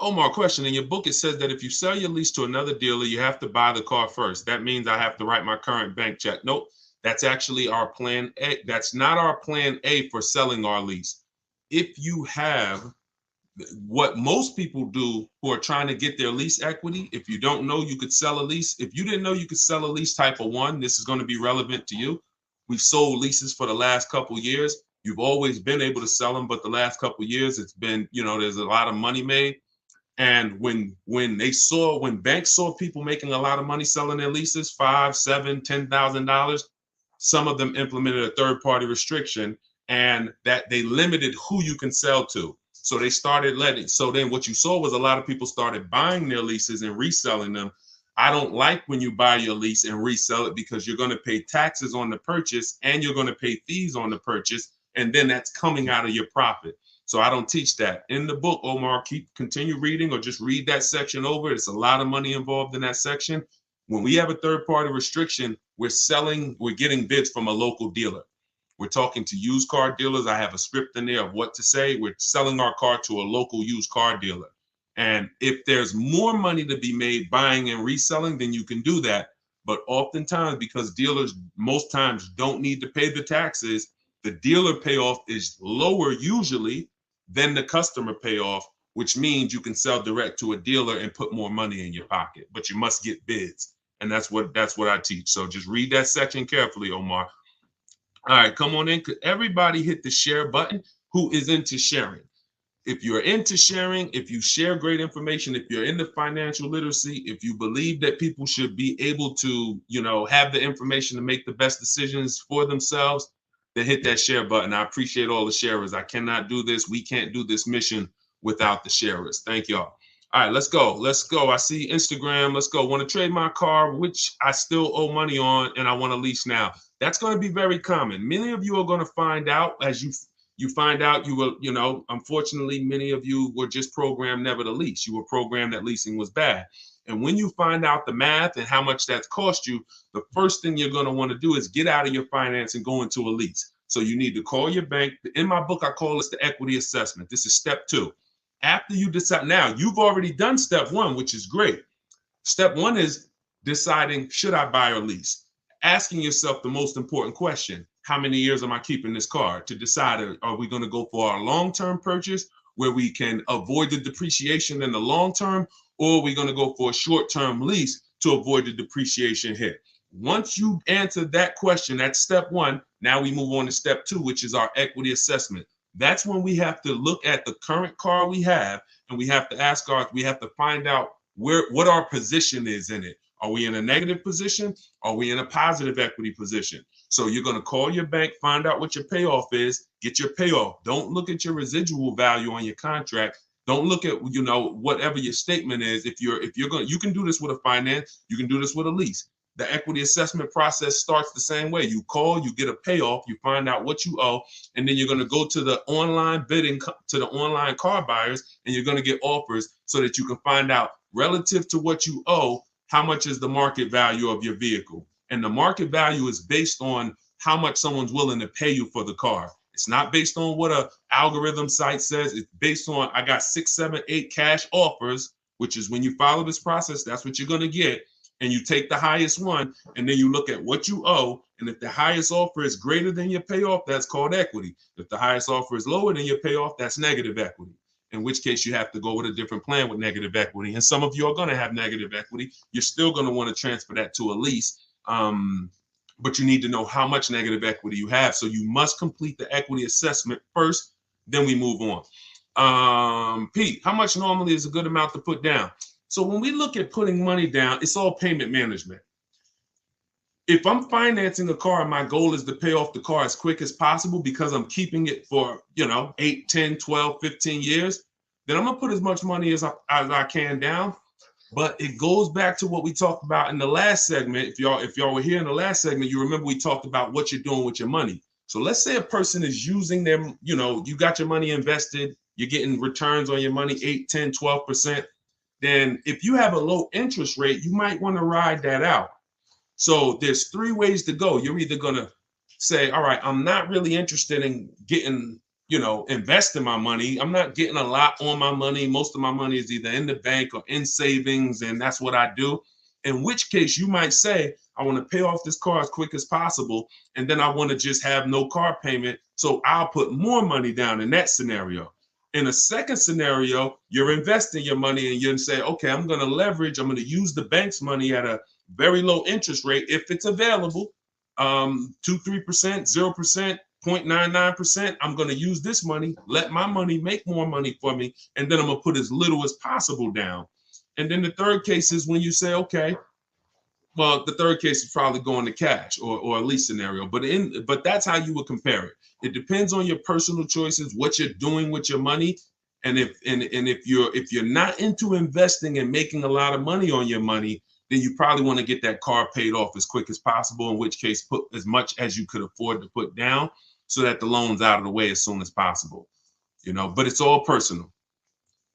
Omar, question. In your book, it says that if you sell your lease to another dealer, you have to buy the car first. That means I have to write my current bank check. Nope, that's actually our plan A. That's not our plan A for selling our lease. If you have what most people do who are trying to get their lease equity, if you don't know you could sell a lease, if you didn't know you could sell a lease type of one, this is going to be relevant to you. We've sold leases for the last couple of years. You've always been able to sell them, but the last couple of years, it's been, there's a lot of money made. And when banks saw people making a lot of money selling their leases, $5, $7, $10,000, some of them implemented a third-party restriction, and that they limited who you can sell to. So they started letting. So then what you saw was a lot of people started buying their leases and reselling them. I don't like when you buy your lease and resell it, because you're going to pay taxes on the purchase and you're going to pay fees on the purchase, and then that's coming out of your profit. So I don't teach that. In the book, Omar, continue reading or just read that section over. It's a lot of money involved in that section. When we have a third-party restriction, we're getting bids from a local dealer. We're talking to used car dealers. I have a script in there of what to say. We're selling our car to a local used car dealer. And if there's more money to be made buying and reselling, then you can do that. But oftentimes, because dealers most times don't need to pay the taxes, the dealer payoff is lower usually than the customer payoff, which means you can sell direct to a dealer and put more money in your pocket, but you must get bids. And that's what I teach. So just read that section carefully, Omar. All right, come on in. Could everybody hit the share button who is into sharing? If you're into sharing, if you share great information, if you're into financial literacy, if you believe that people should be able to, have the information to make the best decisions for themselves, then hit that share button. I appreciate all the sharers. I cannot do this. We can't do this mission without the sharers. Thank y'all. All right, let's go. Let's go. I see Instagram. Let's go. Want to trade my car, which I still owe money on, and I want to lease now. That's going to be very common. Many of you are going to find out as you find out you will, unfortunately, many of you were just programmed never to lease. You were programmed that leasing was bad. And when you find out the math and how much that's cost you, the first thing you're going to want to do is get out of your finance and go into a lease. So you need to call your bank. In my book, I call this the equity assessment. This is step 2. After you decide, now you've already done step 1, which is great. Step 1 is deciding, should I buy or lease? Asking yourself the most important question: how many years am I keeping this car? To decide, are we going to go for our long-term purchase where we can avoid the depreciation in the long term, or are we going to go for a short-term lease to avoid the depreciation hit? Once you answer that question, that's step 1. Now we move on to step 2, which is our equity assessment. That's when we have to look at the current car we have, and we have to find out what our position is in it. Are we in a negative position? Are we in a positive equity position? So you're going to call your bank, find out what your payoff is, get your payoff. Don't look at your residual value on your contract. Don't look at, whatever your statement is. If you're going, you can do this with a finance, you can do this with a lease. The equity assessment process starts the same way. You call, you get a payoff, you find out what you owe, and then you're going to go to the online bidding, to the online car buyers, and you're going to get offers so that you can find out relative to what you owe, how much is the market value of your vehicle. And the market value is based on how much someone's willing to pay you for the car. It's not based on what an algorithm site says. It's based on, I got 6, 7, 8 cash offers, which is when you follow this process, that's what you're going to get. And you take the highest one, and then you look at what you owe. And if the highest offer is greater than your payoff, that's called equity. If the highest offer is lower than your payoff, that's negative equity. In which case you have to go with a different plan with negative equity. And some of you are going to have negative equity. You're still going to want to transfer that to a lease. But you need to know how much negative equity you have. So you must complete the equity assessment first, then we move on. Pete, how much normally is a good amount to put down? So when we look at putting money down, it's all payment management. If I'm financing a car and my goal is to pay off the car as quick as possible because I'm keeping it for, 8, 10, 12, 15 years, then I'm going to put as much money as I can down. But it goes back to what we talked about in the last segment. If y'all were here in the last segment, you remember we talked about what you're doing with your money. So let's say a person is using them, you got your money invested, you're getting returns on your money, 8, 10, 12%. Then if you have a low interest rate, you might want to ride that out. So there's 3 ways to go. You're either going to say, all right, I'm not really interested in getting investing my money. I'm not getting a lot on my money. Most of my money is either in the bank or in savings, and that's what I do. In which case you might say, I want to pay off this car as quick as possible, and then I want to just have no car payment. So I'll put more money down in that scenario. In a second scenario, you're investing your money and you say, okay, I'm going to leverage, I'm going to use the bank's money at a very low interest rate if it's available, 2-3%, 0%, 0.99%. I'm going to use this money, let my money make more money for me, and then I'm going to put as little as possible down. And then the third case is when you say, okay, well, the third case is probably going to cash or a lease scenario, but that's how you would compare it. It depends on your personal choices, what you're doing with your money, and if you're not into investing and making a lot of money on your money, then you probably want to get that car paid off as quick as possible. In which case, put as much as you could afford to put down so that the loan's out of the way as soon as possible. But it's all personal.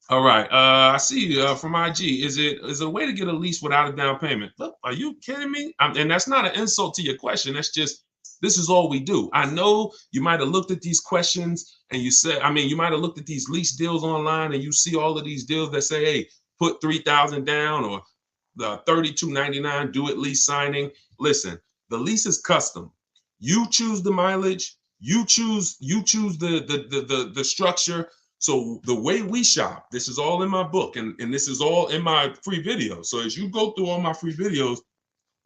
All right. I see from IG. Is it a way to get a lease without a down payment? Look, are you kidding me? And that's not an insult to your question. That's just, this is all we do. I know you might have looked at these questions and you said, you might have looked at these lease deals online and you see all of these deals that say, hey, put 3,000 down or the $32.99 do it lease signing. Listen, the lease is custom. You choose the mileage. You choose the structure. So the way we shop, this is all in my book and this is all in my free videos. So as you go through all my free videos,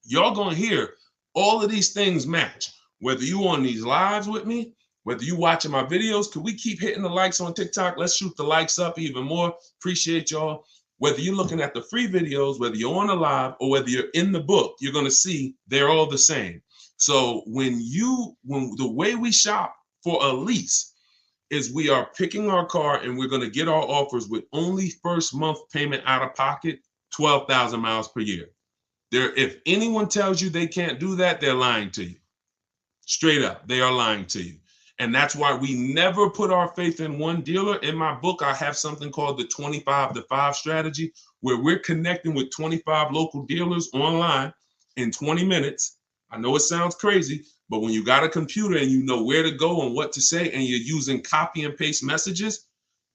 y'all gonna hear all of these things match. Whether you on these lives with me, whether you watching my videos, could we keep hitting the likes on TikTok? Let's shoot the likes up even more. Appreciate y'all. Whether you're looking at the free videos, whether you're on a live or whether you're in the book, you're gonna see they're all the same. So when the way we shop for a lease is we are picking our car and we're going to get our offers with only first month payment out of pocket, 12,000 miles per year. If anyone tells you they can't do that, they're lying to you. Straight up, they are lying to you. And that's why we never put our faith in one dealer. In my book, I have something called the 25-to-5 strategy, where we're connecting with 25 local dealers online in 20 minutes. I know it sounds crazy, but when you got a computer and you know where to go and what to say, and you're using copy and paste messages,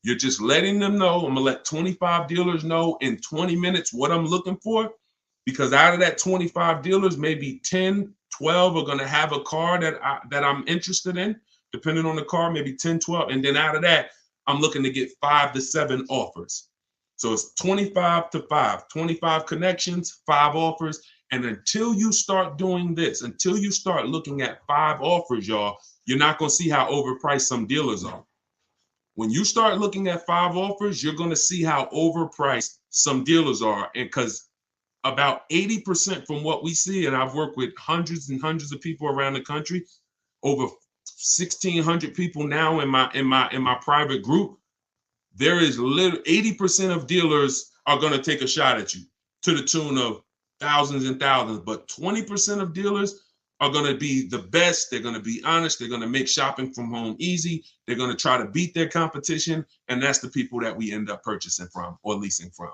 you're just letting them know. I'm gonna let 25 dealers know in 20 minutes what I'm looking for, because out of that 25 dealers, maybe 10, 12 are gonna have a car that I'm interested in, depending on the car, maybe 10, 12. And then out of that, I'm looking to get 5 to 7 offers. So it's 25-to-5, 25 connections, 5 offers. And until you start doing this, until you start looking at 5 offers, y'all, you're not going to see how overpriced some dealers are. When you start looking at 5 offers, you're going to see how overpriced some dealers are. And because about 80% from what we see, and I've worked with hundreds and hundreds of people around the country, over 1,600 people now in my private group, there is 80% of dealers are going to take a shot at you to the tune of thousands and thousands, but 20% of dealers are going to be the best. They're going to be honest. They're going to make shopping from home easy. They're going to try to beat their competition. And that's the people that we end up purchasing from or leasing from.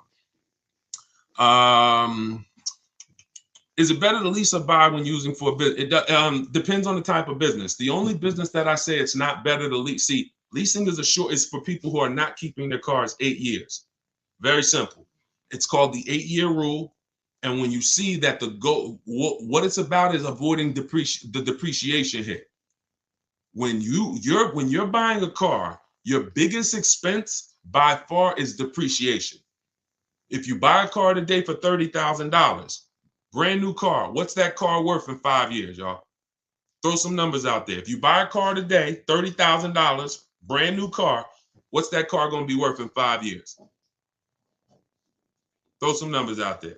Is it better to lease or buy when using for a business? It depends on the type of business. The only business that I say it's not better to lease. See, leasing is for people who are not keeping their cars 8 years. Very simple. It's called the 8-year rule. And when you see that what it's about is avoiding the depreciation hit. When you're buying a car, your biggest expense by far is depreciation. If you buy a car today for $30,000, brand new car, what's that car worth in 5 years, y'all? Throw some numbers out there. If you buy a car today, $30,000, brand new car, what's that car going to be worth in 5 years? Throw some numbers out there.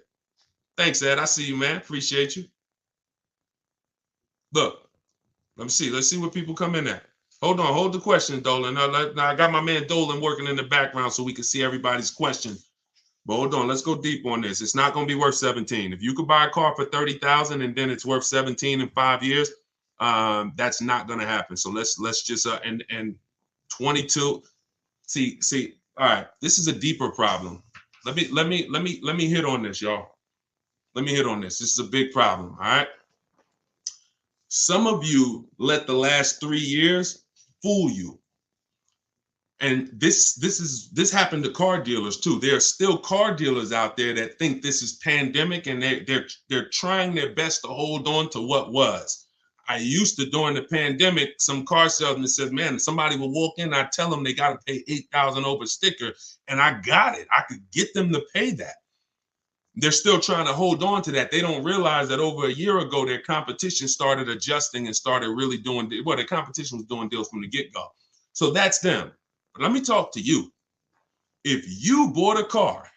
Thanks, Ed. I see you, man. Appreciate you. Look, let me see. Let's see what people come in at. Hold on. Hold the question, Dolan. Now I got my man Dolan working in the background so we can see everybody's question. But hold on. Let's go deep on this. It's not going to be worth 17. If you could buy a car for 30,000 and then it's worth 17 in 5 years, that's not going to happen. So let's just and 22. See. All right. This is a deeper problem. Let me hit on this, y'all. Let me hit on this. This is a big problem, all right? Some of you let the last 3 years fool you. And this happened to car dealers too. There are still car dealers out there that think this is pandemic, and they're trying their best to hold on to what was. I used to, during the pandemic, some car salesman says, man, somebody will walk in, I tell them they got to pay $8,000 over sticker, and I got it. I could get them to pay that. They're still trying to hold on to that. They don't realize that over a year ago, their competition started adjusting and started really doing, well, their competition was doing deals from the get-go. So that's them. But let me talk to you. If you bought a car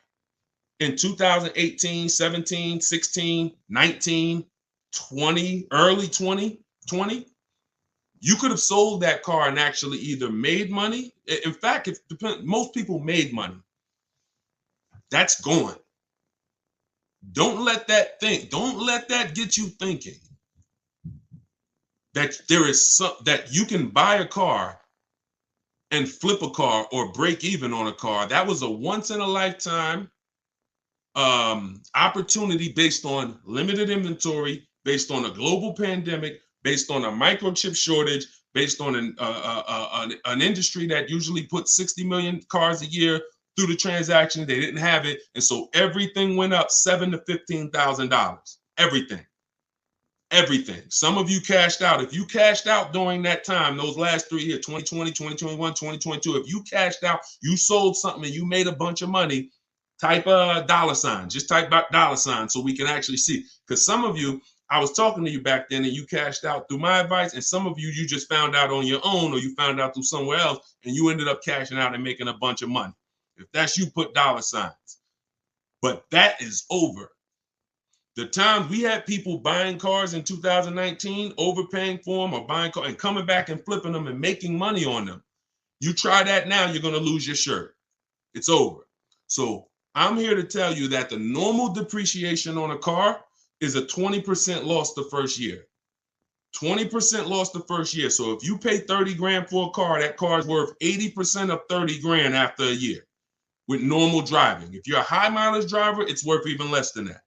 in 2018, 17, 16, 19, 20, early 2020, you could have sold that car and actually either made money. In fact, most people made money. That's gone. Don't let that get you thinking that that you can buy a car and flip a car or break even on a car. That was a once in a lifetime opportunity based on limited inventory, based on a global pandemic, based on a microchip shortage, based on an industry that usually puts 60 million cars a year through the transaction. They didn't have it, and so everything went up $7,000 to $15,000. Everything. Some of you cashed out. If you cashed out during that time, those last 3 years, 2020, 2021, 2022, if you cashed out, you sold something and you made a bunch of money, type a $sign. Just type $sign so we can actually see. Because some of you, I was talking to you back then and you cashed out through my advice, and some of you, you just found out on your own, or you found out through somewhere else and you ended up cashing out and making a bunch of money. If that's you, put $signs. But that is over. The times we had people buying cars in 2019, overpaying for them, or buying cars and coming back and flipping them and making money on them. You try that now, you're going to lose your shirt. It's over. So I'm here to tell you that the normal depreciation on a car is a 20% loss the first year. 20% loss the first year. So if you pay 30 grand for a car, that car is worth 80% of 30 grand after a year with normal driving. If you're a high mileage driver, it's worth even less than that.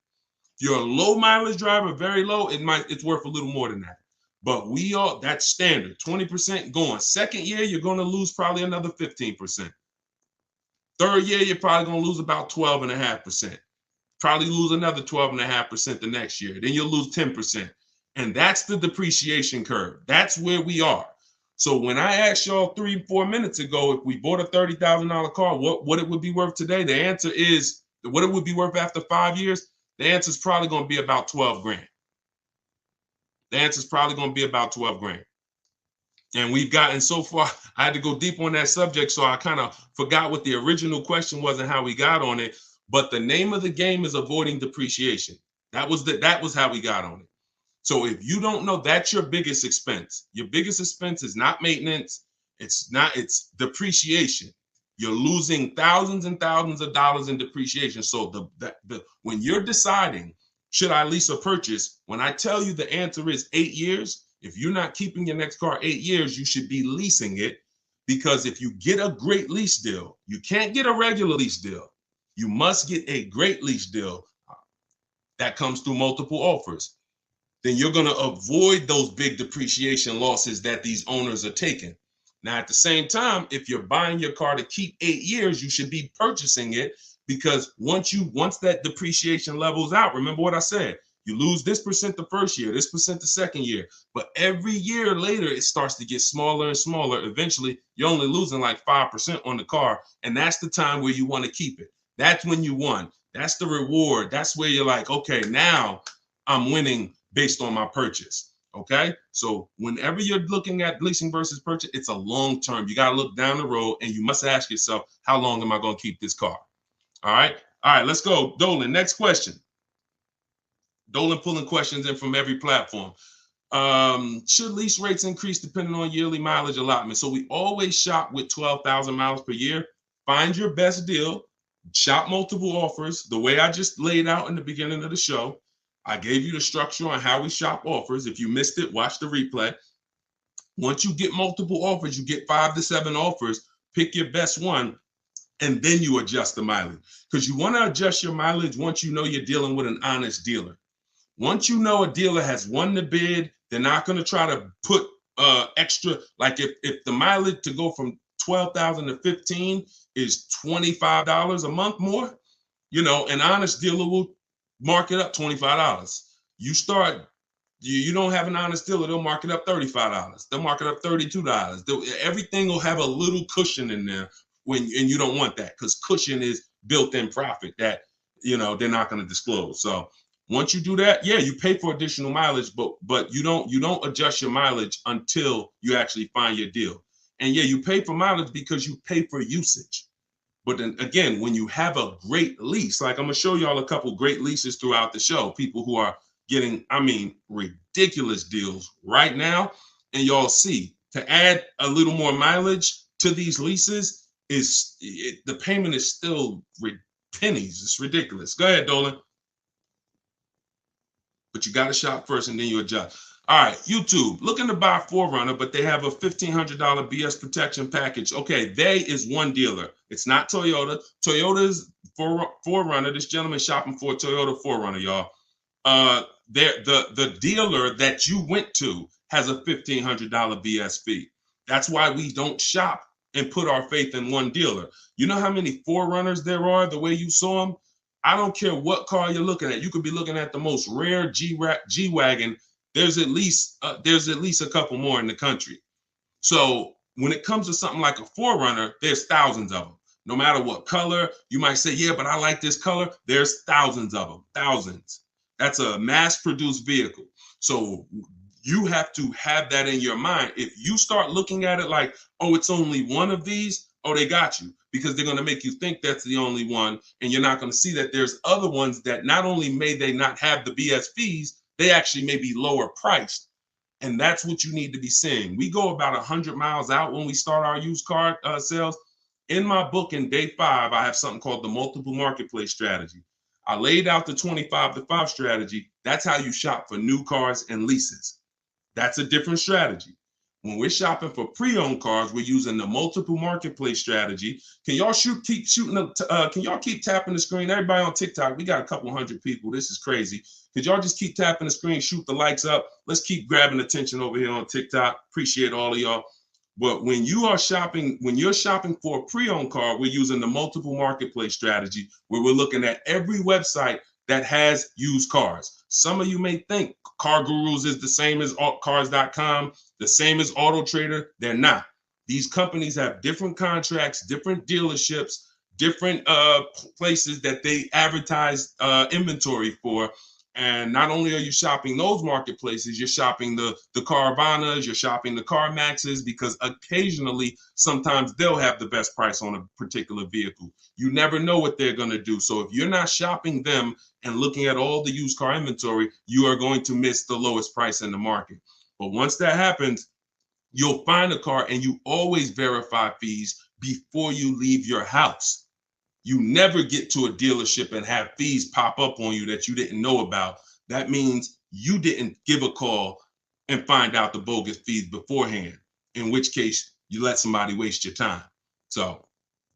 If you're a low mileage driver, very low, it's worth a little more than that. But that's standard, 20% going. Second year, you're going to lose probably another 15%. Third year, you're probably going to lose about 12.5%. Probably lose another 12.5% the next year. Then you'll lose 10%. And that's the depreciation curve. That's where we are. So when I asked y'all 3-4 minutes ago, if we bought a $30,000 car, what it would be worth today, the answer is what it would be worth after 5 years. The answer is probably going to be about 12 grand. The answer is probably going to be about 12 grand. And we've gotten so far, I had to go deep on that subject, so I kind of forgot what the original question was and how we got on it. But the name of the game is avoiding depreciation. That was how we got on it. So if you don't know, that's your biggest expense. Your biggest expense is not maintenance. It's depreciation. You're losing thousands and thousands of dollars in depreciation. So when you're deciding, should I lease or purchase? When I tell you the answer is 8 years, if you're not keeping your next car 8 years, you should be leasing it, because if you get a great lease deal, you can't get a regular lease deal. You must get a great lease deal that comes through multiple offers. Then you're going to avoid those big depreciation losses that these owners are taking. Now, at the same time, if you're buying your car to keep 8 years, you should be purchasing it, because once that depreciation levels out, remember what I said, you lose this percent the first year, this percent the second year, but every year later, it starts to get smaller and smaller. Eventually, you're only losing like 5% on the car, and that's the time where you want to keep it. That's when you won. That's the reward. That's where you're like, okay, now I'm winning based on my purchase. Okay, so whenever you're looking at leasing versus purchase, it's a long term. You got to look down the road, and you must ask yourself, how long am I going to keep this car? All right, let's go. Dolan, next question. Dolan pulling questions in from every platform. Should lease rates increase depending on yearly mileage allotment? So we always shop with 12,000 miles per year. Find your best deal. Shop multiple offers. The way I just laid out in the beginning of the show, I gave you the structure on how we shop offers. If you missed it, watch the replay. Once you get multiple offers, you get 5 to 7 offers. Pick your best one, and then you adjust the mileage. Because you want to adjust your mileage once you know you're dealing with an honest dealer. Once you know a dealer has won the bid, they're not going to try to put extra. Like if the mileage to go from 12,000 to 15 is $25 a month more. You know, an honest dealer will mark it up $25. You start, you don't have an honest dealer, they'll mark it up $35. They'll mark it up $32. Everything will have a little cushion in there and you don't want that, because cushion is built-in profit that, you know, they're not going to disclose. So once you do that, yeah, you pay for additional mileage, but you don't adjust your mileage until you actually find your deal. And yeah, you pay for mileage because you pay for usage. But then again, when you have a great lease, like I'm gonna show y'all a couple great leases throughout the show, people who are getting, I mean, ridiculous deals right now, and y'all see to add a little more mileage to these leases the payment is still pennies. It's ridiculous. Go ahead, Dolan. But you got to shop first and then you adjust. All right, YouTube, looking to buy 4Runner, but they have a $1,500 BS protection package. Okay, they is one dealer. It's not Toyota. Toyota's 4Runner. This gentleman shopping for a Toyota 4Runner, y'all. The dealer that you went to has a $1,500 BS fee. That's why we don't shop and put our faith in one dealer. You know how many 4Runners there are the way you saw them? I don't care what car you're looking at. You could be looking at the most rare G-Wagon. There's at least a couple more in the country. So when it comes to something like a 4Runner, there's thousands of them. No matter what color, you might say, yeah, but I like this color. There's thousands of them, thousands. That's a mass-produced vehicle. So you have to have that in your mind. If you start looking at it like, oh, it's only one of these, oh, they got you, because they're going to make you think that's the only one, and you're not going to see that there's other ones that not only may they not have the BS fees, they actually may be lower priced. And that's what you need to be seeing. We go about 100 miles out when we start our used car sales. In my book, in day 5, I have something called the multiple marketplace strategy. I laid out the 25 to 5 strategy. That's how you shop for new cars and leases. That's a different strategy. When we're shopping for pre-owned cars, we're using the multiple marketplace strategy. Can y'all keep shooting? Can y'all keep tapping the screen? Everybody on TikTok, we got a couple hundred people. This is crazy. Could y'all just keep tapping the screen, shoot the likes up? Let's keep grabbing attention over here on TikTok. Appreciate all of y'all. But when you're shopping for a pre-owned car, we're using the multiple marketplace strategy, where we're looking at every website that has used cars. Some of you may think Car Gurus is the same as cars.com, the same as Auto Trader. They're not. These companies have different contracts, different dealerships, different places that they advertise inventory for. And not only are you shopping those marketplaces, you're shopping the Carvanas, you're shopping the CarMaxes, because occasionally, sometimes they'll have the best price on a particular vehicle. You never know what they're going to do. So if you're not shopping them and looking at all the used car inventory, you are going to miss the lowest price in the market. But once that happens, you'll find a car, and you always verify fees before you leave your house. You never get to a dealership and have fees pop up on you that you didn't know about. That means you didn't give a call and find out the bogus fees beforehand, in which case you let somebody waste your time. So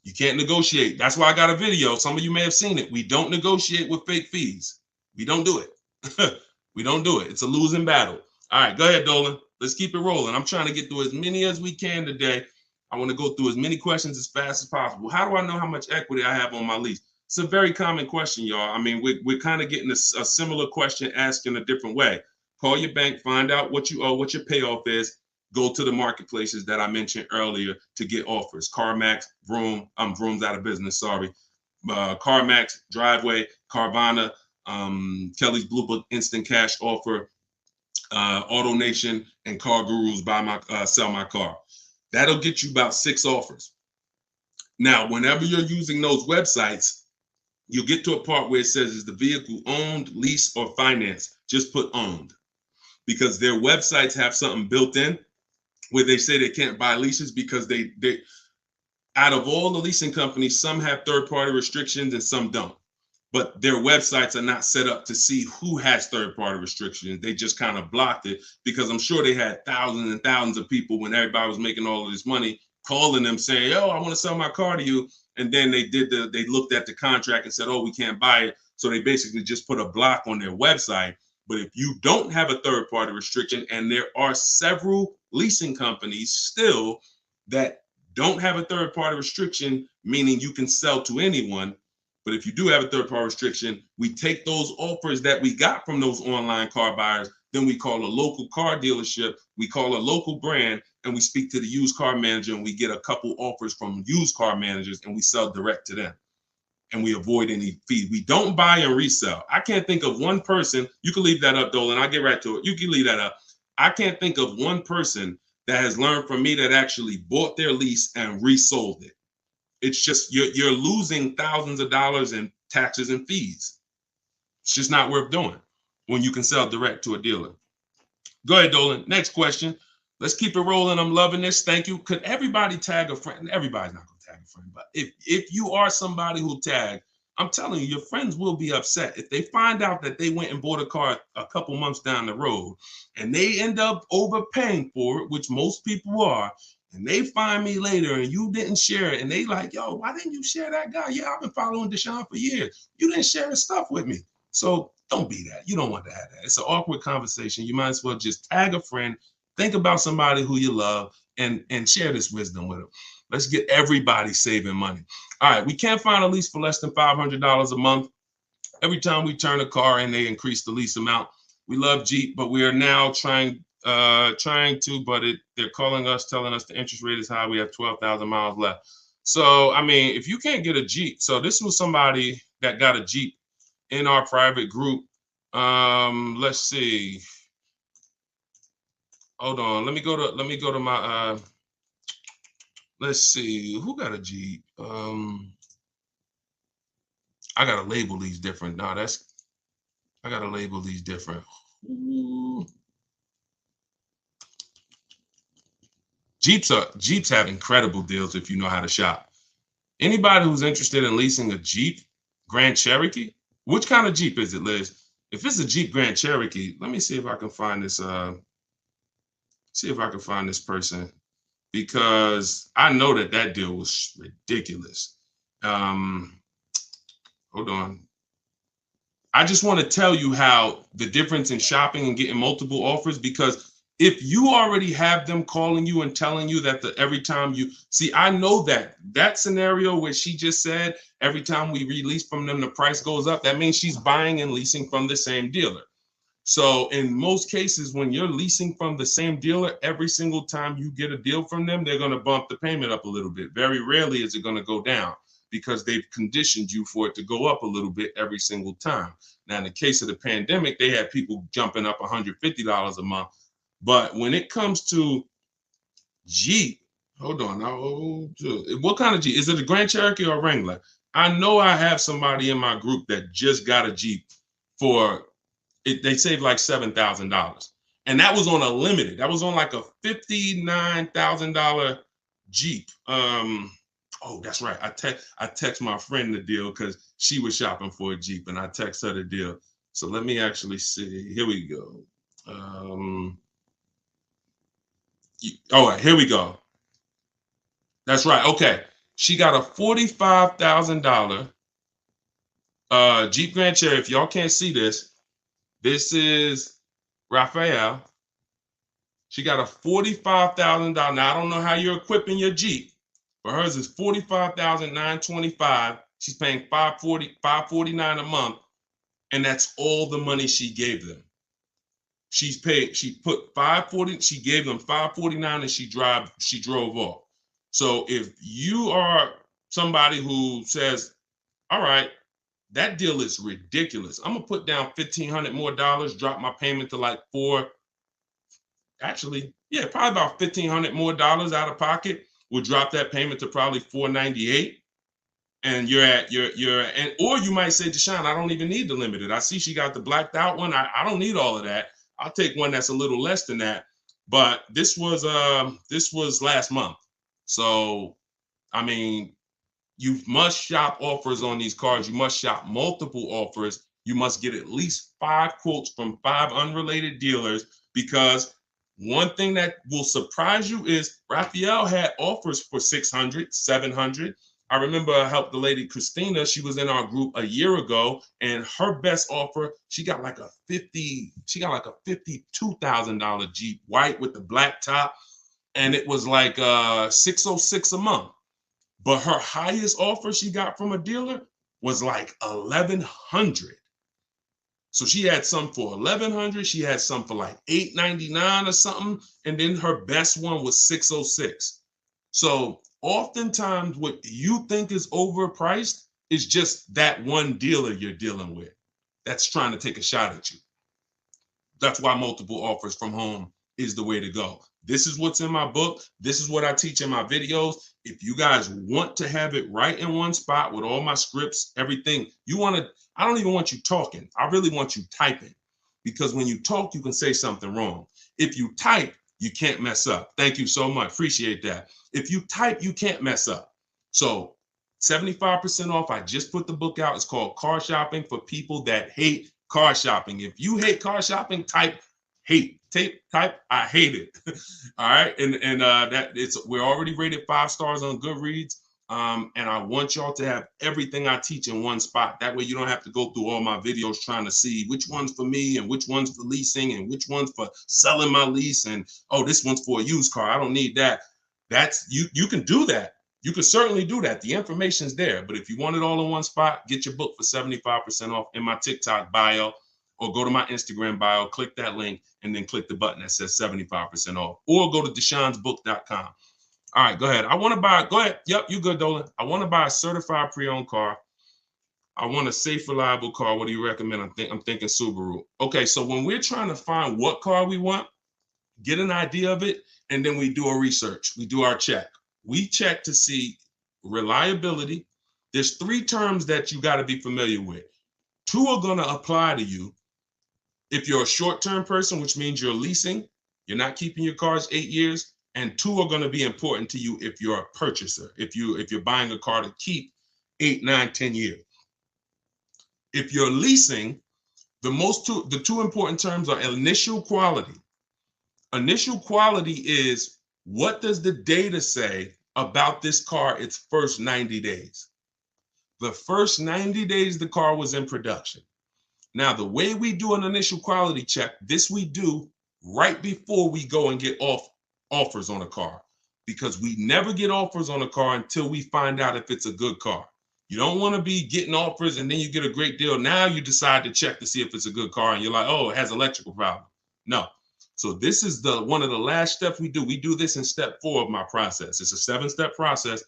you can't negotiate. That's why I got a video. Some of you may have seen it. We don't negotiate with fake fees. We don't do it. We don't do it. It's a losing battle. All right, go ahead, Dolan. Let's keep it rolling. I'm trying to get through as many as we can today. I want to go through as many questions as fast as possible. How do I know how much equity I have on my lease? It's a very common question, y'all. I mean, we're kind of getting a similar question asked in a different way. Call your bank, find out what you owe, what your payoff is. Go to the marketplaces that I mentioned earlier to get offers. CarMax, Vroom, Vroom's out of business, sorry. CarMax, Driveway, Carvana, Kelly's Blue Book Instant Cash Offer, AutoNation, and Car Gurus, Sell My Car. That'll get you about 6 offers. Now, whenever you're using those websites, you'll get to a part where it says, is the vehicle owned, leased, or financed? Just put owned, because their websites have something built in where they say they can't buy leases, because they out of all the leasing companies, some have third-party restrictions and some don't. But their websites are not set up to see who has third-party restrictions. They just kind of blocked it, because I'm sure they had thousands and thousands of people, when everybody was making all of this money, calling them saying, "Oh, I want to sell my car to you." And then they looked at the contract and said, "Oh, we can't buy it." So they basically just put a block on their website. But if you don't have a third-party restriction, and there are several leasing companies still that don't have a third-party restriction, meaning you can sell to anyone. But if you do have a third-party restriction, we take those offers that we got from those online car buyers, then we call a local car dealership, we call a local brand, and we speak to the used car manager, and we get a couple offers from used car managers, and we sell direct to them. And we avoid any fees. We don't buy and resell. I can't think of one person. You can leave that up, Dolan. I'll get right to it. You can leave that up. I can't think of one person that has learned from me that actually bought their lease and resold it. It's just you're losing thousands of dollars in taxes and fees. It's just not worth doing when you can sell direct to a dealer. Go ahead, Dolan. Next question. Let's keep it rolling. I'm loving this. Thank you. Could everybody tag a friend? Everybody's not going to tag a friend, but if you are somebody who tag, I'm telling you, your friends will be upset if they find out that they went and bought a car a couple months down the road and they end up overpaying for it, which most people are, and they find me later and you didn't share it, and they like, yo, why didn't you share that guy? Yeah, I've been following Deshone for years. You didn't share his stuff with me. So don't be that. You don't want to have that. It's an awkward conversation. You might as well just tag a friend, think about somebody who you love, and share this wisdom with them. Let's get everybody saving money. All right, we can't find a lease for less than $500 a month. Every time we turn a car in, they increase the lease amount. We love Jeep, but we are now trying to, but they're calling us, telling us the interest rate is high. We have 12,000 miles left. So, I mean, if you can't get a Jeep, so this was somebody that got a Jeep in our private group. Let's see. Hold on. Let me go to my let's see, who got a Jeep? I gotta label these different. No, I gotta label these different. Ooh. Jeeps have incredible deals if you know how to shop. Anybody who's interested in leasing a Jeep Grand Cherokee, which kind of Jeep is it, Liz? If it's a Jeep Grand Cherokee, let me see if I can find this. See if I can find this person, because I know that deal was ridiculous. Hold on. I just want to tell you how the difference in shopping and getting multiple offers, because if you already have them calling you and telling you that every time you see, I know that scenario where she just said every time we release from them, the price goes up. That means she's buying and leasing from the same dealer. So in most cases, when you're leasing from the same dealer, every single time you get a deal from them, they're going to bump the payment up a little bit. Very rarely is it going to go down, because they've conditioned you for it to go up a little bit every single time. Now, in the case of the pandemic, they had people jumping up $150 a month. But when it comes to Jeep, hold on. What kind of Jeep? Is it a Grand Cherokee or a Wrangler? I know I have somebody in my group that just got a Jeep for it. They saved like $7,000. And that was on a limited. That was on like a $59,000 Jeep. Oh, that's right. I text my friend the deal because she was shopping for a Jeep, and I text her the deal. So let me actually see. Here we go. All right, here we go. That's right. Okay. She got a $45,000 Jeep Grand Cherokee. If y'all can't see this, this is Raphael. She got a $45,000. Now, I don't know how you're equipping your Jeep, but hers is $45,925. She's paying $549 a month, and that's all the money she gave them. She put $540, she gave them $549, and she drove off. So if you are somebody who says, all right, that deal is ridiculous, I'm gonna put down $1,500 more, drop my payment to like probably about $1,500 more out of pocket, will drop that payment to probably $498. And or you might say, Deshone, I don't even need the limited. I see she got the blacked out one. I don't need all of that. I'll take one that's a little less than that. But this was last month. So, I mean, you must shop offers on these cars. You must shop multiple offers. You must get at least 5 quotes from 5 unrelated dealers, because one thing that will surprise you is Raphael had offers for $600, $700. I remember I helped the lady Christina. She was in our group a year ago, and her best offer, she got like a $52,000 Jeep, white with the black top. and it was like $606 a month. But her highest offer she got from a dealer was like $1,100. So she had some for $1,100. She had some for like $899 or something, and then her best one was $606. So oftentimes, what you think is overpriced is just that one dealer you're dealing with that's trying to take a shot at you. That's why multiple offers from home is the way to go. This is what's in my book. This is what I teach in my videos. If you guys want to have it right in one spot with all my scripts, everything, I don't even want you talking. I really want you typing, because when you talk, you can say something wrong. If you type, you can't mess up. Thank you so much. Appreciate that. If you type, you can't mess up. So 75% off. I just put the book out. It's called Car Shopping for People That Hate Car Shopping. If you hate car shopping, type hate. Type I hate it. All right. And we're already rated 5 stars on Goodreads. And I want y'all to have everything I teach in one spot. That way you don't have to go through all my videos trying to see which one's for me and which one's for leasing and which one's for selling my lease. And oh, this one's for a used car. I don't need that. That's you can do that. You can certainly do that. The information's there. But if you want it all in one spot, get your book for 75% off in my TikTok bio, or go to my Instagram bio, click that link, and then click the button that says 75% off, or go to deshonsbook.com. All right, go ahead. Go ahead. Yep, you good, Dolan. I want to buy a certified pre-owned car. I want a safe, reliable car. What do you recommend? I'm thinking Subaru. Okay, so when we're trying to find what car we want, get an idea of it, and then we do a research. We do our check. We check to see reliability. There's 3 terms that you got to be familiar with. 2 are going to apply to you if you're a short-term person, which means you're leasing, you're not keeping your cars 8 years, and 2 are going to be important to you if you're a purchaser, if you're buying a car to keep 8, 9, 10 years. If you're leasing, the 2 important terms are initial quality. Initial quality is, what does the data say about this car its first 90 days? The first 90 days the car was in production. Now, the way we do an initial quality check, this we do right before we go and get offers on a car, because we never get offers on a car until we find out if it's a good car. You don't want to be getting offers and then you get a great deal. Now you decide to check to see if it's a good car and you're like, oh, it has electrical problem. No. So this is one of the last steps we do. We do this in step 4 of my process. It's a 7-step process.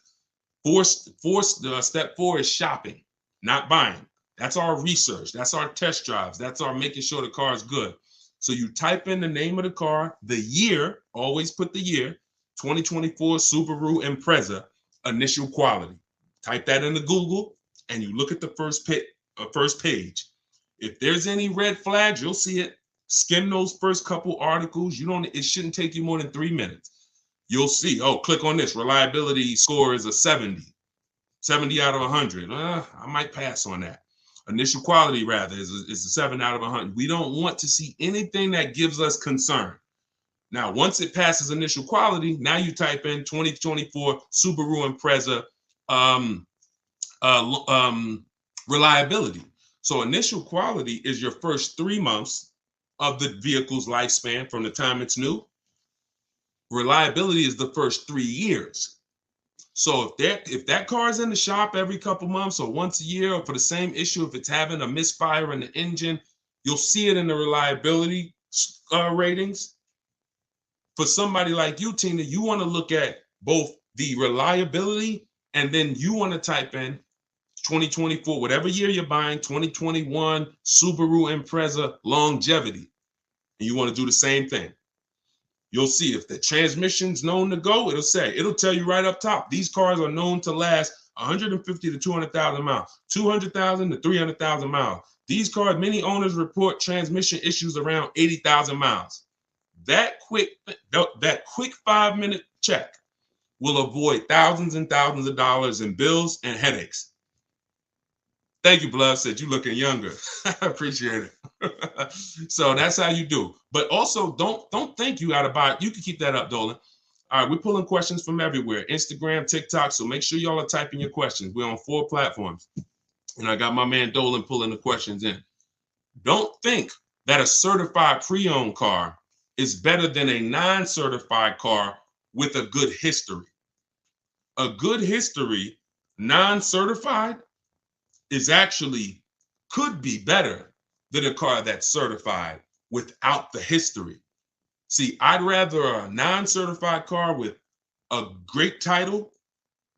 Step 4 is shopping, not buying. That's our research. That's our test drives. That's our making sure the car is good. So you type in the name of the car, the year, always put the year, 2024 Subaru Impreza, initial quality. Type that into Google and you look at the first page. If there's any red flags, you'll see it. Skim those first couple articles. It shouldn't take you more than 3 minutes. You'll see, oh, click on this. Reliability score is a 70 out of 100. I might pass on that. Initial quality, rather, is a 7 out of 100. We don't want to see anything that gives us concern. Now, once it passes initial quality, now you type in 2024 Subaru Impreza reliability. So initial quality is your first 3 months of the vehicle's lifespan from the time it's new. Reliability is the first 3 years. So if that car is in the shop every couple months or once a year, or for the same issue, if it's having a misfire in the engine, you'll see it in the reliability ratings. For somebody like you, Tina, you want to look at both the reliability, and then you want to type in 2024, whatever year you're buying, 2021 Subaru Impreza longevity. And you want to do the same thing. You'll see if the transmission's known to go, it'll tell you right up top. These cars are known to last 150 to 200,000 miles, 200,000 to 300,000 miles. These cars, many owners report transmission issues around 80,000 miles. That quick 5-minute check will avoid thousands and thousands of dollars in bills and headaches. Thank you, Blood. Said you looking younger. I appreciate it. So that's how you do. But also, don't think you got to buy it. You can keep that up, Dolan. All right, we're pulling questions from everywhere. Instagram, TikTok. So make sure y'all are typing your questions. We're on 4 platforms. And I got my man Dolan pulling the questions in. Don't think that a certified pre-owned car is better than a non-certified car with a good history. A good history, non-certified, is actually could be better than a car that's certified without the history. See, I'd rather a non-certified car with a great title,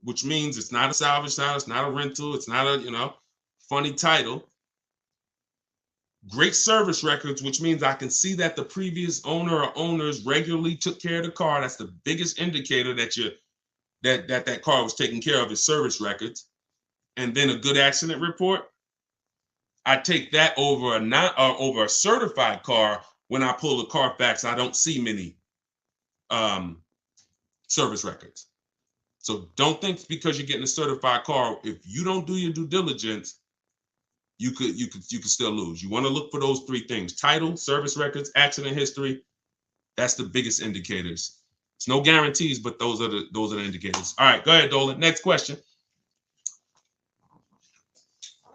which means it's not a salvage title, it's not a rental, it's not a, funny title. Great service records, which means I can see that the previous owner or owners regularly took care of the car. That's the biggest indicator that car was taken care of, is service records. And then a good accident report. I take that over over a certified car. When I pull the Carfax, I don't see many service records. So don't think because you're getting a certified car, if you don't do your due diligence, you could still lose. You want to look for those three things: title, service records, accident history. That's the biggest indicators. It's no guarantees, but those are the indicators. All right, go ahead, Dolan. Next question.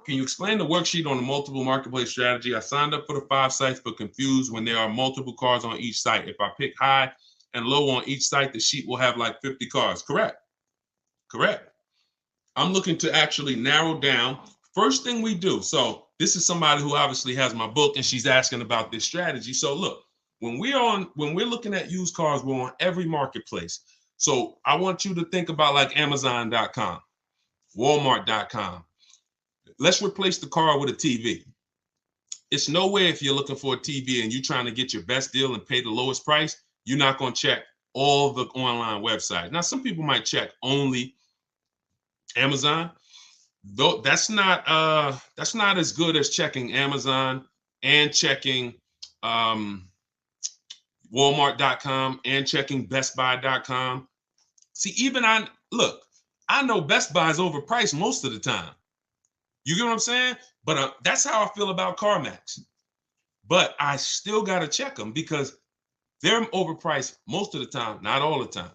Can you explain the worksheet on the multiple marketplace strategy? I signed up for the 5 sites, but confused when there are multiple cars on each site. If I pick high and low on each site, the sheet will have like 50 cars. Correct. I'm looking to actually narrow down. First thing we do. So this is somebody who obviously has my book, and she's asking about this strategy. So look, when we're looking at used cars, we're on every marketplace. So I want you to think about like Amazon.com, Walmart.com. Let's replace the car with a TV. It's no way, if you're looking for a TV and you're trying to get your best deal and pay the lowest price, you're not going to check all the online websites. Now, some people might check only Amazon. Though that's not as good as checking Amazon and checking Walmart.com and checking BestBuy.com. See, I know Best Buy is overpriced most of the time. You get what I'm saying? But that's how I feel about CarMax. But I still got to check them because they're overpriced most of the time, not all the time.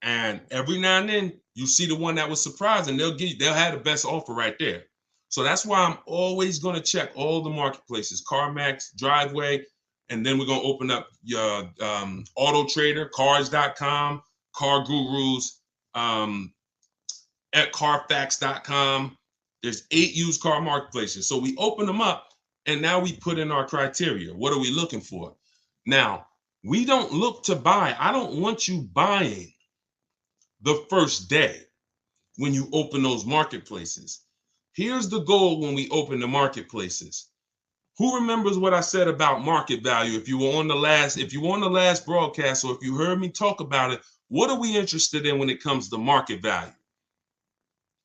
And every now and then you see the one that was surprising, they'll have the best offer right there. So that's why I'm always going to check all the marketplaces: CarMax, Driveway, and then we're going to open up your Auto Trader, Cars.com, Car Gurus, at Carfax.com. There's 8 used car marketplaces. So we open them up, and now we put in our criteria. What are we looking for? Now, we don't look to buy. I don't want you buying the first day when you open those marketplaces. Here's the goal when we open the marketplaces. Who remembers what I said about market value? If you were on the last broadcast, or if you heard me talk about it, what are we interested in when it comes to market value?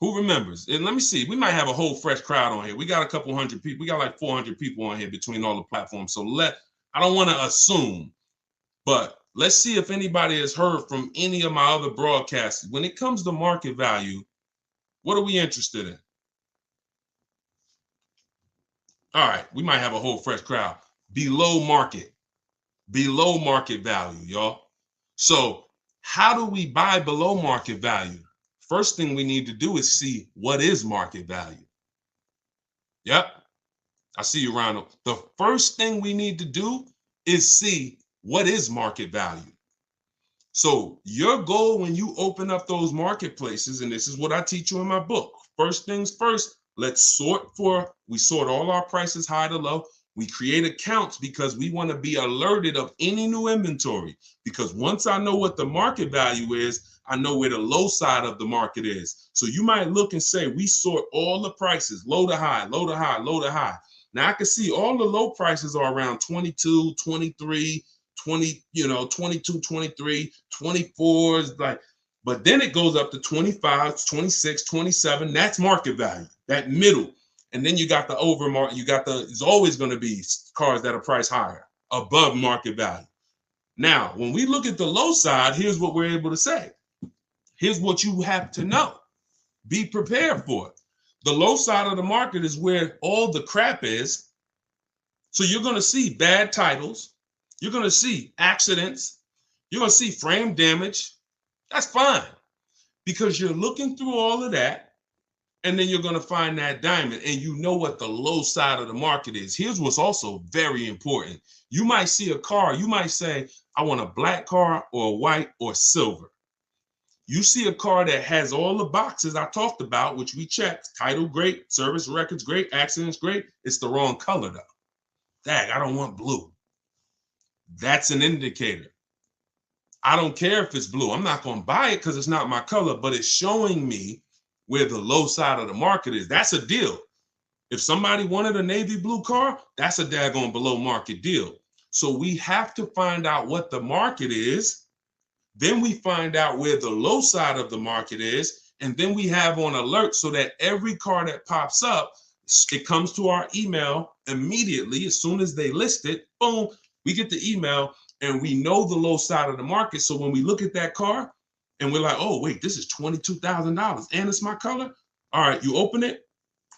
Who remembers? And let me see, we might have a whole fresh crowd on here. We got a couple hundred people. We got like 400 people on here between all the platforms. So I don't want to assume, but let's see if anybody has heard from any of my other broadcasts. When it comes to market value, what are we interested in? All right, we might have a whole fresh crowd. Below market value, y'all. So how do we buy below market value? First thing we need to do is see what is market value. Yep, I see you, Ronald. The first thing we need to do is see what is market value. So your goal when you open up those marketplaces, and this is what I teach you in my book. First things first, we sort all our prices high to low. We create accounts because we want to be alerted of any new inventory. Because once I know what the market value is, I know where the low side of the market is. So you might look and say, we sort all the prices, low to high, low to high, low to high. Now I can see all the low prices are around 22, 23, 20, 22, 23, 24, but then it goes up to 25, 26, 27. That's market value, that middle. And then you got the overmarket, it's always going to be cars that are priced higher, above market value. Now, when we look at the low side, here's what we're able to say. Here's what you have to know. Be prepared for it. The low side of the market is where all the crap is. So you're going to see bad titles. You're going to see accidents. You're going to see frame damage. That's fine because you're looking through all of that and then you're going to find that diamond, and you know what the low side of the market is. Here's what's also very important. You might see a car, you might say, I want a black car or a white or silver. You see a car that has all the boxes I talked about, which we checked, title great, service records great, accidents great. It's the wrong color though. Dang, I don't want blue. That's an indicator. I don't care if it's blue. I'm not going to buy it because it's not my color, but it's showing me where the low side of the market is. That's a deal. If somebody wanted a navy blue car, that's a daggone below market deal. So we have to find out what the market is. Then we find out where the low side of the market is. And then we have on alert so that every car that pops up, it comes to our email immediately. As soon as they list it, boom, we get the email and we know the low side of the market. So when we look at that car and we're like, oh, wait, this is $22,000 and it's my color. All right, you open it.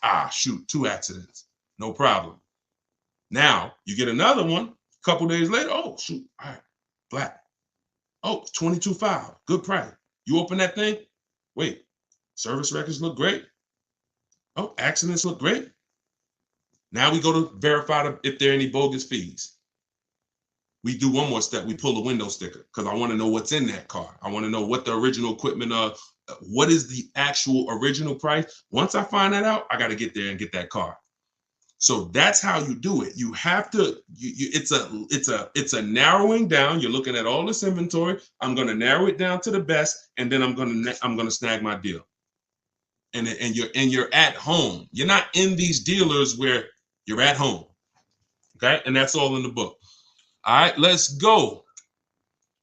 Ah, shoot, 2 accidents. No problem. Now you get another one a couple days later. Oh, shoot. All right, black. Oh, $22,500. Good price. You open that thing. Wait, service records look great. Oh, accidents look great. Now we go to verify if there are any bogus fees. We do one more step. We pull the window sticker because I want to know what's in that car. I want to know what the original equipment, what is the actual original price. Once I find that out, I got to get there and get that car. So that's how you do it. You have to. It's a narrowing down. You're looking at all this inventory. I'm going to narrow it down to the best, and then I'm going to snag my deal. And you're at home. You're not in these dealers where you're at home. Okay, and that's all in the book. All right, let's go.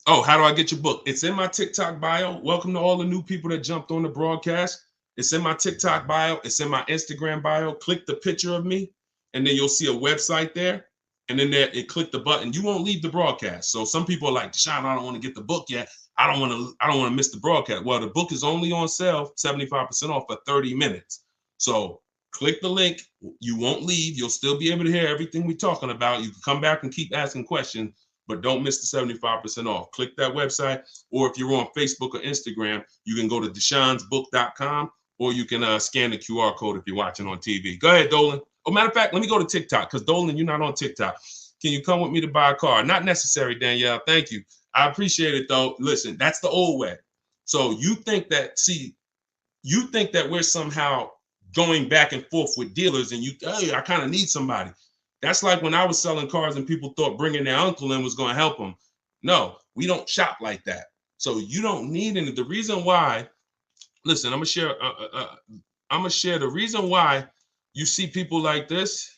Oh, how do I get your book? It's in my TikTok bio. Welcome to all the new people that jumped on the broadcast. It's in my TikTok bio. It's in my Instagram bio. Click the picture of me, and then you'll see a website there. And then there, click the button. You won't leave the broadcast. So some people are like, Deshone, I don't want to get the book yet. I don't want to miss the broadcast. Well, the book is only on sale, 75% off for 30 minutes. So click the link. You won't leave. You'll still be able to hear everything we're talking about. You can come back and keep asking questions, but don't miss the 75% off. Click that website. Or if you're on Facebook or Instagram, you can go to deshonsbook.com, or you can scan the QR code if you're watching on TV. Go ahead, Dolan. Oh, matter of fact, let me go to TikTok because Dolan, you're not on TikTok. Can you come with me to buy a car? Not necessary, Danielle. Thank you. I appreciate it, though. Listen, that's the old way. So you think that we're somehow going back and forth with dealers and hey, I kind of need somebody. That's like when I was selling cars and people thought bringing their uncle in was going to help them. No, we don't shop like that. So you don't need any. The reason why, listen, I'm going to share the reason why you see people like this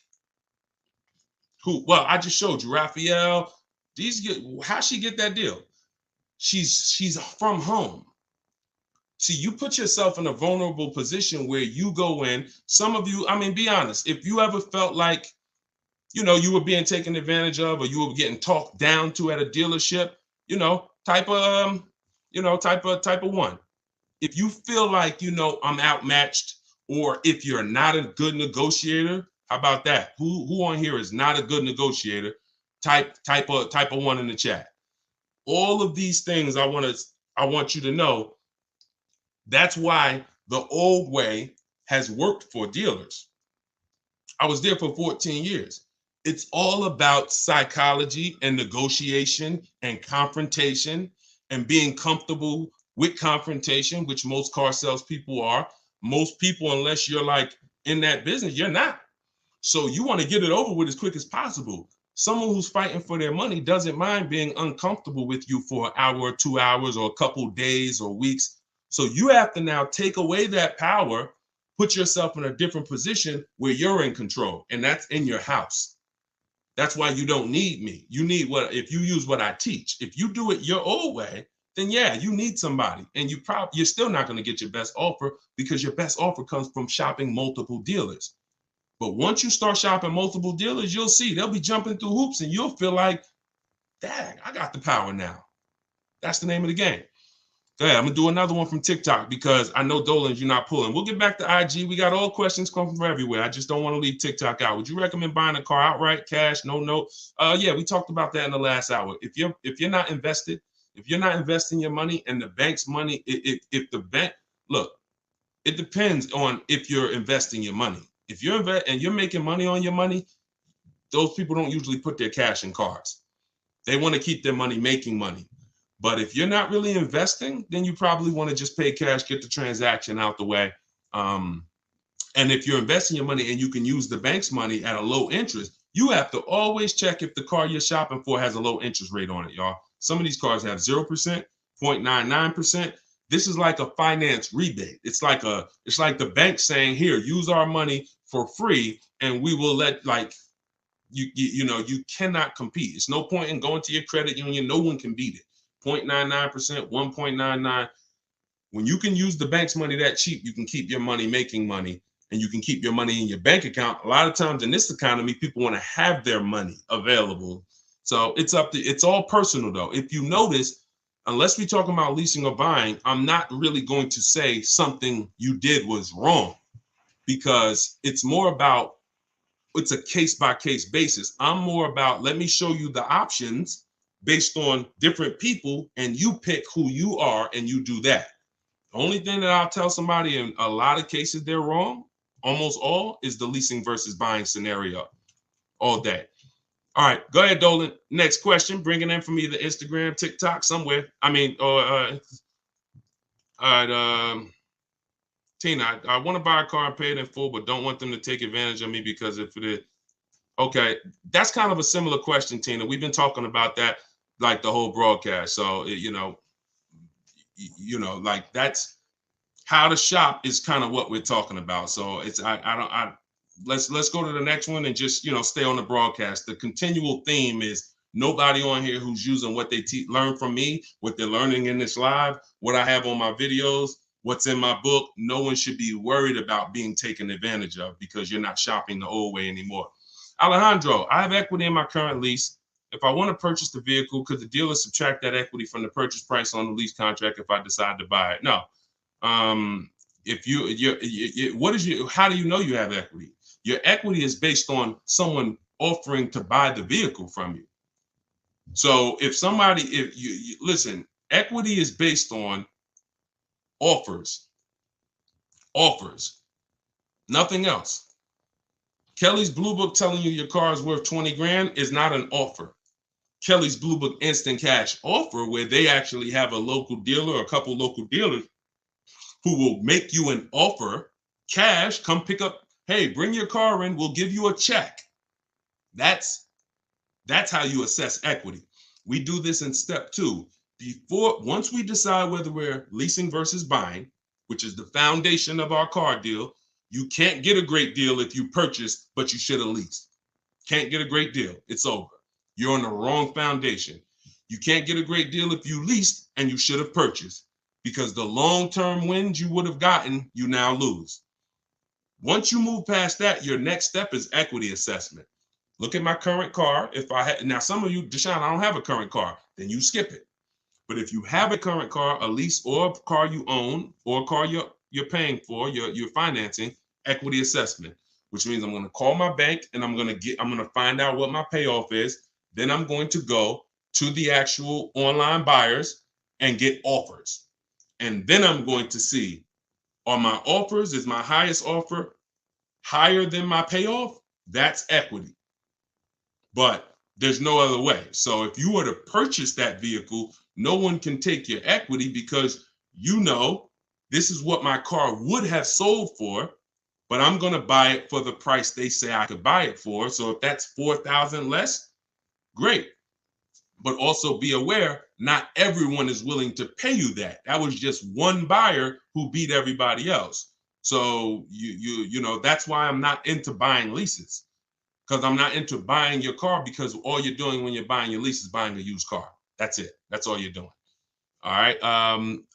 well, I just showed you, Raphael, how she get that deal? She's from home. See, you put yourself in a vulnerable position where you go in. Some of you, I mean, be honest. If you ever felt like, you were being taken advantage of, or you were getting talked down to at a dealership, type of one. If you feel like, I'm outmatched, or if you're not a good negotiator, how about that? Who on here is not a good negotiator? Type a one in the chat. All of these things I want you to know. That's why the old way has worked for dealers. I was there for 14 years. It's all about psychology and negotiation and confrontation and being comfortable with confrontation, which most car salespeople are. Most people, unless you're like in that business, you're not. So you want to get it over with as quick as possible. Someone who's fighting for their money doesn't mind being uncomfortable with you for an hour or 2 hours or a couple days or weeks. So you have to now take away that power, put yourself in a different position where you're in control, and that's in your house. That's why you don't need me. You need if you use what I teach. If you do it your old way, then yeah, you need somebody, and you're still not going to get your best offer because your best offer comes from shopping multiple dealers. But once you start shopping multiple dealers, you'll see they'll be jumping through hoops, and you'll feel like, dang, I got the power now. That's the name of the game. Go ahead. I'm going to do another one from TikTok because I know Dolan, you're not pulling. We'll get back to IG. We got all questions coming from everywhere. I just don't want to leave TikTok out. Would you recommend buying a car outright, cash, no note? Yeah, we talked about that in the last hour. If you're not invested, if you're not investing your money and the bank's money, if the bank, look, It depends on if you're investing your money. If you're and you're making money on your money, those people don't usually put their cash in cars. They want to keep their money making money. But if you're not really investing, then you probably want to just pay cash, get the transaction out the way. And if you're investing your money and you can use the bank's money at a low interest, you have to always check if the car you're shopping for has a low interest rate on it, y'all. Some of these cars have 0%, 0.99%. This is like a finance rebate. It's like the bank saying, here, use our money for free, and we will let, like, you cannot compete. It's no point in going to your credit union. No one can beat it. 0.99%, 1.99. When you can use the bank's money that cheap, you can keep your money making money, and you can keep your money in your bank account. A lot of times in this economy, people want to have their money available. So it's all personal though. If you notice, unless we're talking about leasing or buying, I'm not really going to say something you did was wrong, because it's a case-by-case basis. I'm more about, let me show you the options based on different people, and you pick who you are and you do that. The only thing that I'll tell somebody in a lot of cases they're wrong, almost all, is the leasing versus buying scenario all day. All right, go ahead, Dolan. Next question. Bring it in from either Instagram, TikTok, somewhere. Tina, I want to buy a car and pay it in full, but don't want them to take advantage of me because if it is, okay, that's kind of a similar question, Tina. We've been talking about that like the whole broadcast. So, like that's how to shop is kind of what we're talking about. So let's go to the next one and just, stay on the broadcast. The continual theme is nobody on here who's using what they learn from me, what they're learning in this live, what I have on my videos, what's in my book. No one should be worried about being taken advantage of because you're not shopping the old way anymore. Alejandro, I have equity in my current lease. If I want to purchase the vehicle, could the dealer subtract that equity from the purchase price on the lease contract if I decide to buy it? No. How do you know you have equity? Your equity is based on someone offering to buy the vehicle from you. So if you listen, equity is based on offers, nothing else. Kelly's Blue Book telling you your car is worth 20 grand is not an offer. Kelly's Blue Book Instant Cash offer, where they actually have a local dealer or a couple local dealers who will make you an offer, cash, come pick up, hey, bring your car in, we'll give you a check. That's how you assess equity. We do this in step 2. Once we decide whether we're leasing versus buying, which is the foundation of our car deal, you can't get a great deal if you purchased, but you should have leased. Can't get a great deal. It's over. You're on the wrong foundation. You can't get a great deal if you leased and you should have purchased, because the long-term wins you would have gotten, you now lose. Once you move past that, your next step is equity assessment. Look at my current car. Now some of you, Deshone, I don't have a current car, then you skip it. But if you have a current car, a lease, or a car you own, or a car you're paying for, you're financing, equity assessment, which means I'm going to call my bank and I'm going to find out what my payoff is. Then I'm going to go to the actual online buyers and get offers. And then I'm going to see, are my offers, is my highest offer higher than my payoff? That's equity. But there's no other way. So if you were to purchase that vehicle, no one can take your equity, because this is what my car would have sold for, but I'm going to buy it for the price they say I could buy it for. So if that's $4,000 less, great. But also be aware, not everyone is willing to pay you that. That was just one buyer who beat everybody else. So that's why I'm not into buying leases, because I'm not into buying your car, because all you're doing when you're buying your lease is buying a used car. That's it. That's all you're doing. All right.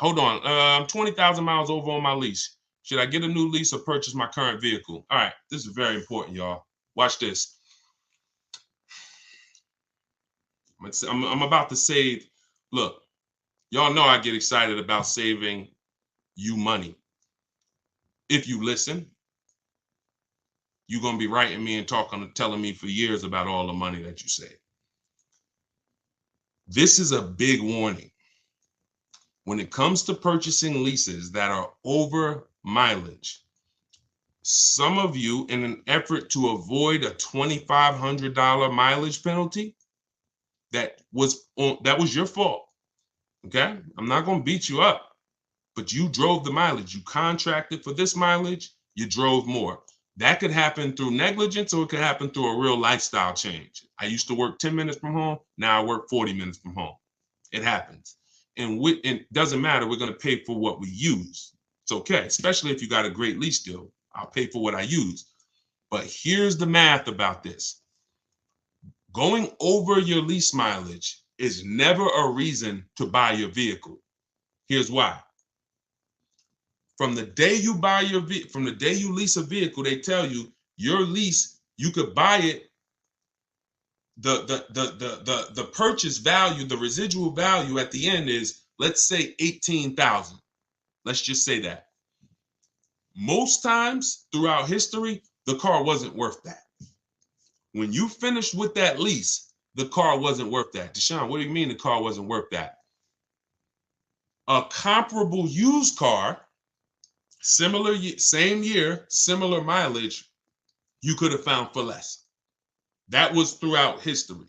Hold on. I'm 20,000 miles over on my lease. Should I get a new lease or purchase my current vehicle? All right. This is very important, y'all. Watch this. I'm about to save. Look, y'all know I get excited about saving you money. If you listen, you're going to be writing me and telling me for years about all the money that you save. This is a big warning. When it comes to purchasing leases that are over mileage. Some of you, in an effort to avoid a $2,500 mileage penalty, that was your fault. Okay, I'm not going to beat you up, but you drove the mileage. You contracted for this mileage, you drove more. That could happen through negligence, or it could happen through a real lifestyle change. I used to work 10 minutes from home. Now I work 40 minutes from home. It happens. And it doesn't matter. We're going to pay for what we use. It's okay, especially if you got a great lease deal. I'll pay for what I use. But here's the math about this. Going over your lease mileage is never a reason to buy your vehicle. Here's why. From the day you lease a vehicle, they tell you your lease, you could buy it. The purchase value, the residual value at the end is, let's say, $18,000. Let's just say that. Most times throughout history, the car wasn't worth that. When you finished with that lease, the car wasn't worth that. Deshone, what do you mean the car wasn't worth that? A comparable used car, similar, same year, similar mileage, you could have found for less. That was throughout history.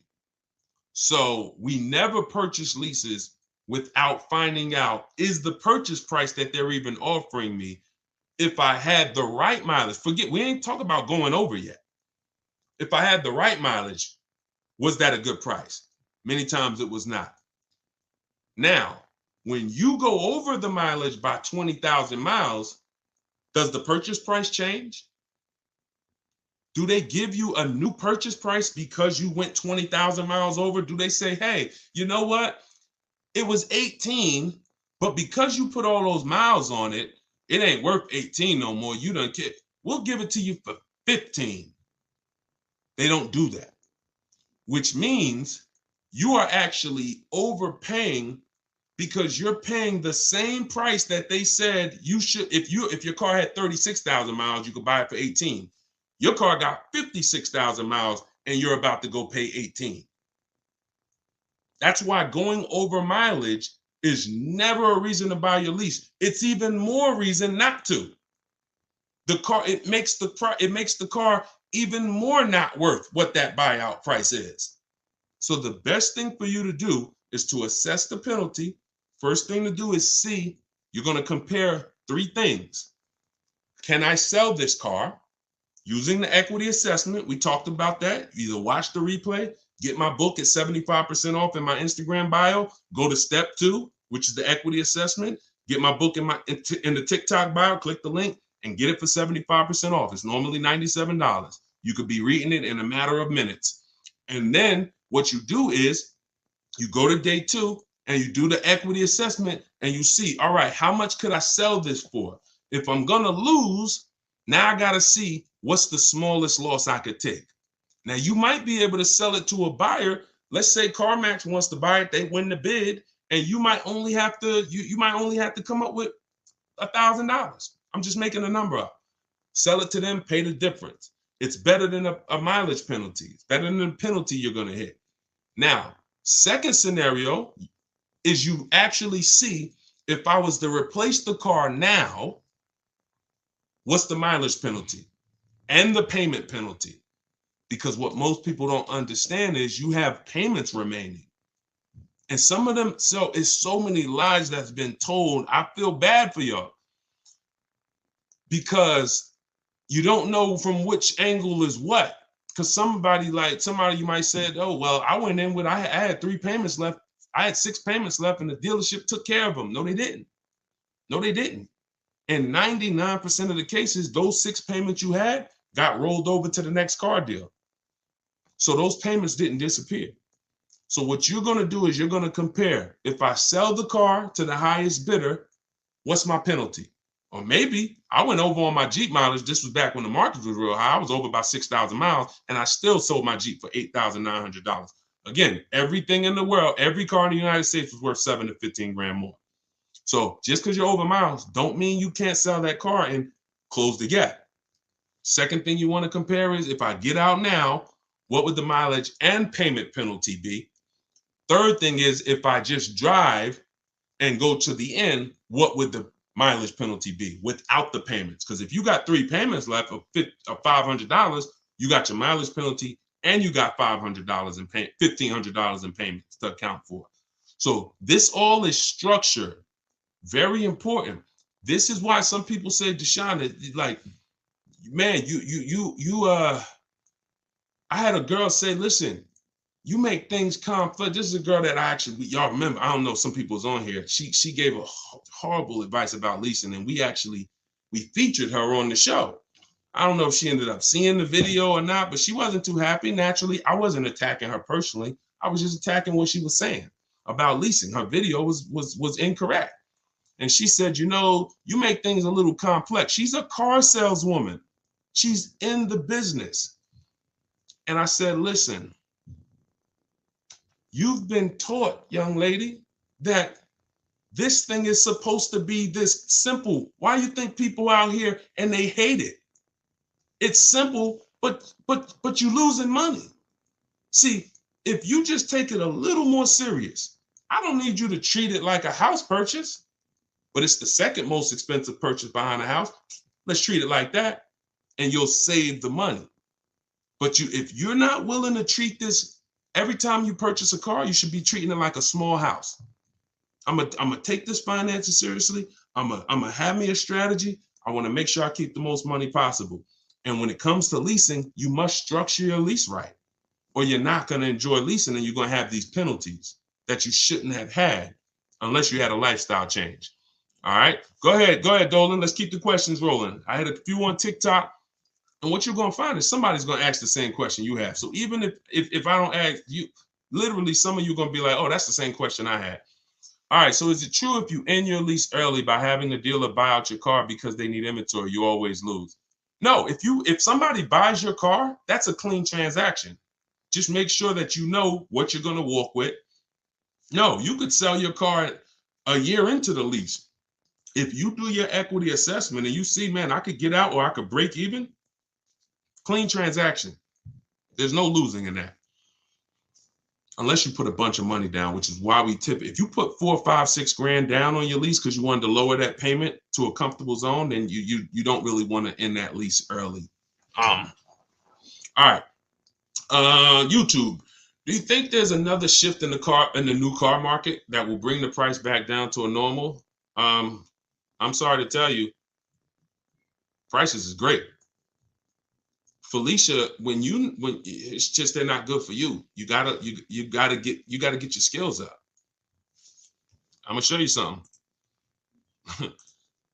So we never purchase leases without finding out, is the purchase price that they're even offering me, if I had the right mileage, we ain't talking about going over yet. If I had the right mileage, was that a good price? Many times it was not. Now, when you go over the mileage by 20,000 miles, does the purchase price change? Do they give you a new purchase price because you went 20,000 miles over? Do they say, hey, you know what? It was 18, but because you put all those miles on it, it ain't worth 18 no more. You don't care. We'll give it to you for 15. They don't do that, which means you are actually overpaying, because you're paying the same price that they said you should. If your car had 36,000 miles, you could buy it for 18. Your car got 56,000 miles and you're about to go pay 18. That's why going over mileage is never a reason to buy your lease. It's even more reason not to. It makes the car even more not worth what that buyout price is. So the best thing for you to do is to assess the penalty. First thing to do is see, you're going to compare three things. Can I sell this car? Using the equity assessment, we talked about that. Either watch the replay, get my book at 75% off in my Instagram bio, go to step 2, which is the equity assessment, get my book in the TikTok bio, click the link and get it for 75% off. It's normally $97. You could be reading it in a matter of minutes. And then what you do is you go to day 2 and you do the equity assessment and you see, all right, how much could I sell this for? If I'm going to lose, now I got to see what's the smallest loss I could take. Now, you might be able to sell it to a buyer. Let's say CarMax wants to buy it, they win the bid, and you might only have to come up with $1,000. I'm just making a number up. Sell it to them, pay the difference. It's better than a mileage penalty. It's better than the penalty you're going to hit. Now, second scenario is you actually see, if I was to replace the car now, what's the mileage penalty and the payment penalty? Because what most people don't understand is you have payments remaining. And some of them, so it's so many lies that's been told. I feel bad for y'all, because you don't know from which angle is what. Because somebody you might say, oh, well, I went in with, I had 3 payments left. I had 6 payments left and the dealership took care of them. No, they didn't. No, they didn't. In 99% of the cases, those 6 payments you had got rolled over to the next car deal. So those payments didn't disappear. So what you're going to do is you're going to compare. If I sell the car to the highest bidder, what's my penalty? Or maybe I went over on my Jeep mileage. This was back when the market was real high. I was over about 6,000 miles and I still sold my Jeep for $8,900. Again, everything in the world, every car in the United States was worth $7 to 15 grand more. So just because you're over miles don't mean you can't sell that car and close the gap. Second thing you want to compare is, if I get out now, what would the mileage and payment penalty be? Third thing is, if I just drive and go to the end, what would the mileage penalty be without the payments? Because if you got 3 payments left of $500, you got your mileage penalty and you got $500 in pay, $1,500 in payments to account for. So this all is structured. Very important. This is why some people say, Deshone, like, man, I had a girl say, listen, you make things complex. This is a girl that y'all remember, I don't know, some people's on here. She gave a horrible advice about leasing, and we featured her on the show. I don't know if she ended up seeing the video or not, but she wasn't too happy. Naturally, I wasn't attacking her personally. I was just attacking what she was saying about leasing. Her video was incorrect. And she said, you know, you make things a little complex. She's a car saleswoman. She's in the business. And I said, listen, you've been taught, young lady, that this thing is supposed to be this simple. Why do you think people out here and they hate it? It's simple, but you're losing money. See, if you just take it a little more serious, I don't need you to treat it like a house purchase, but it's the second most expensive purchase behind a house. Let's treat it like that, and you'll save the money. But if you're not willing to treat this, every time you purchase a car, you should be treating it like a small house. I'm gonna take this finances seriously. I'm gonna have me a strategy. I want to make sure I keep the most money possible. And when it comes to leasing, you must structure your lease right, or you're not going to enjoy leasing, and you're going to have these penalties that you shouldn't have had unless you had a lifestyle change. All right, go ahead, Dolan. Let's keep the questions rolling. I had a few on TikTok, and what you're going to find is somebody's going to ask the same question you have. So even if I don't ask you, literally some of you are going to be like, oh, that's the same question I had. All right, so is it true if you end your lease early by having the dealer buy out your car because they need inventory, you always lose? No, if somebody buys your car, that's a clean transaction. Just make sure that you know what you're going to walk with. No, you could sell your car a year into the lease. If you do your equity assessment and you see, man, I could get out or I could break even, clean transaction. There's no losing in that. Unless you put a bunch of money down, which is why we tip. If you put $4, $5, $6 grand down on your lease because you wanted to lower that payment to a comfortable zone, then you don't really want to end that lease early. All right. YouTube, do you think there's another shift in the new car market that will bring the price back down to a normal? I'm sorry to tell you, prices is great. Felicia, when it's just they're not good for you. You gotta get your skills up. I'm gonna show you something.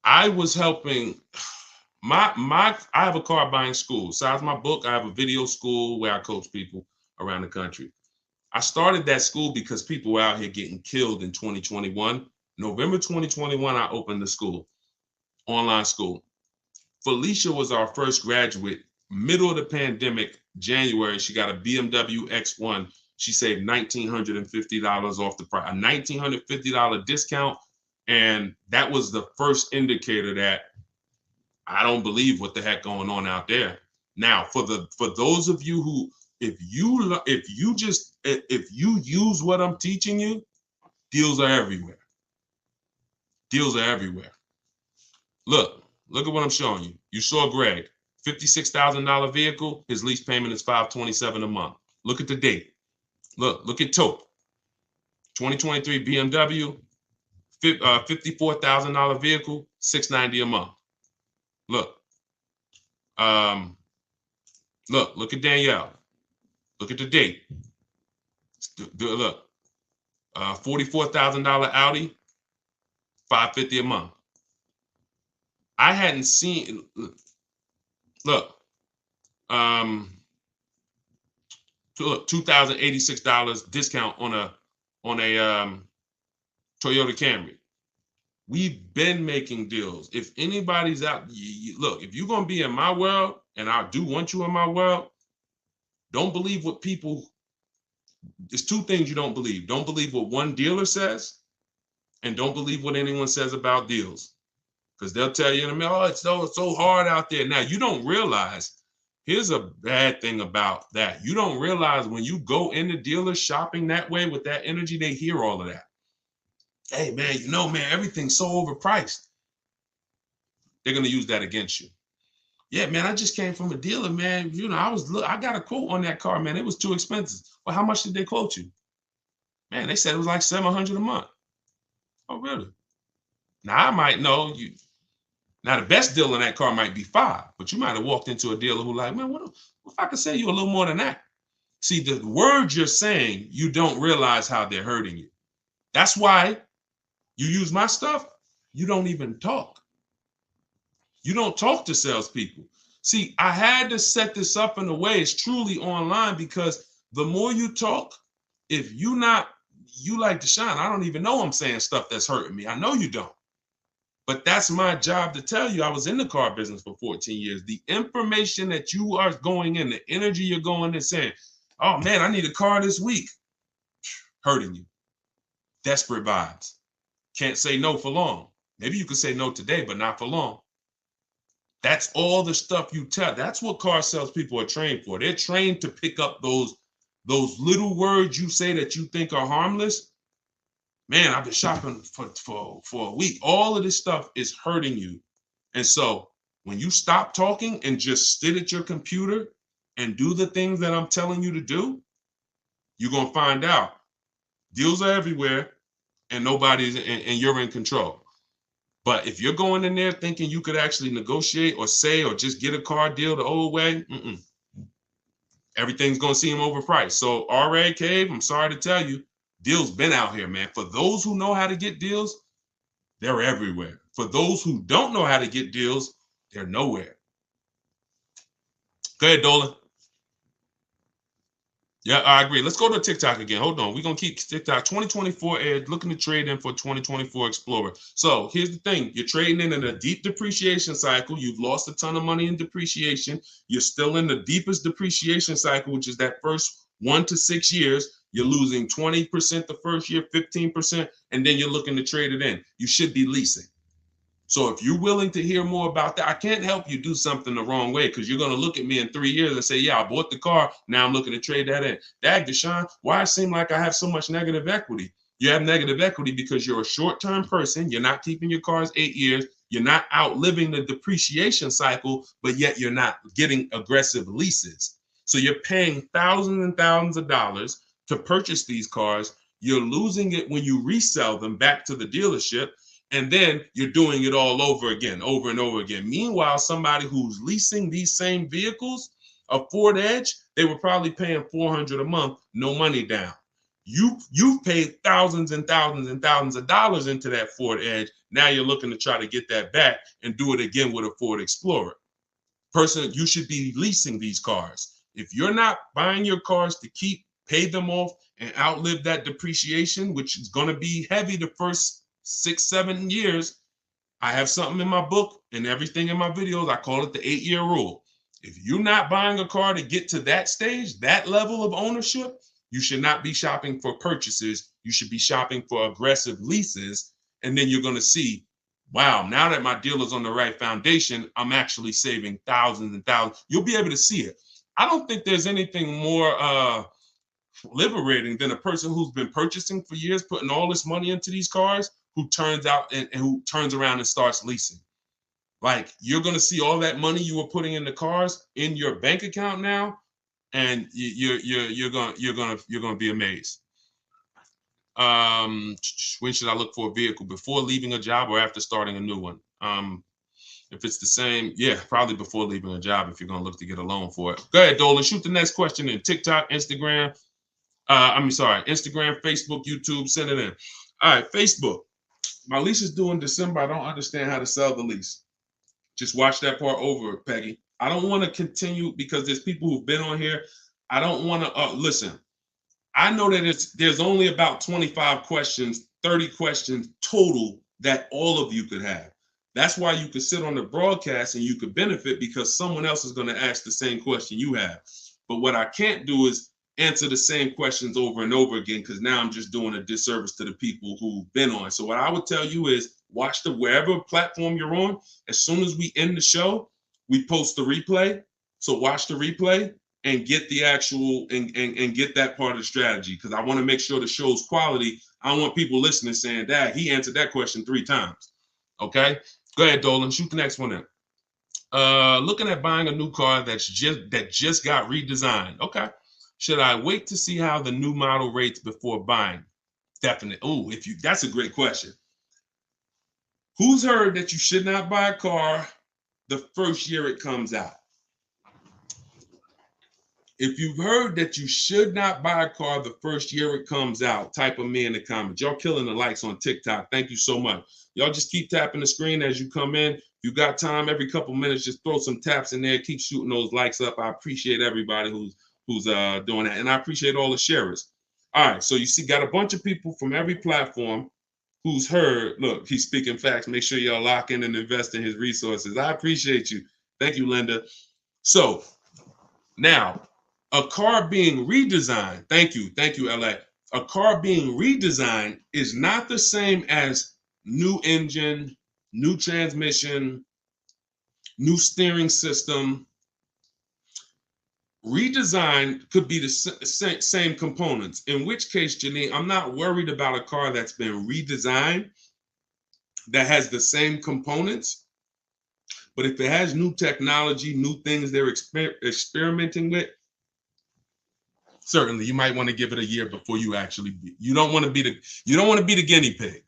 I was helping I have a car buying school. Besides my book, I have a video school where I coach people around the country. I started that school because people were out here getting killed in 2021. November 2021, I opened the school, online school. Felicia was our first graduate. Middle of the pandemic, January, she got a BMW X1. She saved $1,950 off the price, a $1,950 discount. And that was the first indicator that I don't believe what the heck going on out there. Now, for those of you who, if you use what I'm teaching you, deals are everywhere. Deals are everywhere. Look at what I'm showing you. You saw Greg. $56,000 vehicle, his lease payment is $527 a month. Look at the date. Look at Taupe. 2023 BMW, $54,000 vehicle, $690 a month. Look at Danielle. Look at the date. Look, $44,000 Audi, $550 a month. I hadn't seen. Look, $2,086 discount on a Toyota Camry. We've been making deals. If anybody's out, look, if you're gonna be in my world, and I do want you in my world, don't believe what people. There's two things you don't believe. Don't believe what one dealer says, and don't believe what anyone says about deals. Because they'll tell you in a minute, oh, it's so hard out there. Now, you don't realize, here's a bad thing about that. You don't realize when you go into dealers shopping that way with that energy, they hear all of that. Hey, man, man, everything's so overpriced. they're going to use that against you. Yeah, man, I just came from a dealer, man. You know, I got a quote on that car, man. It was too expensive. Well, how much did they quote you? Man, they said it was like $700 a month. Oh, really? Now I might know you. Now the best deal on that car might be $5, but you might have walked into a dealer who like, man, what if I could sell you a little more than that? See, the words you're saying, you don't realize how they're hurting you. That's why you use my stuff. You don't even talk. You don't talk to salespeople. See, I had to set this up in a way it's truly online, because the more you talk, if you like Deshone, I don't even know I'm saying stuff that's hurting me. I know you don't. But that's my job to tell you. I was in the car business for 14 years. The information that you are going in, the energy you're going in saying, oh man, I need a car this week, hurting you. Desperate vibes. Can't say no for long. Maybe you could say no today, but not for long. That's all the stuff you tell. That's what car salespeople are trained for. They're trained to pick up those little words you say that you think are harmless. Man, I've been shopping for a week. All of this stuff is hurting you. And so when you stop talking and just sit at your computer and do the things that I'm telling you to do, you're going to find out deals are everywhere and and you're in control. But if you're going in there thinking you could actually negotiate or say or just get a car deal the old way, everything's going to seem overpriced. So RA Cave, I'm sorry to tell you, deals been out here, man. For those who know how to get deals, they're everywhere. For those who don't know how to get deals, they're nowhere. Go ahead, Dolan. Yeah, I agree. Let's go to TikTok again. Hold on. We're going to keep TikTok. 2024 Edge, looking to trade in for 2024 Explorer. So here's the thing. You're trading in a deep depreciation cycle. You've lost a ton of money in depreciation. You're still in the deepest depreciation cycle, which is that first 1 to 6 years. You're losing 20% the first year, 15%, and then you're looking to trade it in. You should be leasing. So if you're willing to hear more about that, I can't help you do something the wrong way, because you're going to look at me in 3 years and say, yeah, I bought the car. Now I'm looking to trade that in. Dag, Deshone, why it seem like I have so much negative equity? You have negative equity because you're a short-term person. You're not keeping your cars 8 years. You're not outliving the depreciation cycle, but yet you're not getting aggressive leases. So you're paying thousands and thousands of dollars to purchase these cars. You're losing it when you resell them back to the dealership. And then you're doing it all over again, over and over again. Meanwhile, somebody who's leasing these same vehicles, a Ford Edge, they were probably paying $400 a month, no money down. You've paid thousands and thousands and thousands of dollars into that Ford Edge. Now you're looking to try to get that back and do it again with a Ford Explorer. Person, you should be leasing these cars. If you're not buying your cars to pay them off and outlive that depreciation, which is going to be heavy the first 6-7 years, I have something in my book and everything in my videos. I call it the 8-year rule. If you're not buying a car to get to that stage, that level of ownership, you should not be shopping for purchases. You should be shopping for aggressive leases. And then you're going to see, wow, now that my deal is on the right foundation, I'm actually saving thousands and thousands. You'll be able to see it. I don't think there's anything more liberating than a person who's been purchasing for years, putting all this money into these cars, who turns around and starts leasing. Like, you're going to see all that money you were putting in the cars in your bank account now, and you're going to be amazed. When should I look for a vehicle? Before leaving a job or after starting a new one? If it's the same, yeah, probably before leaving a job if you're going to look to get a loan for it. Go ahead, Dolan. Shoot the next question in. TikTok, Instagram. Instagram, Facebook, YouTube. Send it in. All right, Facebook. My lease is due in December. I don't understand how to sell the lease. Just watch that part over, Peggy. I don't want to continue because there's people who've been on here. I don't want to listen. I know that there's only about 25 questions, 30 questions total that all of you could have. That's why you could sit on the broadcast and you could benefit, because someone else is going to ask the same question you have. But what I can't do is answer the same questions over and over again, because now I'm just doing a disservice to the people who've been on. So what I would tell you is watch wherever platform you're on. As soon as we end the show, we post the replay. So watch the replay and get the actual and get that part of the strategy, because I want to make sure the show's quality. I don't want people listening saying, Dad, he answered that question 3 times. Okay. Go ahead, Dolan. Shoot the next one in. Looking at buying a new car that just got redesigned. Okay. Should I wait to see how the new model rates before buying? Definitely. Oh, that's a great question. Who's heard that you should not buy a car the first year it comes out? If you've heard that you should not buy a car the first year it comes out, type of me in the comments. Y'all killing the likes on TikTok. Thank you so much. Y'all just keep tapping the screen as you come in. If you got time, every couple minutes, just throw some taps in there. Keep shooting those likes up. I appreciate everybody who's doing that, and I appreciate all the sharers. All right, so you see, got a bunch of people from every platform who's heard. Look, he's speaking facts. Make sure y'all lock in and invest in his resources. I appreciate you. Thank you, Linda. So now, a car being redesigned, thank you, LA. A car being redesigned is not the same as new engine, new transmission, new steering system. Redesign could be the same components, in which case, Janine, I'm not worried about a car that's been redesigned that has the same components. But if it has new technology, new things they're experimenting with, certainly you might want to give it a year before you actually you don't want to be the guinea pig.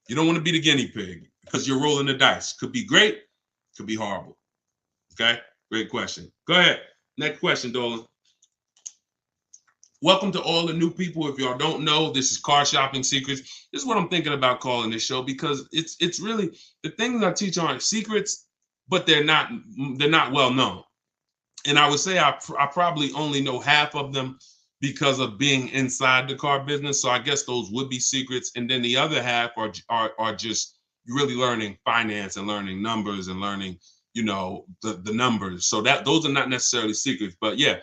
You don't want to be the guinea pig because you're rolling the dice. Could be great, could be horrible. Okay, great question. Go ahead. Next question, Dolan. Welcome to all the new people. If y'all don't know, this is Car Shopping Secrets. This is what I'm thinking about calling this show, because it's really, the things I teach aren't secrets, but they're not well known. And I would say I probably only know half of them because of being inside the car business. So I guess those would be secrets. And then the other half are just really learning finance and learning numbers and learning, the numbers. So those are not necessarily secrets. But yeah,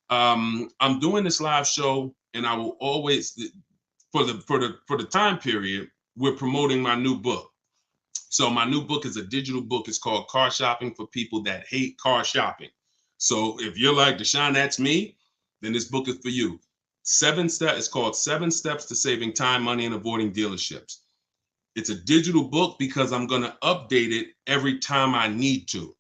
I'm doing this live show, and I will always, for the time period, we're promoting my new book. So my new book is a digital book. It's called Car Shopping for People That Hate Car Shopping. So if you're like, Deshone, that's me, then this book is for you. 7 steps. It's called 7 Steps to Saving Time, Money, and Avoiding Dealerships. It's a digital book because I'm going to update it every time I need to.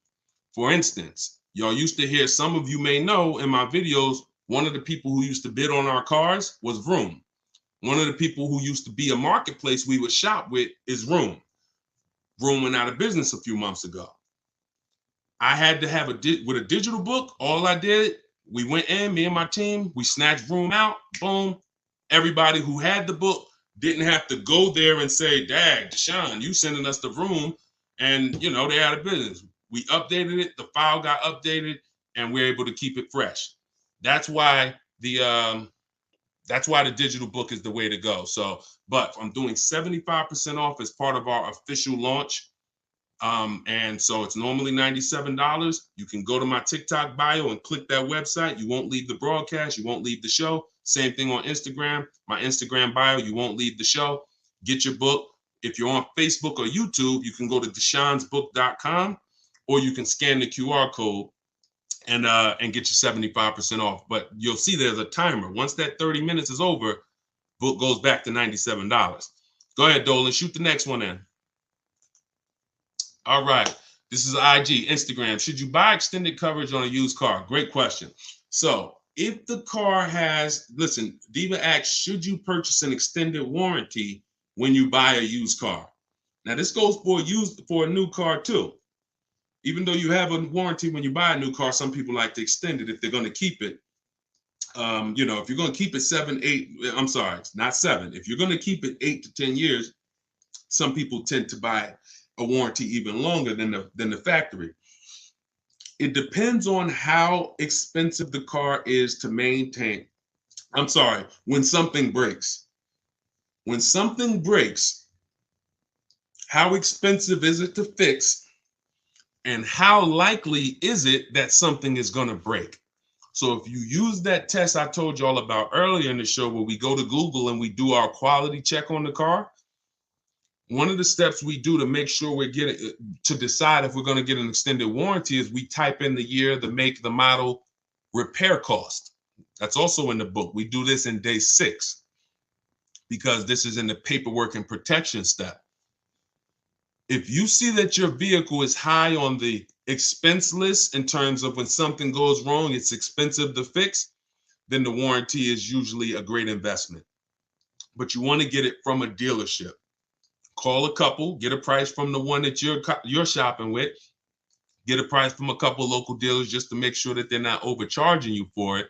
For instance, y'all used to hear, some of you may know in my videos, one of the people who used to bid on our cars was Vroom. One of the people who used to be a marketplace we would shop with is Vroom. Vroom went out of business a few months ago. I had to have with a digital book. All I did, we went in, me and my team, we snatched Vroom out, boom. Everybody who had the book didn't have to go there and say, "Dag, Deshone, you sending us the Vroom," and they're out of business. We updated it, the file got updated, and we're able to keep it fresh. That's why the digital book is the way to go. So, but I'm doing 75% off as part of our official launch. And so it's normally $97. You can go to my TikTok bio and click that website. You won't leave the broadcast. You won't leave the show. Same thing on Instagram. My Instagram bio, you won't leave the show. Get your book. If you're on Facebook or YouTube, you can go to deshonesbook.com, or you can scan the QR code and get your 75% off. But you'll see there's a timer. Once that 30 minutes is over, book goes back to $97. Go ahead, Dolan. Shoot the next one in. All right. This is IG, Instagram. Should you buy extended coverage on a used car? Great question. So if the car has, listen, Diva asks, should you purchase an extended warranty when you buy a used car? Now this goes for a new car too. Even though you have a warranty when you buy a new car, some people like to extend it if they're going to keep it. If you're going to keep it not 7. If you're going to keep it 8 to 10 years, some people tend to buy a warranty even longer than the factory. It depends on how expensive the car is to maintain. When something breaks. When something breaks, how expensive is it to fix? And how likely is it that something is going to break? So if you use that test I told you all about earlier in the show, where we go to Google and we do our quality check on the car, one of the steps we do to make sure to decide if we're going to get an extended warranty is we type in the year, the make, the model, repair cost. That's also in the book. We do this in day 6 because this is in the paperwork and protection step. If you see that your vehicle is high on the expense list in terms of when something goes wrong, it's expensive to fix, then the warranty is usually a great investment. But you want to get it from a dealership. Call a couple, get a price from the one that you're shopping with, get a price from a couple local dealers just to make sure that they're not overcharging you for it.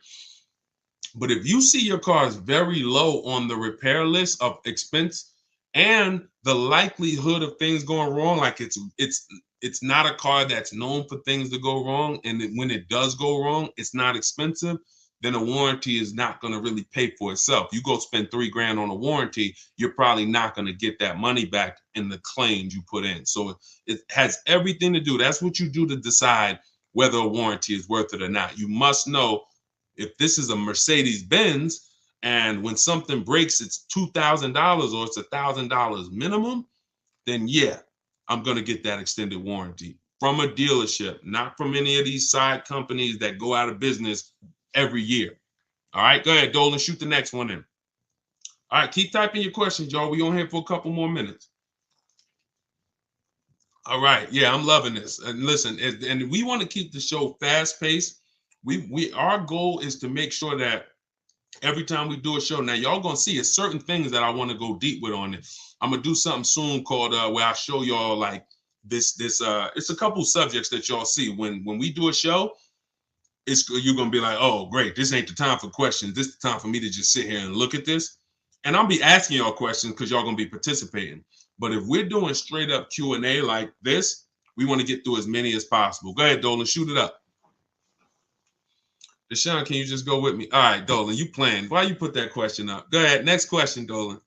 But if you see your car is very low on the repair list of expense and the likelihood of things going wrong, like it's not a car that's known for things to go wrong, and when it does go wrong, it's not expensive, then a warranty is not going to really pay for itself. You go spend $3,000 on a warranty, you're probably not going to get that money back in the claims you put in. So it has everything to do. That's what you do to decide whether a warranty is worth it or not. You must know if this is a Mercedes Benz and when something breaks, it's $2,000 or it's $1,000 minimum, then yeah, I'm going to get that extended warranty from a dealership, not from any of these side companies that go out of business every year. All right, go ahead, Dolan, shoot the next one in. All right, keep typing your questions, y'all. We on here for a couple more minutes. All right, yeah, I'm loving this. And listen, and we want to keep the show fast paced. Our goal is to make sure that every time we do a show, now y'all gonna see it's certain things that I want to go deep with on it. I'm gonna do something soon called where I show y'all like this it's a couple subjects that y'all see when we do a show. You're gonna be like, oh great, this ain't the time for questions. This is the time for me to just sit here and look at this. And I'll be asking y'all questions because y'all gonna be participating. But if we're doing straight up Q&A like this, we want to get through as many as possible. Go ahead, Dolan, shoot it up. Deshone, can you just go with me? All right, Dolan, you playing. Why you put that question up? Go ahead, next question, Dolan.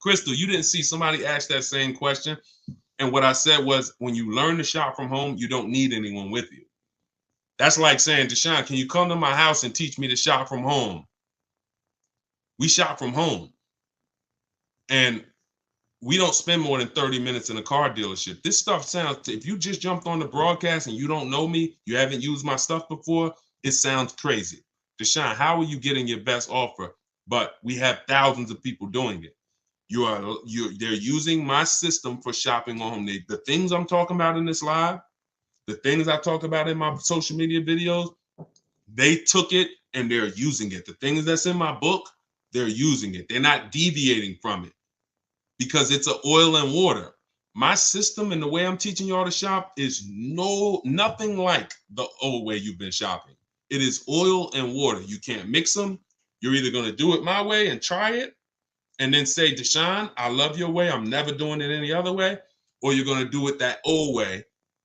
Crystal, you didn't see somebody ask that same question. And what I said was, when you learn to shop from home, you don't need anyone with you. That's like saying, Deshone, can you come to my house and teach me to shop from home? We shop from home. And we don't spend more than 30 minutes in a car dealership. This stuff sounds, if you just jumped on the broadcast and you don't know me, you haven't used my stuff before, it sounds crazy. Deshone, how are you getting your best offer? But we have thousands of people doing it. They're using my system for shopping on home. The things I'm talking about in this live, the things I talk about in my social media videos, they took it and they're using it. The things that's in my book, they're using it. They're not deviating from it because it's an oil and water. My system and the way I'm teaching y'all to shop is nothing like the old way you've been shopping. It is oil and water. You can't mix them. You're either going to do it my way and try it and then say, Deshone, I love your way. I'm never doing it any other way. Or you're going to do it that old way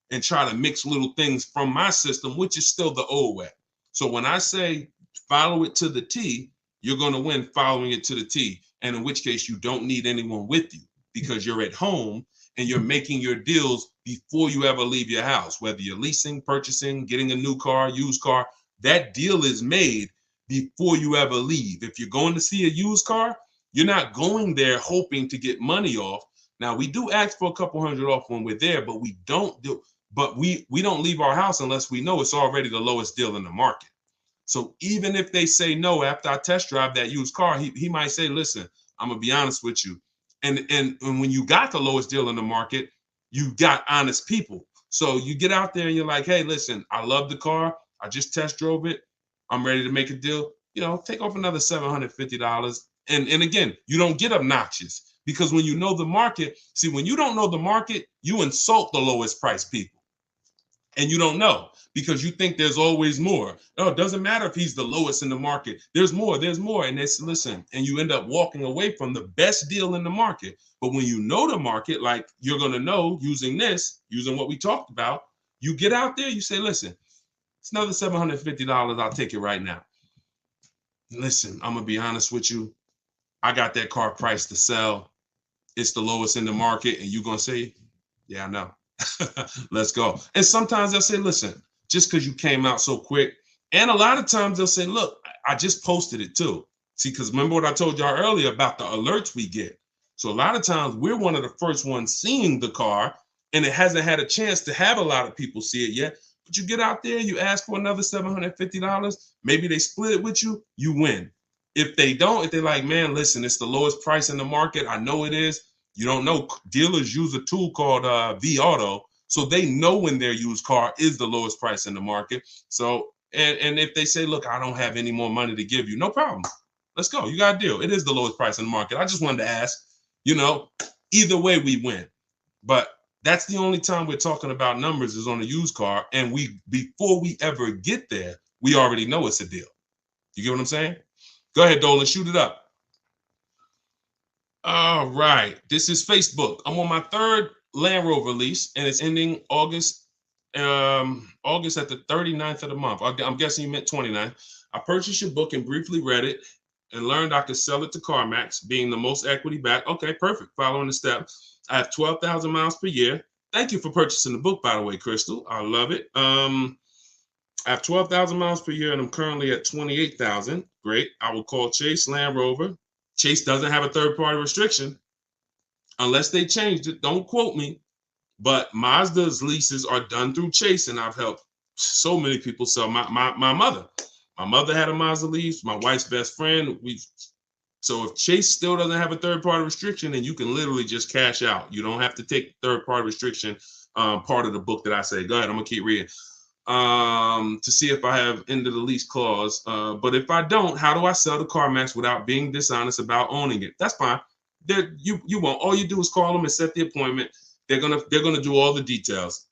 and try to mix little things from my system, which is still the old way. So when I say follow it to the T, you're going to win following it to the T. And in which case you don't need anyone with you because you're at home and you're making your deals before you ever leave your house, whether you're leasing, purchasing, getting a new car, used car, that deal is made before you ever leave. If you're going to see a used car, you're not going there hoping to get money off. Now we do ask for a couple hundred off when we're there, but we don't leave our house unless we know it's already the lowest deal in the market. So even if they say no after I test drive that used car, he might say, listen, I'm gonna be honest with you. And when you got the lowest deal in the market, you got honest people. So you get out there and you're like, hey, listen, I love the car. I just test drove it. I'm ready to make a deal. Take off another $750. And again, you don't get obnoxious because when you know the market, see, when you don't know the market, you insult the lowest price people. And you don't know because you think there's always more. No, it doesn't matter if he's the lowest in the market. There's more. And listen, and you end up walking away from the best deal in the market. But when you know the market, like you're going to know using what we talked about, you get out there, you say, listen, it's another $750. I'll take it right now. Listen, I'm going to be honest with you. I got that car priced to sell. It's the lowest in the market. And you're going to say, yeah, I know. Let's go. And sometimes they'll say, listen, just because you came out so quick. And a lot of times they'll say, look, I just posted it too. See, because remember what I told y'all earlier about the alerts we get. So a lot of times we're one of the first ones seeing the car and it hasn't had a chance to have a lot of people see it yet. But you get out there, you ask for another $750. Maybe they split it with you, you win. If they don't, if they're like, man, listen, it's the lowest price in the market. I know it is. You don't know. Dealers use a tool called V-Auto, so they know when their used car is the lowest price in the market. So, and if they say, look, I don't have any more money to give you, no problem. Let's go. You got a deal. It is the lowest price in the market. I just wanted to ask, either way we win. But that's the only time we're talking about numbers is on a used car. And before we ever get there, we already know it's a deal. You get what I'm saying? Go ahead, Dolan, shoot it up. All right. This is Facebook. I'm on my third Land Rover lease, and it's ending August at the 39th of the month. I'm guessing you meant 29th. I purchased your book and briefly read it and learned I could sell it to CarMax, being the most equity back. Okay, perfect. Following the steps. I have 12,000 miles per year. Thank you for purchasing the book, by the way, Crystal. I love it. I have 12,000 miles per year, and I'm currently at 28,000. Great. I will call Chase Land Rover. Chase doesn't have a third-party restriction unless they changed it. Don't quote me, but Mazda's leases are done through Chase, and I've helped so many people sell. My mother. My mother had a Mazda lease. My wife's best friend. So if Chase still doesn't have a third-party restriction, then you can literally just cash out. You don't have to take third-party restriction part of the book that I say. Go ahead. I'm gonna keep reading. To see if I have end of the lease clause. But if I don't, how do I sell to CarMax without being dishonest about owning it? That's fine. You won't. All you do is call them and set the appointment. They're gonna do all the details.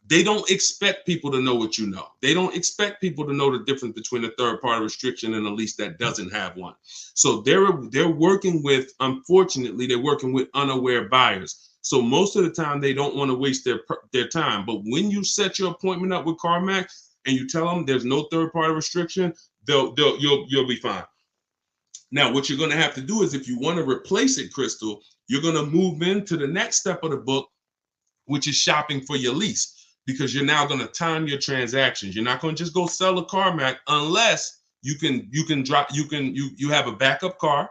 They don't expect people to know what you know. They don't expect people to know the difference between a third-party restriction and a lease that doesn't have one. So they're working with, unfortunately, they're working with unaware buyers. So most of the time they don't want to waste their time. But when you set your appointment up with CarMax and you tell them there's no third-party restriction, you'll be fine. Now, what you're going to have to do is, if you want to replace it, Crystal, you're going to move into the next step of the book, which is shopping for your lease, because you're now going to time your transactions. You're not going to just go sell a CarMax unless you have a backup car.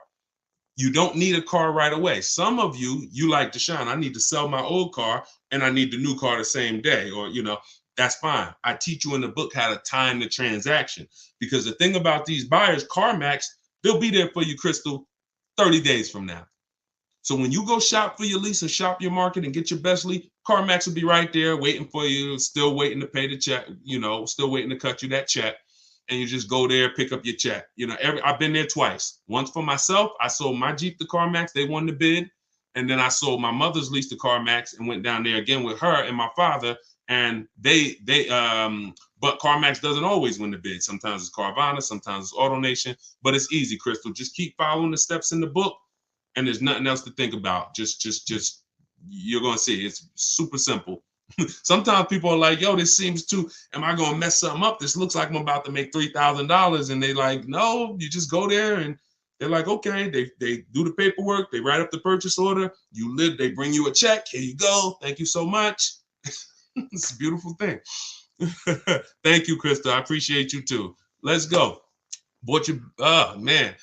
You don't need a car right away. Some of you like Deshone, I need to sell my old car and I need the new car the same day, or that's fine. I teach you in the book how to time the transaction, because the thing about these buyers, CarMax, they'll be there for you, Crystal, 30 days from now. So when you go shop for your lease and shop your market and get your best lease, CarMax will be right there waiting for you, still waiting to pay the check, still waiting to cut you that check. And you just go there, pick up your check. I've been there twice. Once for myself, I sold my Jeep to CarMax. They won the bid. And then I sold my mother's lease to CarMax and went down there again with her and my father. And but CarMax doesn't always win the bid. Sometimes it's Carvana, sometimes it's AutoNation, but it's easy, Crystal. Just keep following the steps in the book, and there's nothing else to think about. Just you're gonna see it's super simple. Sometimes people are like, yo, this seems am I gonna mess something up? This looks like I'm about to make $3,000. And they like, no, you just go there and they're like, okay, they do the paperwork, they write up the purchase order, they bring you a check, here you go, thank you so much. It's a beautiful thing. Thank you, Krista. I appreciate you too. Let's go. Man.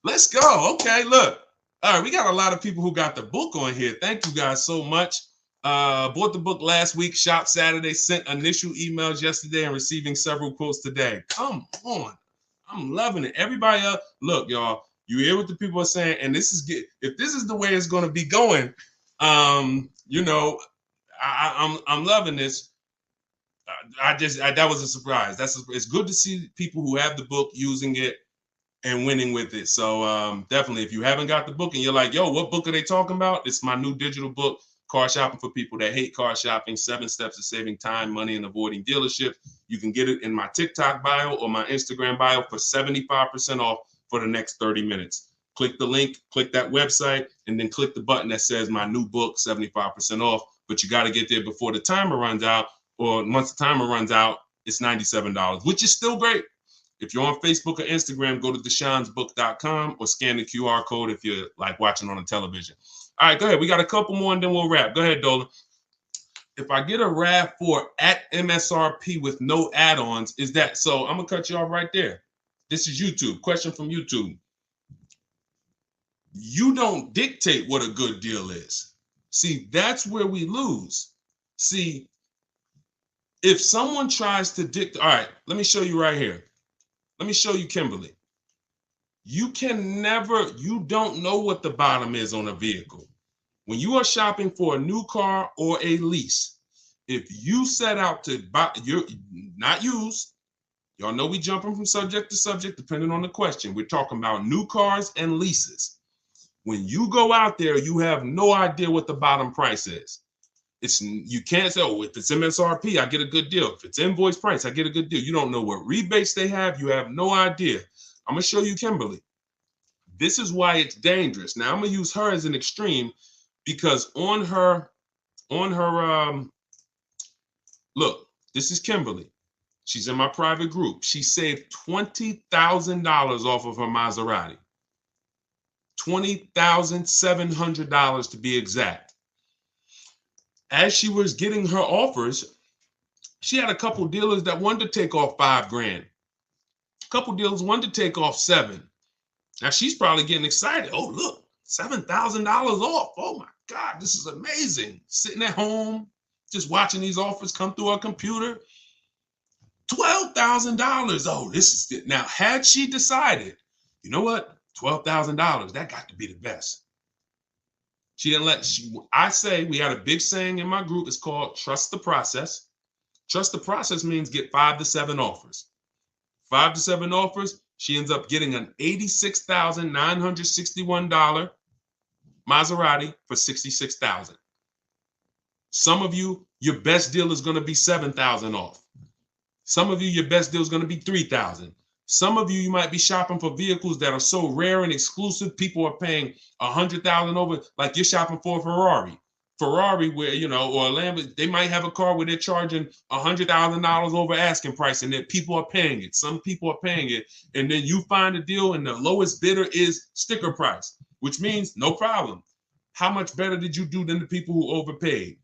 Let's go. Okay, look. All right, we got a lot of people who got the book on here. Thank you guys so much. Bought the book last week, shop Saturday, sent initial emails yesterday, and receiving several quotes today. Come on. I'm loving it. Everybody up. Look, y'all, you hear what the people are saying, and if this is the way it's going to be going, I'm loving this. That was a surprise. It's good to see people who have the book using it and winning with it. So definitely, if you haven't got the book and you're like, yo, what book are they talking about? It's my new digital book, Car Shopping for People That Hate Car Shopping, 7 Steps to Saving Time, Money, and Avoiding Dealerships. You can get it in my TikTok bio or my Instagram bio for 75% off for the next 30 minutes. Click the link, click that website, and then click the button that says my new book, 75% off. But you got to get there before the timer runs out, or once the timer runs out, it's $97, which is still great. If you're on Facebook or Instagram, go to deshonesbook.com or scan the QR code if you're like watching on a television. All right, go ahead. We got a couple more and then we'll wrap. Go ahead, Dolan. If I get a RAV4 at MSRP with no add-ons, is that so? I'm gonna cut you off right there. This is YouTube. Question from YouTube. You don't dictate what a good deal is. See, that's where we lose. See, if someone tries to dictate, all right, let me show you right here. Let me show you Kimberly. You don't know what the bottom is on a vehicle. When you are shopping for a new car or a lease, if you set out to buy, you're not used. Y'all know we jumping from subject to subject depending on the question. We're talking about new cars and leases. When you go out there, you have no idea what the bottom price is. You can't say, oh, if it's MSRP, I get a good deal. If it's invoice price, I get a good deal. You don't know what rebates they have. You have no idea. I'm gonna show you Kimberly. This is why it's dangerous. Now I'm gonna use her as an extreme because on her, look, this is Kimberly. She's in my private group. She saved $20,000 off of her Maserati. $20,700 to be exact. As she was getting her offers, she had a couple dealers that wanted to take off $5,000. A couple dealers wanted to take off $7,000. Now she's probably getting excited. Oh, look, $7,000 off. Oh my God, this is amazing. Sitting at home, just watching these offers come through her computer. $12,000. Oh, this is it. Now, had she decided, you know what? $12,000, that got to be the best. She didn't I say, we had a big saying in my group. It's called trust the process. Trust the process means get 5 to 7 offers. 5 to 7 offers. She ends up getting an $86,961 Maserati for $66,000. Some of you, your best deal is going to be $7,000 off. Some of you, your best deal is going to be $3,000. Some of you, you might be shopping for vehicles that are so rare and exclusive. People are paying $100,000 over, like you're shopping for a Ferrari. Ferrari, where, you know, or a Lambo, they might have a car where they're charging $100,000 over asking price, and that people are paying it. Some people are paying it, and then you find a deal, and the lowest bidder is sticker price, which means no problem. How much better did you do than the people who overpaid?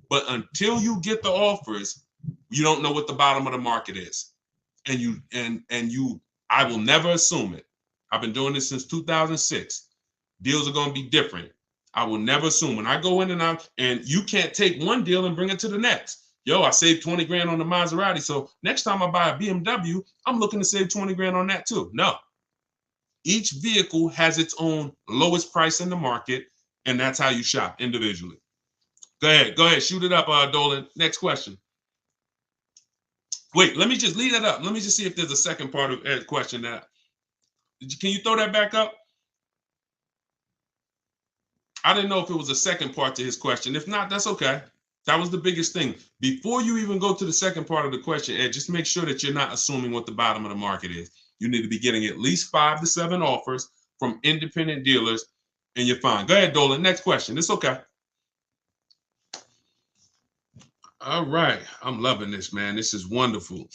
But until you get the offers, you don't know what the bottom of the market is. And I will never assume it. I've been doing this since 2006. Deals are going to be different. I will never assume. When I go in and you can't take one deal and bring it to the next. Yo, I saved 20 grand on the Maserati. So next time I buy a BMW, I'm looking to save 20 grand on that too. No. Each vehicle has its own lowest price in the market, and that's how you shop individually. Go ahead, shoot it up, Dolan. Next question. Wait, let me just leave that up. Let me just see if there's a second part of Ed's question. Can you throw that back up? I didn't know if it was a second part to his question. If not, that's okay. That was the biggest thing. Before you even go to the second part of the question, Ed, just make sure that you're not assuming what the bottom of the market is. You need to be getting at least 5 to 7 offers from independent dealers, and you're fine. Go ahead, Dolan. Next question. It's okay. All right. I'm loving this, man. This is wonderful.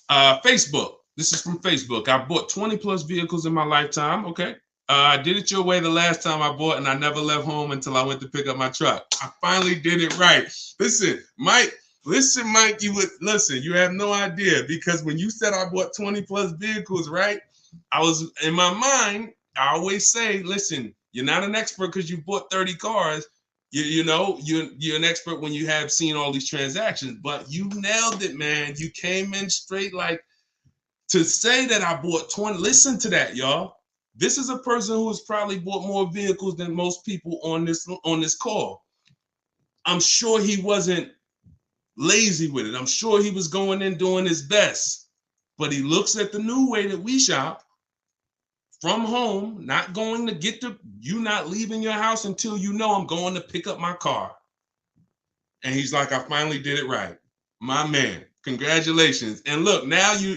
Facebook. This is from Facebook. I bought 20 plus vehicles in my lifetime. Okay. I did it your way the last time I bought, and I never left home until I went to pick up my truck. I finally did it right. Listen, Mike, you have no idea, because when you said I bought 20 plus vehicles, right? I was in my mind, I always say, listen, you're not an expert because you bought 30 cars. You're an expert when you have seen all these transactions, but you nailed it, man. You came in straight. Like, to say that I bought 20, listen to that, y'all. This is a person who has probably bought more vehicles than most people on this call. I'm sure he wasn't lazy with it. I'm sure he was going in doing his best, but he looks at the new way that we shop from home, not going to get to, you not leaving your house until you know I'm going to pick up my car. And he's like, I finally did it right. My man, congratulations. And look, now you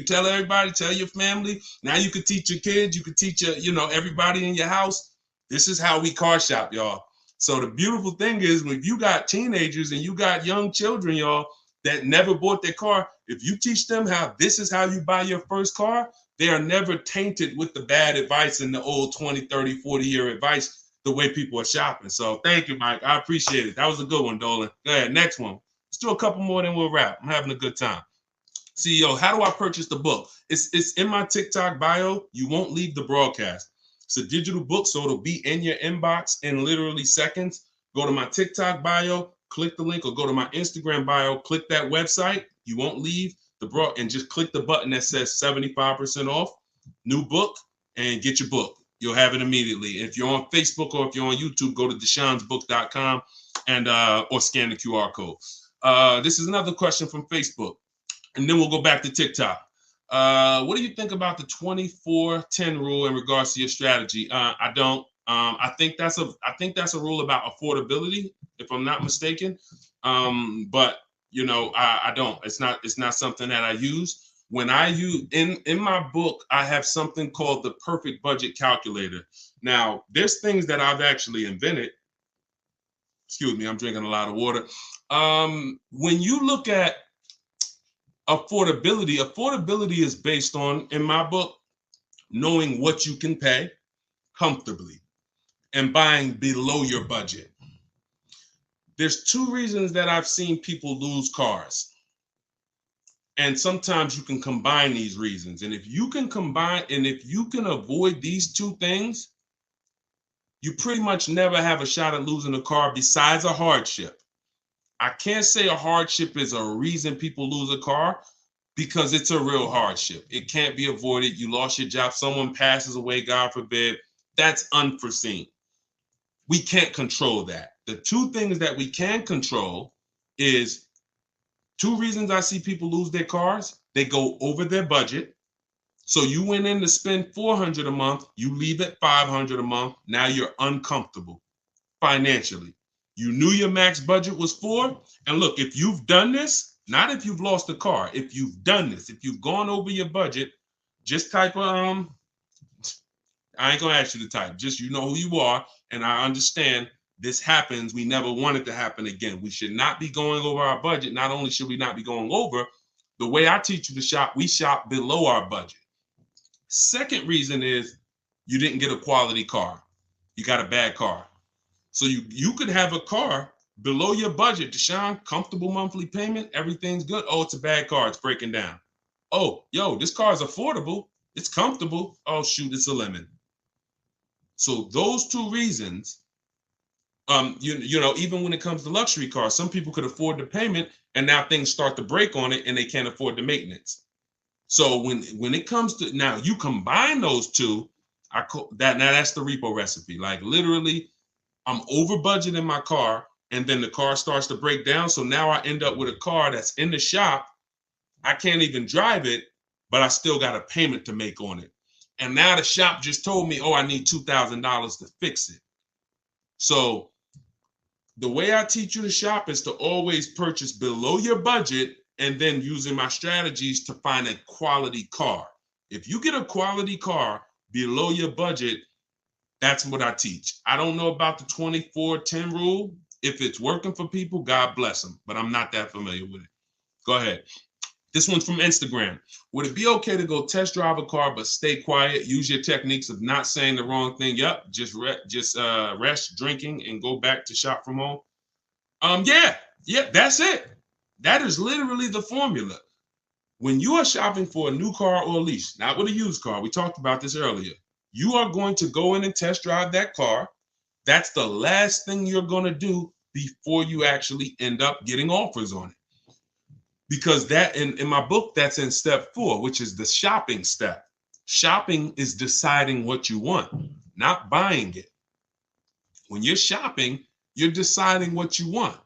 tell everybody, tell your family. Now you could teach your kids, you could teach everybody in your house. This is how we car shop, y'all. So the beautiful thing is, when you got teenagers and you got young children, y'all, that never bought their car, if you teach them how this is how you buy your first car, they are never tainted with the bad advice and the old 20, 30, 40-year advice, the way people are shopping. So thank you, Mike. I appreciate it. That was a good one, Dolan. Go ahead, next one. Let's do a couple more, then we'll wrap. I'm having a good time. CEO, how do I purchase the book? It's in my TikTok bio. You won't leave the broadcast. It's a digital book, so it'll be in your inbox in literally seconds. Go to my TikTok bio, click the link, or go to my Instagram bio, click that website. You won't leave the and just click the button that says 75% off, new book, and get your book. You'll have it immediately. If you're on Facebook or if you're on YouTube, go to deshonesbook.com and or scan the QR code. This is another question from Facebook, and then we'll go back to TikTok. What do you think about the 24-10 rule in regards to your strategy? I don't. I think that's a rule about affordability, if I'm not mistaken. But I don't. It's not something that I use. When I use in my book, I have something called the perfect budget calculator. Now, there's things that I've actually invented. Excuse me, I'm drinking a lot of water. When you look at affordability is based on, in my book, knowing what you can pay comfortably and buying below your budget. There's two reasons that I've seen people lose cars. And sometimes you can combine these reasons. And if you can avoid these two things, you pretty much never have a shot at losing a car besides a hardship. I can't say a hardship is a reason people lose a car, because it's a real hardship. It can't be avoided. You lost your job, someone passes away, God forbid. That's unforeseen. We can't control that. The two things that we can control is two reasons I see people lose their cars. They go over their budget. So you went in to spend $400 a month, you leave at $500 a month. Now you're uncomfortable financially. You knew your max budget was $400. And look, if you've done this, not if you've lost a car, if you've done this, if you've gone over your budget, just type I ain't gonna ask you to type, just you know who you are. And I understand this happens. We never want it to happen again. We should not be going over our budget. Not only should we not be going over, the way I teach you to shop, we shop below our budget. Second reason is you didn't get a quality car. You got a bad car. So you could have a car below your budget, Deshone, comfortable monthly payment, everything's good. Oh, it's a bad car, it's breaking down. Oh, yo, this car is affordable, it's comfortable. Oh, shoot, it's a lemon. So those two reasons, even when it comes to luxury cars, some people could afford the payment and now things start to break on it and they can't afford the maintenance. So when it comes to, now you combine those two, that's the repo recipe. Like literally, I'm over budget in my car and then the car starts to break down. So now I end up with a car that's in the shop. I can't even drive it, but I still got a payment to make on it. And now the shop just told me, oh, I need $2,000 to fix it. So the way I teach you to shop is to always purchase below your budget and then using my strategies to find a quality car. If you get a quality car below your budget, that's what I teach. I don't know about the 24-10 rule. If it's working for people, God bless them, but I'm not that familiar with it. Go ahead. This one's from Instagram. Would it be okay to go test drive a car but stay quiet? Use your techniques of not saying the wrong thing. Yep, just rest, drinking, and go back to shop from home. Yeah, that's it. That is literally the formula. When you are shopping for a new car or a lease, not with a used car, we talked about this earlier, you are going to go in and test drive that car. That's the last thing you're going to do before you actually end up getting offers on it. Because that in my book, that's in step 4, which is the shopping step. Shopping is deciding what you want, not buying it. When you're shopping, you're deciding what you want.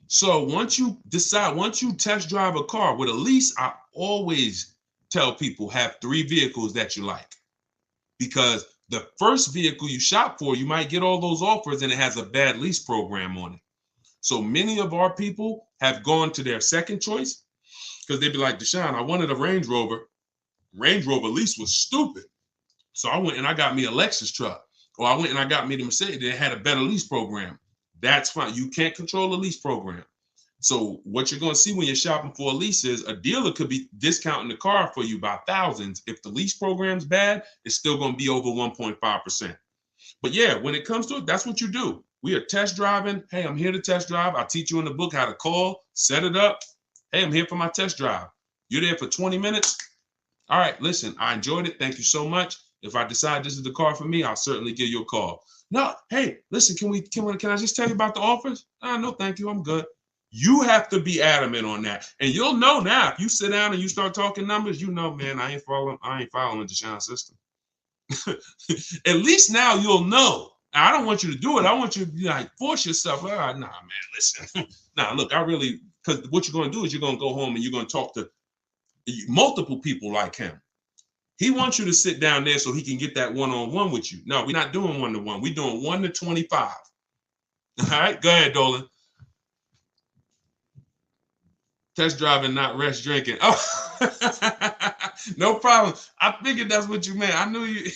So once you test drive a car with a lease, I always tell people have 3 vehicles that you like. Because the first vehicle you shop for, you might get all those offers and it has a bad lease program on it. So many of our people have gone to their second choice because they'd be like, Deshone, I wanted a Range Rover. Range Rover lease was stupid. So I went and I got me a Lexus truck. Or I went and I got me the Mercedes that had a better lease program. That's fine. You can't control a lease program. So what you're going to see when you're shopping for a lease is a dealer could be discounting the car for you by thousands. If the lease program's bad, it's still going to be over 1.5%. But yeah, when it comes to it, that's what you do. We are test driving. Hey, I'm here to test drive. I'll teach you in the book how to call, set it up. Hey, I'm here for my test drive. You're there for 20 minutes. All right, listen, I enjoyed it. Thank you so much. If I decide this is the car for me, I'll certainly give you a call. No, hey, listen, can I just tell you about the offers? No, thank you. I'm good. You have to be adamant on that. And you'll know now, if you sit down and you start talking numbers, you know, man, I ain't following the Deshone system. At least now you'll know. I don't want you to do it. I want you to be like, force yourself. Nah, man, listen. Nah, look, because what you're going to do is you're going to go home and you're going to talk to multiple people like him. He wants you to sit down there so he can get that one-on-one with you. No, we're not doing one-to-one. We're doing 1 to 25. All right, go ahead, Dolan. Test driving, not rest drinking. Oh, no problem. I figured that's what you meant. I knew you.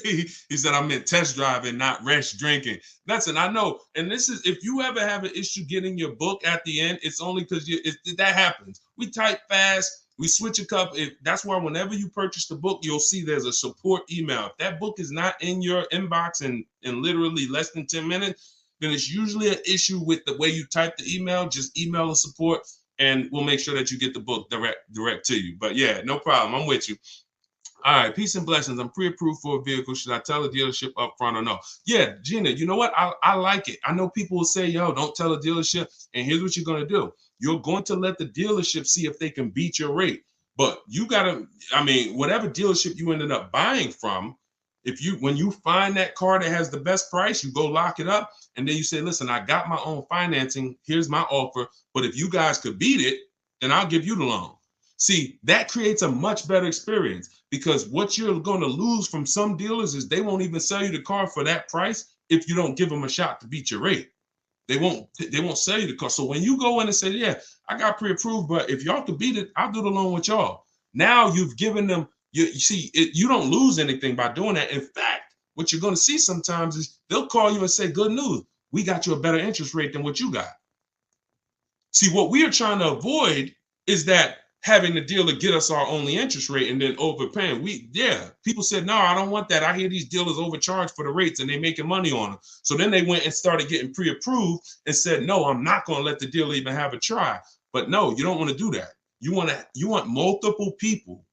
He said I meant test driving, not rest drinking. Listen, I know. And this is, if you ever have an issue getting your book at the end, it's only because that happens. We type fast. We switch a couple. That's why whenever you purchase the book, you'll see there's a support email. If that book is not in your inbox in literally less than 10 minutes, then it's usually an issue with the way you type the email. Just email the support, and we'll make sure that you get the book direct to you. But yeah, no problem. I'm with you. All right, peace and blessings. I'm pre-approved for a vehicle. Should I tell the dealership up front or no? Yeah, Gina, you know what? I like it. I know people will say, yo, don't tell the dealership. And here's what you're going to do. You're going to let the dealership see if they can beat your rate. But you got to, whatever dealership you ended up buying from, when you find that car that has the best price, you go lock it up. And then you say, listen, I got my own financing. Here's my offer. But if you guys could beat it, then I'll give you the loan. See, that creates a much better experience, because what you're going to lose from some dealers is they won't even sell you the car for that price if you don't give them a shot to beat your rate. They won't sell you the car. So when you go in and say, yeah, I got pre-approved, but if y'all could beat it, I'll do the loan with y'all. Now you've given them, you see, you don't lose anything by doing that. In fact, what you're going to see sometimes is they'll call you and say, good news, we got you a better interest rate than what you got. See, what we are trying to avoid is that having the dealer get us our only interest rate and then overpaying. People said, no, I don't want that. I hear these dealers overcharge for the rates and they're making money on them. So then they went and started getting pre-approved and said, no, I'm not going to let the dealer even have a try. But no, you don't want to do that. You want multiple people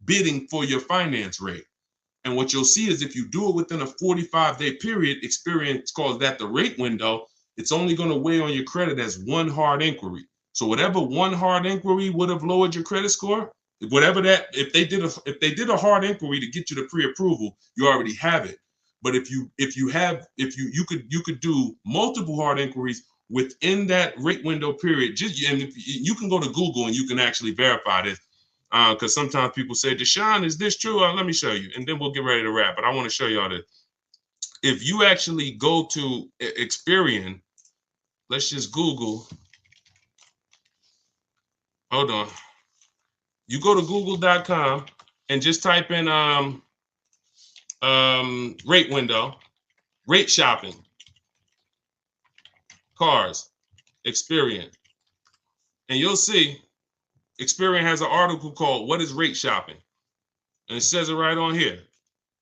bidding for your finance rate. And what you'll see is if you do it within a 45-day period, Experian calls that the rate window, it's only going to weigh on your credit as one hard inquiry. So whatever one hard inquiry would have lowered your credit score, whatever that, if they did a hard inquiry to get you the pre-approval, you already have it. But if you could do multiple hard inquiries within that rate window period. And you can go to Google and you can actually verify this, because sometimes people say, Deshone, is this true? Let me show you, and then we'll get ready to wrap. But I want to show y'all this. If you actually go to Experian, let's just Google. Hold on. You go to google.com and just type in rate window, rate shopping, cars, Experian. And you'll see Experian has an article called What is Rate Shopping? And it says it right on here.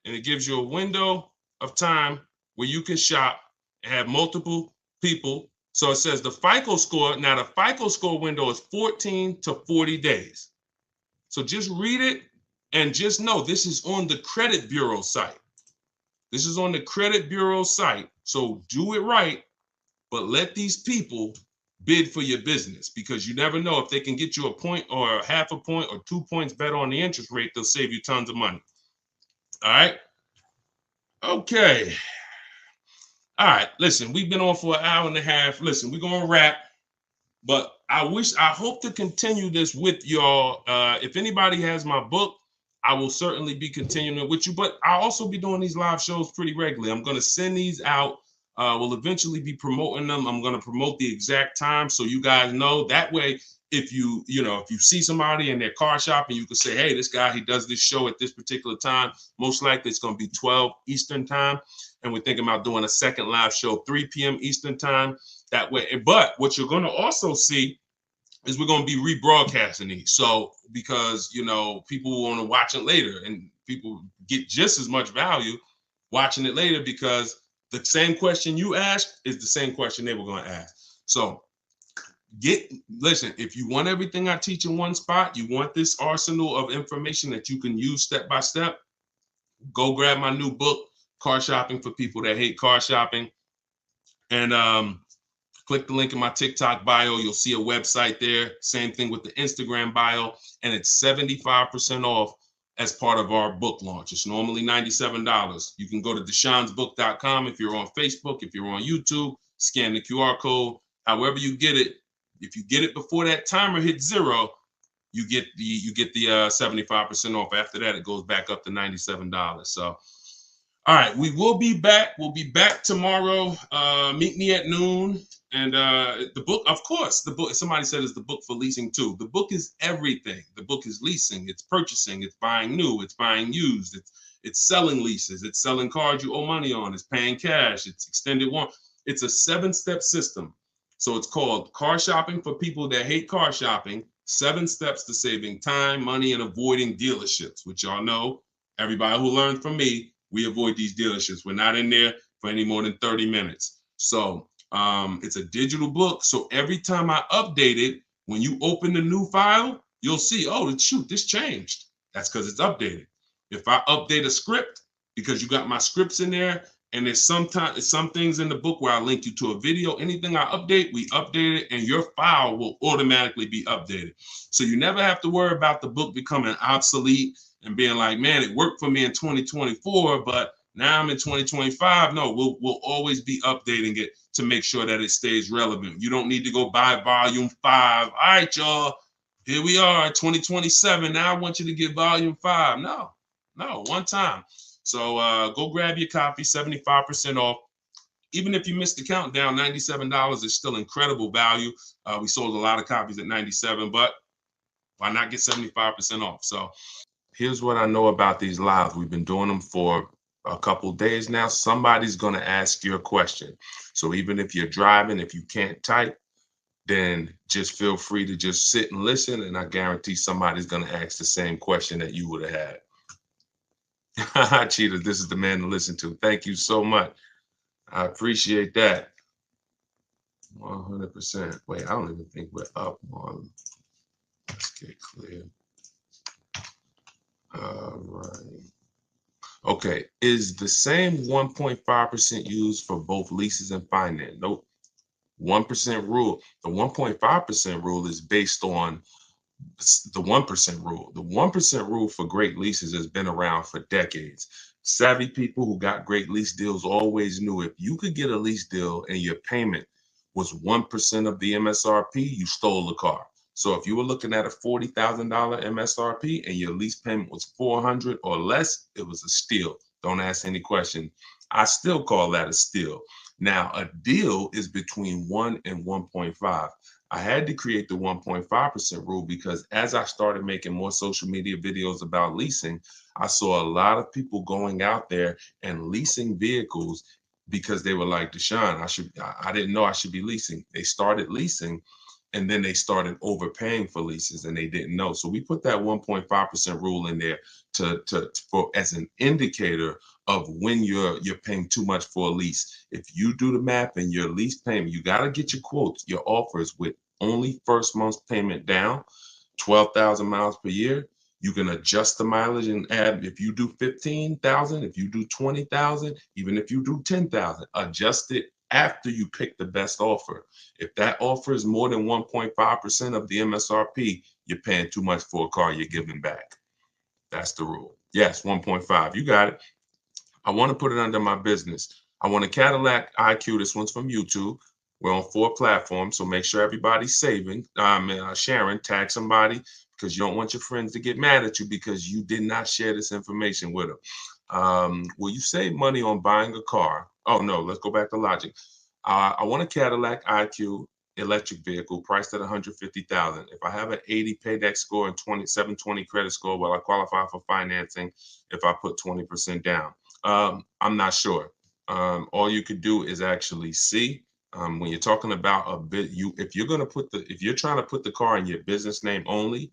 And it gives you a window of time where you can shop and have multiple people. So it says the FICO score. Now the FICO score window is 14 to 40 days. So just read it and just know this is on the credit bureau site. This is on the credit bureau site. So do it right, but let these people bid for your business, because you never know if they can get you a point or half a point or 2 points better on the interest rate, they'll save you tons of money. All right. Okay. All right, listen, we've been on for an hour and a half. Listen, we're going to wrap, but I hope to continue this with y'all. If anybody has my book, I will certainly be continuing with you, but I'll also be doing these live shows pretty regularly. I'm going to send these out. We'll eventually be promoting them. I'm going to promote the exact time so you guys know. That way, if you see somebody in their car shopping, you can say, hey, this guy, he does this show at this particular time. Most likely it's going to be 12 Eastern time. And we're thinking about doing a second live show, 3 p.m. Eastern time. That way. But what you're going to also see is we're going to be rebroadcasting these. So because, people want to watch it later, and people get just as much value watching it later, because the same question you asked is the same question they were going to ask. So listen, if you want everything I teach in one spot, you want this arsenal of information that you can use step by step, go grab my new book, Car Shopping for People That Hate Car Shopping. And click the link in my TikTok bio. You'll see a website there. Same thing with the Instagram bio. And it's 75% off as part of our book launch. It's normally $97. You can go to deshonsbook.com if you're on Facebook, if you're on YouTube, scan the QR code, however you get it. If you get it before that timer hits 0, you get the 75% off. After that, it goes back up to $97. So, all right, we will be back. We'll be back tomorrow. Meet me at noon. And the book, of course, the book, somebody said is the book for leasing too. The book is everything. The book is leasing, it's purchasing, it's buying new, it's buying used, it's selling leases, it's selling cars you owe money on, it's paying cash, it's extended warranty. It's a 7-step system. So it's called Car Shopping for People That Hate Car Shopping, 7 Steps to Saving Time, Money, and Avoiding Dealerships, which y'all know, everybody who learned from me, we avoid these dealerships. We're not in there for any more than 30 minutes. So it's a digital book. So every time I update it, when you open the new file, you'll see, oh, shoot, this changed. That's because it's updated. If I update a script, because you got my scripts in there, and there's some things in the book where I link you to a video, anything I update, we update it, and your file will automatically be updated. So you never have to worry about the book becoming obsolete and being like, man, it worked for me in 2024, but now I'm in 2025. No, we'll always be updating it to make sure that it stays relevant. You don't need to go buy volume 5. All right, y'all, here we are, 2027. Now I want you to get volume 5. No, one time. So go grab your copy, 75% off. Even if you missed the countdown, $97 is still incredible value. We sold a lot of copies at $97, but why not get 75% off? So here's what I know about these lives. We've been doing them for a couple days now. Somebody's going to ask you a question. So even if you're driving, if you can't type, then just feel free to just sit and listen. And I guarantee somebody's going to ask the same question that you would have had. Cheetah, this is the man to listen to. Thank you so much. I appreciate that. 100%. Wait, I don't even think we're up on. Let's get clear. All right. Okay. Is the same 1.5% used for both leases and finance? Nope. 1% rule. The 1.5% rule is based on the 1% rule. The 1% rule for great leases has been around for decades. Savvy people who got great lease deals always knew if you could get a lease deal and your payment was 1% of the MSRP, you stole the car. So if you were looking at a $40,000 MSRP and your lease payment was $400 or less, it was a steal. Don't ask any question. I still call that a steal. Now, a deal is between 1 and 1.5. I had to create the 1.5% rule because as I started making more social media videos about leasing, I saw a lot of people going out there and leasing vehicles because they were like, Deshone, I didn't know I should be leasing. They started leasing and then they started overpaying for leases and they didn't know. So we put that 1.5% rule in there for as an indicator of when you're paying too much for a lease. If you do the math and your lease payment, you got to get your quotes, your offers with only first month's payment down, 12,000 miles per year. You can adjust the mileage and add, if you do 15,000, if you do 20,000, even if you do 10,000, adjust it after you pick the best offer. If that offer is more than 1.5% of the MSRP, you're paying too much for a car you're giving back. That's the rule. Yes, 1.5. You got it. I want to put it under my business. I want a Cadillac IQ. This one's from YouTube. We're on 4 platforms, so make sure everybody's sharing, tag somebody, because you don't want your friends to get mad at you because you did not share this information with them. Will you save money on buying a car? Oh, no, let's go back to logic. I want a Cadillac IQ electric vehicle priced at $150,000. If I have an 80 payback score and 720 credit score, will I qualify for financing if I put 20% down? I'm not sure. All you could do is actually see. When you're talking about a bit, if you're trying to put the car in your business name only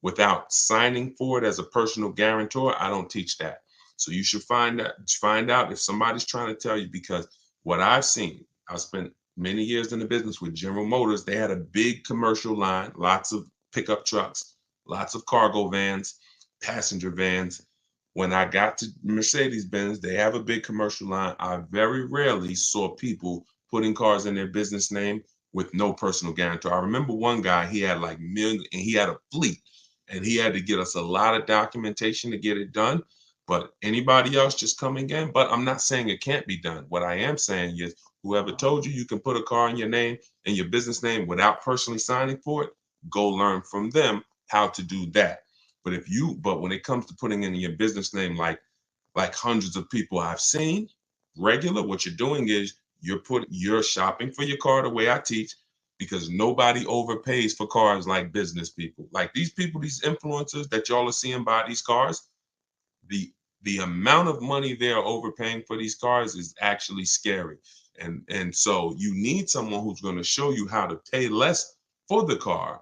without signing for it as a personal guarantor, I don't teach that. So you should find out if somebody's trying to tell you, because what I've seen, I've spent many years in the business with General Motors. They had a big commercial line, lots of pickup trucks, lots of cargo vans, passenger vans. When I got to Mercedes-Benz, they have a big commercial line. I very rarely saw people putting cars in their business name with no personal guarantor. I remember one guy, he had like million, and he had a fleet, And he had to get us a lot of documentation to get it done. But anybody else just coming in, but I'm not saying it can't be done. What I am saying is whoever told you you can put a car in your name and your business name without personally signing for it, go learn from them how to do that. But when it comes to putting in your business name, like hundreds of people I've seen regular, what you're doing is you're shopping for your car the way I teach, because nobody overpays for cars like business people. Like these people, these influencers that y'all are seeing buy these cars, the amount of money they're overpaying for these cars is actually scary. And so you need someone who's going to show you how to pay less for the car,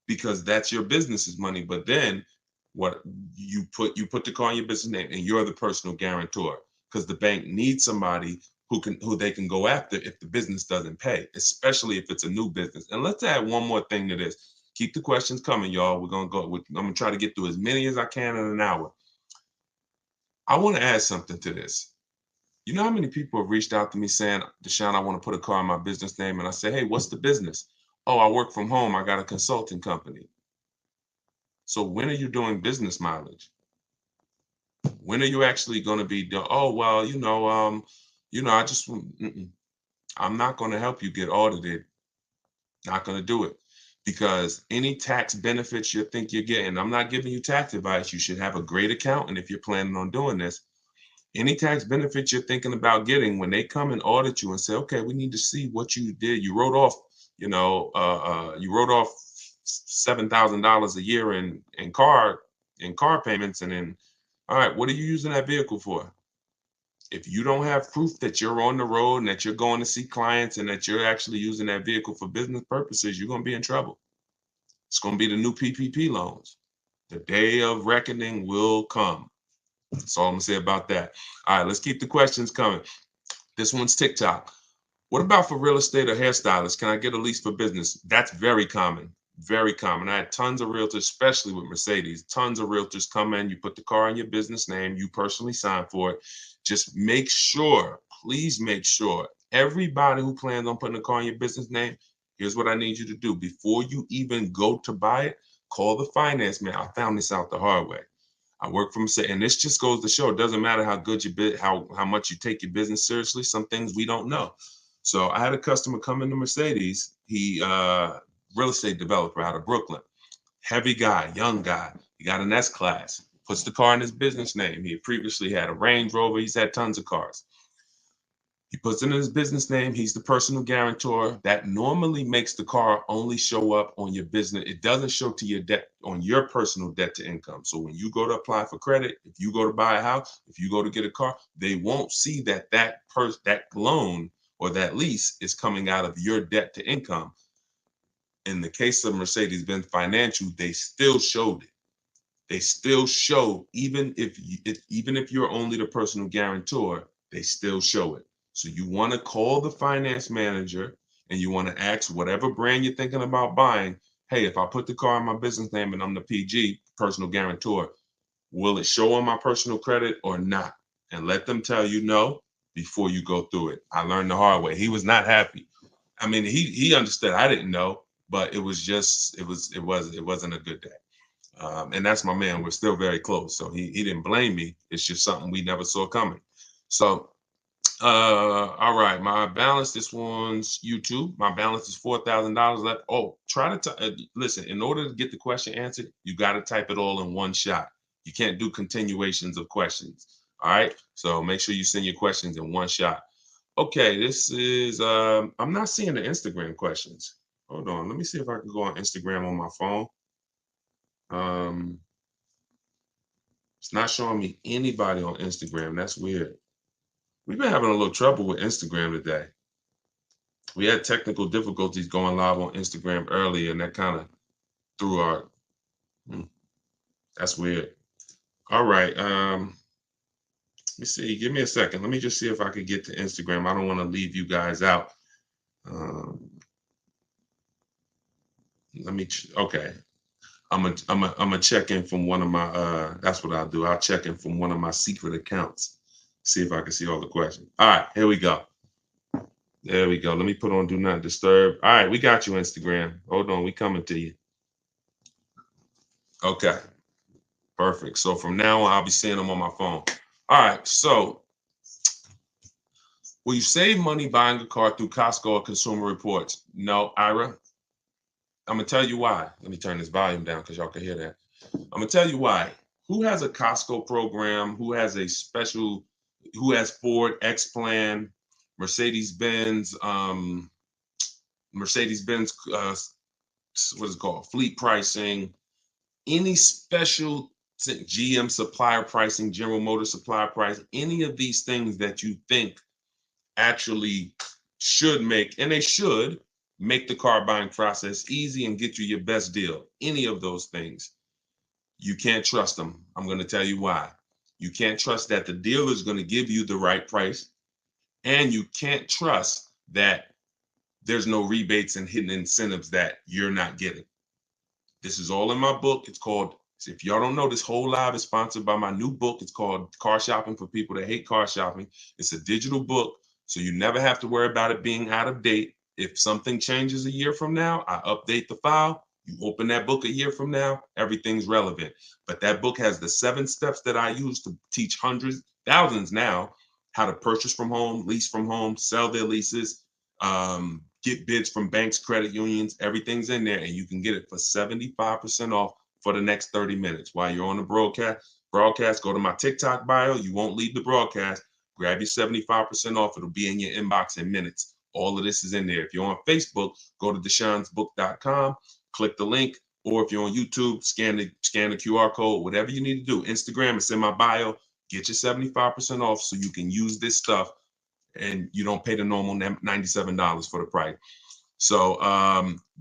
because that's your business's money. But then what you put the car in your business name and you're the personal guarantor, because the bank needs somebody who they can go after if the business doesn't pay, especially if it's a new business. And let's add one more thing to this. Keep the questions coming, y'all. I'm gonna try to get through as many as I can in an hour. I want to add something to this. You know how many people have reached out to me saying, Deshone, I want to put a car in my business name. And I say, hey, what's the business? Oh, I work from home. I got a consulting company. So when are you doing business mileage? When are you actually going to be doing? Oh, well, I just, I'm not going to help you get audited. Not going to do it, because any tax benefits you think you're getting, I'm not giving you tax advice. You should have a great accountant if you're planning on doing this. Any tax benefits you're thinking about getting, when they come and audit you and say, okay, we need to see what you did. You wrote off, $7,000 a year in car payments, and then, all right, what are you using that vehicle for? If you don't have proof that you're on the road and that you're going to see clients and that you're actually using that vehicle for business purposes, you're going to be in trouble. It's going to be the new PPP loans. The day of reckoning will come. That's all I'm going to say about that. All right, let's keep the questions coming. This one's TikTok. What about for real estate or hairstylists? Can I get a lease for business? That's very common. Very common. I had tons of realtors, especially with Mercedes, tons of realtors come in, you put the car in your business name, you personally sign for it. Just make sure, please make sure, everybody who plans on putting a car in your business name, here's what I need you to do. Before you even go to buy it, call the finance man. I found this out the hard way. I work from, and this just goes to show, it doesn't matter how good how much you take your business seriously, some things we don't know. So I had a customer come into Mercedes. He real estate developer out of Brooklyn. Heavy guy, young guy. He got an S-Class, puts the car in his business name. He previously had a Range Rover. He's had tons of cars. He puts it in his business name. He's the personal guarantor. That normally makes the car only show up on your business. It doesn't show to your debt, on your personal debt to income. So when you go to apply for credit, if you go to buy a house, if you go to get a car, they won't see that loan or that lease is coming out of your debt to income. In the case of Mercedes-Benz Financial, they still showed it. They still show, even if you're only the personal guarantor, they still show it. So you want to call the finance manager and you want to ask whatever brand you're thinking about buying, hey, if I put the car in my business name and I'm the PG, personal guarantor, will it show on my personal credit or not? And let them tell you no before you go through it. I learned the hard way. He was not happy. I mean, he understood. I didn't know, but it wasn't a good day. And that's my man. We're still very close. So he didn't blame me. It's just something we never saw coming. So, all right, my balance, this one's YouTube. My balance is $4,000 left. Oh, listen, in order to get the question answered, you got to type it all in one shot. You can't do continuations of questions. All right. So make sure you send your questions in one shot. Okay, this is, I'm not seeing the Instagram questions. Hold on, let me see if I can go on Instagram on my phone. It's not showing me anybody on Instagram. That's weird. We've been having a little trouble with Instagram today. We had technical difficulties going live on Instagram earlier, and that kind of threw our, that's weird. All right, let me see, give me a second. Let me just see if I could get to Instagram. I don't want to leave you guys out. Okay. I'm gonna check in from one of my that's what I'll do. I'll check in from one of my secret accounts. See if I can see all the questions. All right, here we go. There we go. Let me put on do not disturb. All right, we got you, Instagram. Hold on, we coming to you. Okay, perfect. So from now on, I'll be seeing them on my phone. All right, so will you save money buying a car through Costco or Consumer Reports? No, Ira. I'm gonna tell you why. Let me turn this volume down because y'all can hear that. I'm gonna tell you why. Who has a Costco program? Who has a special? Who has Ford X Plan, Mercedes Benz, Mercedes Benz? What is it called? Fleet pricing. Any special GM supplier pricing, General Motors supplier price? Any of these things that you think actually should make, and they should make the car buying process easy and get you your best deal. Any of those things, you can't trust them. I'm going to tell you why. You can't trust that the dealer is going to give you the right price, and you can't trust that there's no rebates and hidden incentives that you're not getting. This is all in my book. It's called, if y'all don't know, this whole live is sponsored by my new book. It's called Car Shopping for People That Hate Car Shopping. It's a digital book, so you never have to worry about it being out of date. If something changes a year from now, I update the file. You open that book a year from now, everything's relevant. But that book has the 7 steps that I use to teach hundreds, thousands now, how to purchase from home, lease from home, sell their leases, get bids from banks, credit unions. Everything's in there, and you can get it for 75% off for the next 30 minutes. While you're on the broadcast, go to my TikTok bio. You won't leave the broadcast. Grab your 75% off. It'll be in your inbox in minutes. All of this is in there. If you're on Facebook, go to deshonsbook.com, click the link, or if you're on YouTube, scan the QR code, whatever you need to do. Instagram, it's in my bio. Get your 75% off so you can use this stuff and you don't pay the normal $97 for the price. So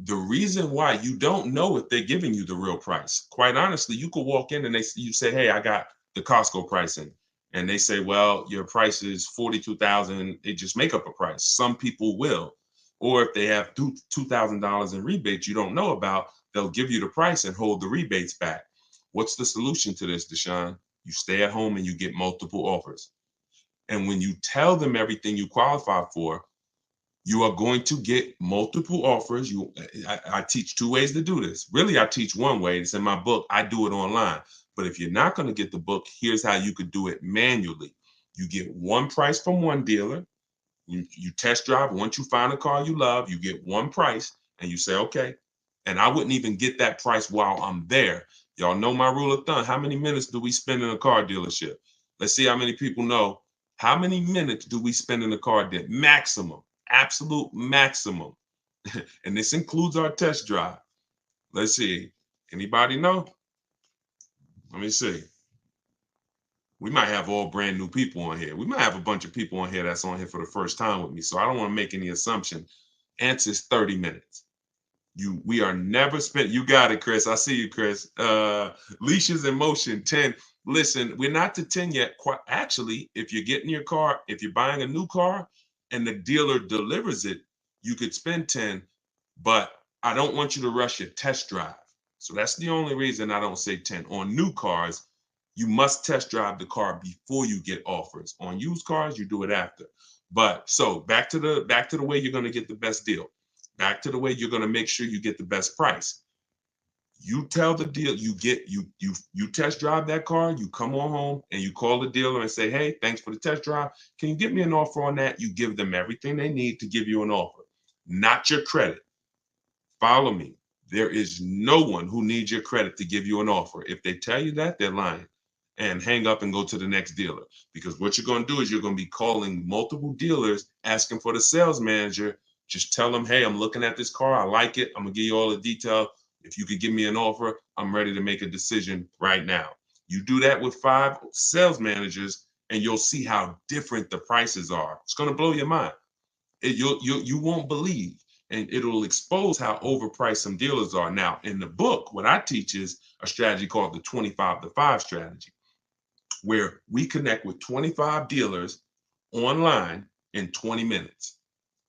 the reason why you don't know if they're giving you the real price, quite honestly, you could walk in and you say, hey, I got the Costco pricing. And they say, well, your price is $42,000. They just make up a price. Some people will. Or if they have $2,000 in rebates you don't know about, they'll give you the price and hold the rebates back. What's the solution to this, Deshone? You stay at home and you get multiple offers. And when you tell them everything you qualify for, you are going to get multiple offers. I teach 2 ways to do this. Really, I teach 1 way. It's in my book. I do it online. But if you're not going to get the book, here's how you could do it manually. You get 1 price from 1 dealer. You test drive. Once you find a car you love, you get 1 price and you say, okay. And I wouldn't even get that price while I'm there. Y'all know my rule of thumb. How many minutes do we spend in a car dealership? Let's see how many people know. How many minutes do we spend in a car dealership? Maximum, absolute maximum. And this includes our test drive. Let's see. Anybody know? Let me see. We might have all brand new people on here. We might have a bunch of people on here that's on here for the first time with me. So I don't want to make any assumption. Answer is 30 minutes. We are never spent. You got it, Chris. I see you, Chris. Leashes in motion, 10. Listen, we're not to 10 yet. Quite actually, if you're getting your car, if you're buying a new car and the dealer delivers it, you could spend 10, but I don't want you to rush your test drive. So that's the only reason I don't say 10. On new cars, you must test drive the car before you get offers. On used cars, you do it after. But so back to the way you're going to get the best deal. Back to the way you're going to make sure you get the best price. You tell the deal, you test drive that car, you come on home and you call the dealer and say, hey, thanks for the test drive. Can you give me an offer on that? You give them everything they need to give you an offer, not your credit. Follow me. There is no one who needs your credit to give you an offer. If they tell you that, they're lying. And hang up and go to the next dealer. Because what you're going to do is you're going to be calling multiple dealers asking for the sales manager. Just tell them, hey, I'm looking at this car. I like it. I'm going to give you all the detail. If you could give me an offer, I'm ready to make a decision right now. You do that with 5 sales managers and you'll see how different the prices are. It's going to blow your mind. You won't believe. And it'll expose how overpriced some dealers are. Now, in the book, what I teach is a strategy called the 25 to 5 strategy, where we connect with 25 dealers online in 20 minutes.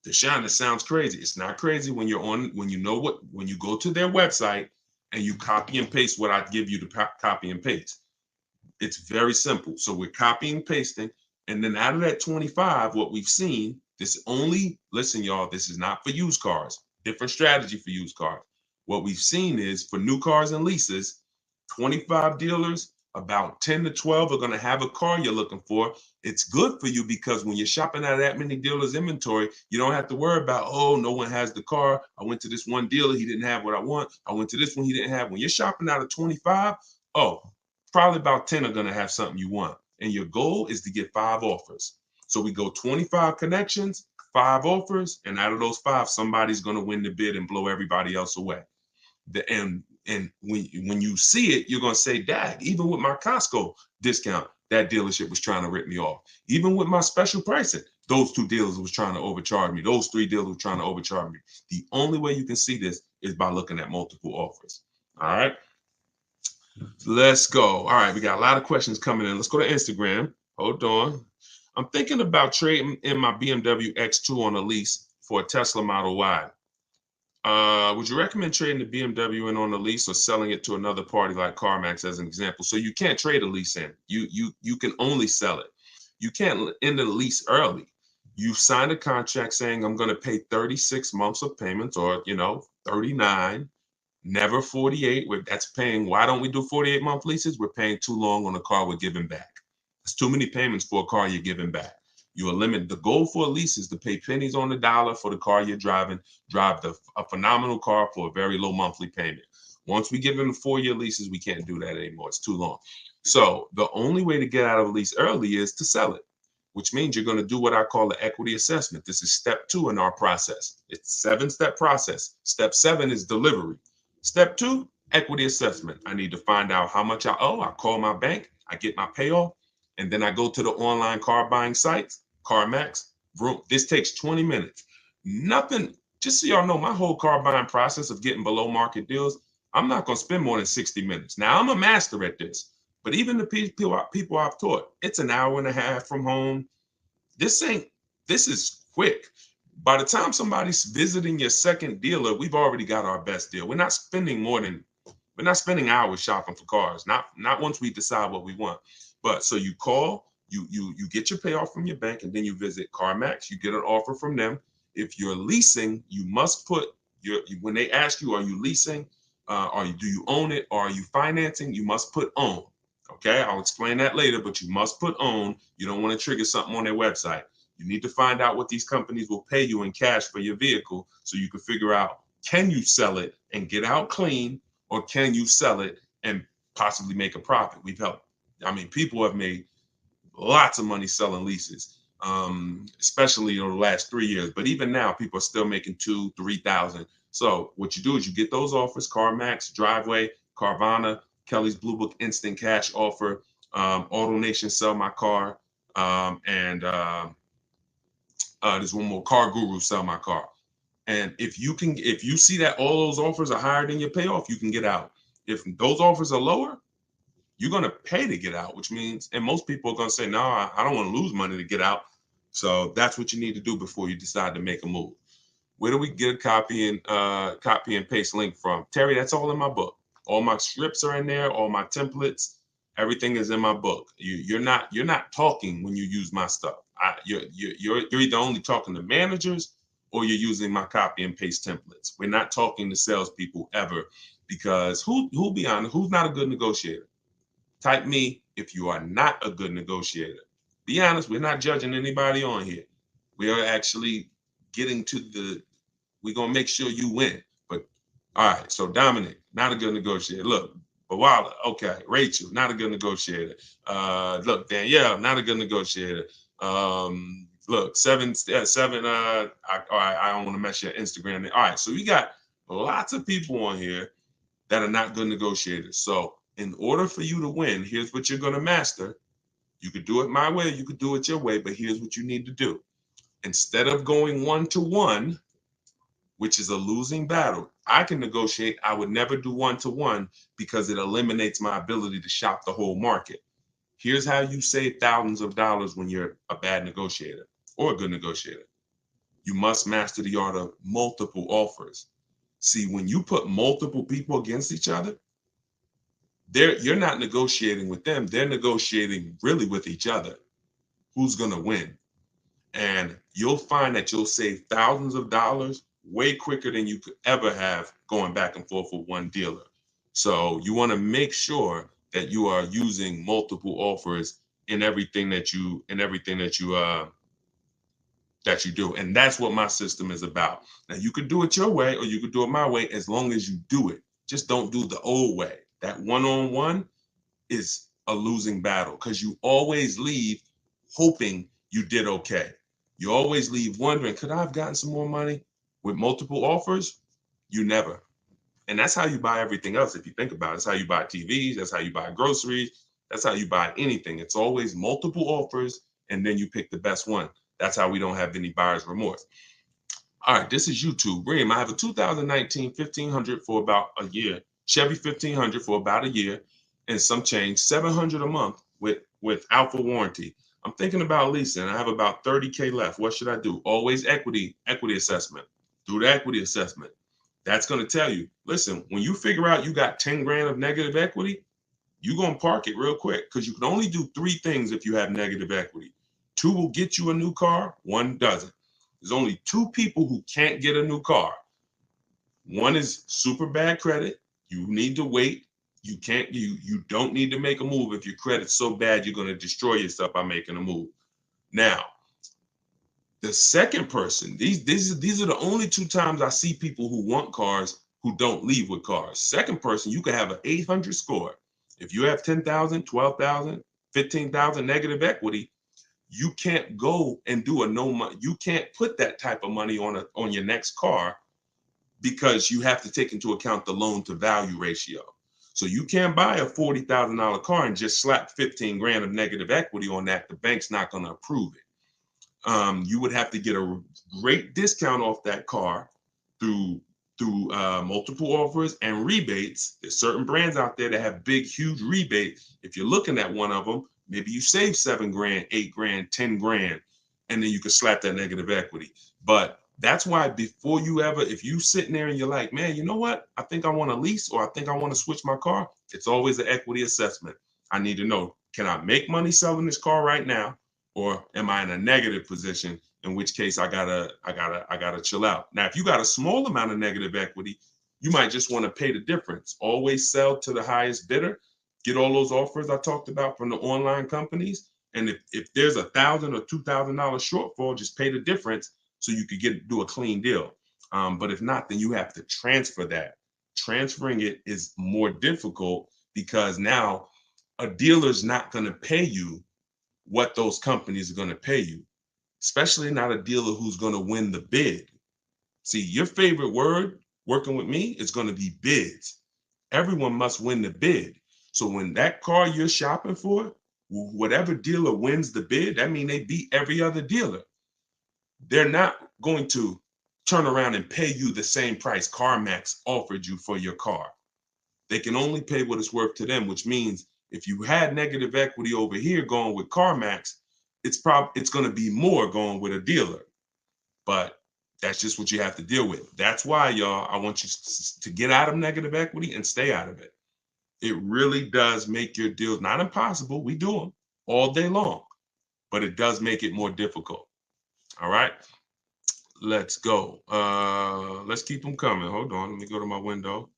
Deshone, this sounds crazy. It's not crazy when you go to their website and you copy and paste what I give you to copy and paste. It's very simple. So we're copying and pasting. And then out of that 25, what we've seen, listen, y'all, this is not for used cars. Different strategy for used cars. What we've seen is for new cars and leases, 25 dealers, about 10 to 12 are going to have a car you're looking for. It's good for you because when you're shopping at that many dealers' inventory, you don't have to worry about, oh, no one has the car. I went to this one dealer, he didn't have what I want. I went to this one, he didn't have. When you're shopping out of 25, oh, probably about 10 are going to have something you want. And your goal is to get 5 offers. So we go 25 connections, 5 offers, and out of those 5, somebody's going to win the bid and blow everybody else away. And when you see it, you're gonna say, "Dag, even with my Costco discount, that dealership was trying to rip me off. Even with my special pricing, those 2 dealers was trying to overcharge me. Those 3 dealers were trying to overcharge me." The only way you can see this is by looking at multiple offers. All right, let's go. All right, we got a lot of questions coming in. Let's go to Instagram. Hold on. I'm thinking about trading in my BMW X2 on a lease for a Tesla Model Y. Would you recommend trading the BMW in on a lease or selling it to another party like CarMax as an example? So you can't trade a lease in. You can only sell it. You can't end the lease early. You've signed a contract saying I'm going to pay 36 months of payments, or 39, never 48. That's paying. Why don't we do 48-month leases? We're paying too long on a car we're giving back. It's too many payments for a car you're giving back. You eliminate the goal for a lease is to pay pennies on the dollar for the car you're driving, drive a phenomenal car for a very low monthly payment. Once we give them the 4-year leases, we can't do that anymore. It's too long. So the only way to get out of a lease early is to sell it, which means you're going to do what I call the equity assessment. This is step 2 in our process. It's a 7-step process. Step 7 is delivery. Step 2, equity assessment. I need to find out how much I owe. I call my bank. I get my payoff. And then I go to the online car buying sites, CarMax. This takes 20 minutes. Nothing, just so y'all know, my whole car buying process of getting below market deals, I'm not going to spend more than 60 minutes. Now, I'm a master at this, but even the people I've taught, it's an hour and a half from home. This is quick. By the time somebody's visiting your second dealer, we've already got our best deal. We're not spending hours shopping for cars. Not once we decide what we want. But so you call, you get your payoff from your bank, and then you visit CarMax. You get an offer from them. If you're leasing, you must put when they ask you, are you leasing? Do you own it? Or are you financing? You must put own. Okay, I'll explain that later, but you must put own. You don't want to trigger something on their website. You need to find out what these companies will pay you in cash for your vehicle so you can figure out, can you sell it and get out clean, or can you sell it and possibly make a profit? People have made lots of money selling leases, especially in the last 3 years. But even now, people are still making 2,000, 3,000. So what you do is you get those offers: CarMax, Driveway, Carvana, Kelly's Blue Book Instant Cash Offer, AutoNation Sell My Car, and there's one more, Car Guru Sell My Car. And if you see that all those offers are higher than your payoff, you can get out. If those offers are lower, you're going to pay to get out, which means, and most people are going to say, no, I don't want to lose money to get out. So that's what you need to do before you decide to make a move. Where do we get a copy and paste link from? Terry, that's all in my book. All my scripts are in there, all my templates, everything is in my book. You're not talking when you use my stuff. You're either only talking to managers or you're using my copy and paste templates. We're not talking to salespeople ever, because who'll be honest, who's not a good negotiator? Type me if you are not a good negotiator. Be honest, we're not judging anybody on here. We are actually we're going to make sure you win. But all right, so Dominic, not a good negotiator. Look, Bawala, okay. Rachel, not a good negotiator. Look, Danielle, not a good negotiator. Look, seven. I don't want to mess your Instagram. All right, so we got lots of people on here that are not good negotiators. So in order for you to win, here's what you're going to master. You could do it my way, you could do it your way, but here's what you need to do. Instead of going 1-to-1, which is a losing battle, I can negotiate. I would never do 1-to-1 because it eliminates my ability to shop the whole market. Here's how you save thousands of dollars when you're a bad negotiator or a good negotiator. You must master the art of multiple offers. See, when you put multiple people against each other, you're not negotiating with them. They're negotiating really with each other. Who's going to win? And you'll find that you'll save thousands of dollars way quicker than you could ever have going back and forth with one dealer. So you want to make sure that you are using multiple offers in everything that you do. And that's what my system is about. Now you could do it your way or you could do it my way as long as you do it. Just don't do the old way. That one-on-one is a losing battle because you always leave hoping you did okay. You always leave wondering, could I have gotten some more money? With multiple offers, you never. And that's how you buy everything else. If you think about it, that's how you buy TVs. That's how you buy groceries. That's how you buy anything. It's always multiple offers, and then you pick the best one. That's how we don't have any buyer's remorse. All right, this is YouTube. Reem, I have a 2019 1500 for about a year. Chevy 1500 for about a year and some change, 700 a month with alpha warranty. I'm thinking about leasing. I have about 30K left. What should I do? Always equity assessment. Do the equity assessment. That's going to tell you, listen, when you figure out you got 10 grand of negative equity, you're going to park it real quick because you can only do 3 things if you have negative equity. 2 will get you a new car, 1 doesn't. There's only 2 people who can't get a new car. One is super bad credit. You need to wait. You don't need to make a move if your credit's so bad you're going to destroy yourself by making a move. Now, the second person, these are the only 2 times I see people who want cars who don't leave with cars. Second person, you can have an 800 score. If you have 10,000, 12,000, 15,000 negative equity, you can't go and do a no money. You can't put that type of money on your next car because you have to take into account the loan to value ratio. So you can't buy a $40,000 car and just slap 15 grand of negative equity on that. The bank's not going to approve it. You would have to get a great discount off that car through multiple offers and rebates. There's certain brands out there that have big, huge rebates. If you're looking at one of them, maybe you save 7 grand, 8 grand, 10 grand, and then you can slap that negative equity. But that's why before you ever, if you sitting there and you're like, man, you know what? I think I want to lease or I think I want to switch my car. It's always an equity assessment. I need to know, can I make money selling this car right now? Or am I in a negative position? In which case I gotta chill out. Now, if you got a small amount of negative equity, you might just want to pay the difference. Always sell to the highest bidder. Get all those offers I talked about from the online companies. And if there's $1,000 or $2,000 shortfall, just pay the difference so you could do a clean deal. But if not, then you have to transfer that. Transferring it is more difficult because now a dealer's not going to pay you what those companies are going to pay you, especially not a dealer who's going to win the bid. See, your favorite word working with me is going to be bids. Everyone must win the bid. So when that car you're shopping for, whatever dealer wins the bid, that means they beat every other dealer. They're not going to turn around and pay you the same price CarMax offered you for your car. They can only pay what it's worth to them, which means if you had negative equity over here going with CarMax, it's going to be more going with a dealer. But that's just what you have to deal with. That's why, y'all, I want you to get out of negative equity and stay out of it. It really does make your deals not impossible. We do them all day long, but it does make it more difficult. All right, let's go. Let's keep them coming. Hold on, let me go to my window.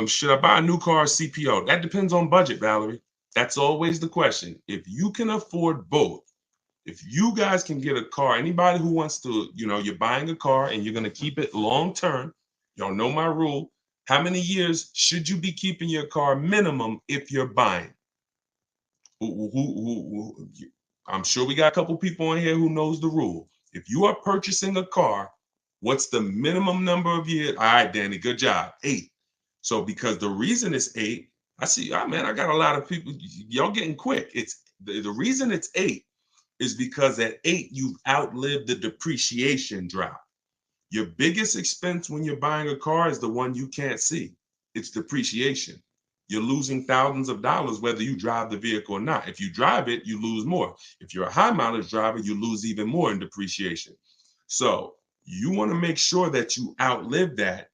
Should I buy a new car or CPO? That depends on budget, Valerie. That's always the question. If you can afford both, if you guys can get a car, anybody who wants to, you're buying a car and you're going to keep it long term, y'all know my rule. How many years should you be keeping your car minimum if you're buying? I'm sure we got a couple people in here who knows the rule. If you are purchasing a car, what's the minimum number of years? All right, Danny, good job. 8. So because the reason it's 8, I see, man, I got a lot of people, y'all getting quick. It's the reason it's 8 is because at 8, you've outlived the depreciation drop. Your biggest expense when you're buying a car is the one you can't see. It's depreciation. You're losing thousands of dollars whether you drive the vehicle or not. If you drive it, you lose more. If you're a high mileage driver, you lose even more in depreciation. So you want to make sure that you outlive that,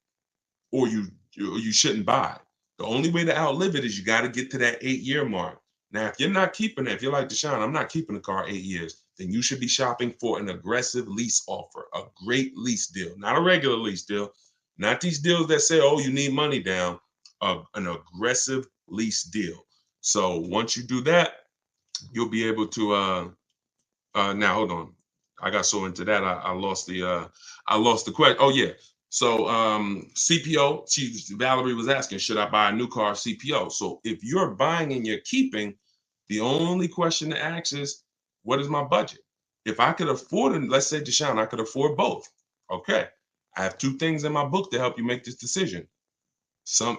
or you shouldn't buy. The only way to outlive it is you got to get to that 8-year mark. Now, if you're not keeping it, if you're like Deshone, I'm not keeping the car 8 years, then you should be shopping for an aggressive lease offer, a great lease deal, not a regular lease deal, not these deals that say, oh, you need money down, an aggressive lease deal. So once you do that, you'll be able to now hold on. I got so into that I lost the question. Oh yeah. So CPO, Valerie was asking, should I buy a new car CPO? So if you're buying and you're keeping, the only question to ask is, what is my budget? If I could afford it, let's say Deshone, I could afford both. Okay. I have two things in my book to help you make this decision.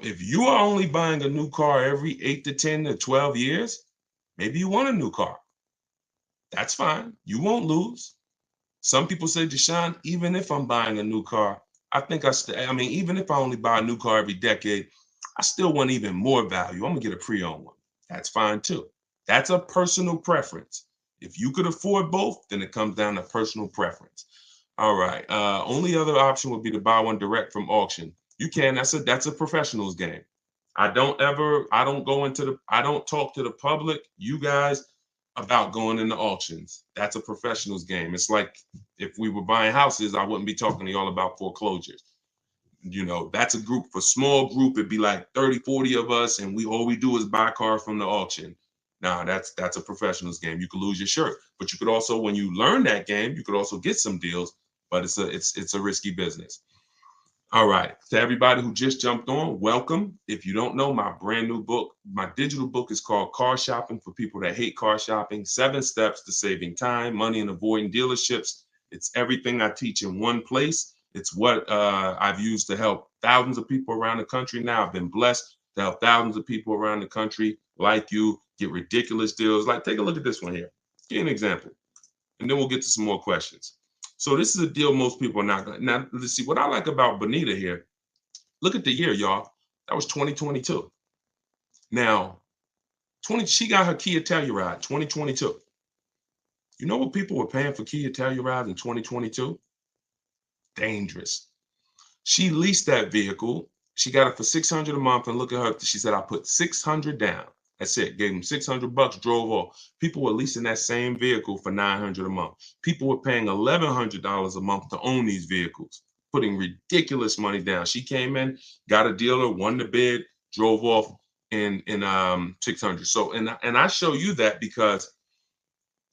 If you are only buying a new car every 8 to 10 to 12 years, maybe you want a new car. That's fine. You won't lose. Some people say, Deshone, even if I'm buying a new car, I mean, even if I only buy a new car every decade, I still want even more value. I'm gonna get a pre-owned one. That's fine too. That's a personal preference. If you could afford both, then it comes down to personal preference. All right. Only other option would be to buy one direct from auction. You can. That's a professional's game. I don't talk to the public, you guys, about going into auctions. That's a professional's game. It's like if we were buying houses, I wouldn't be talking to y'all about foreclosures. That's a group, for small group, it'd be like 30, 40 of us, and all we do is buy cars from the auction. Now that's a professional's game. You could lose your shirt, but you could also, when you learn that game, you could also get some deals, but it's a risky business. All right. To everybody who just jumped on, welcome. If you don't know, my brand new book, my digital book is called Car Shopping for People That Hate Car Shopping, 7 Steps to Saving Time, Money, and Avoiding Dealerships. It's everything I teach in one place. It's what I've used to help thousands of people around the country now. I've been blessed to help thousands of people around the country like you get ridiculous deals. Like, take a look at this one here. Give you an example, and then we'll get to some more questions. So this is a deal most people are not going to. Now, let's see. What I like about Bonita here, look at the year, y'all. That was 2022. Now, she got her Kia Telluride, 2022. You know what people were paying for Kia Telluride in 2022? Dangerous. She leased that vehicle. She got it for $600 a month, and look at her. She said, I put $600 down. That's it. Gave them $600, drove off. People were leasing that same vehicle for $900 a month. People were paying $1,100 a month to own these vehicles, putting ridiculous money down. She came in, got a dealer, won the bid, drove off in 600. So, and I show you that because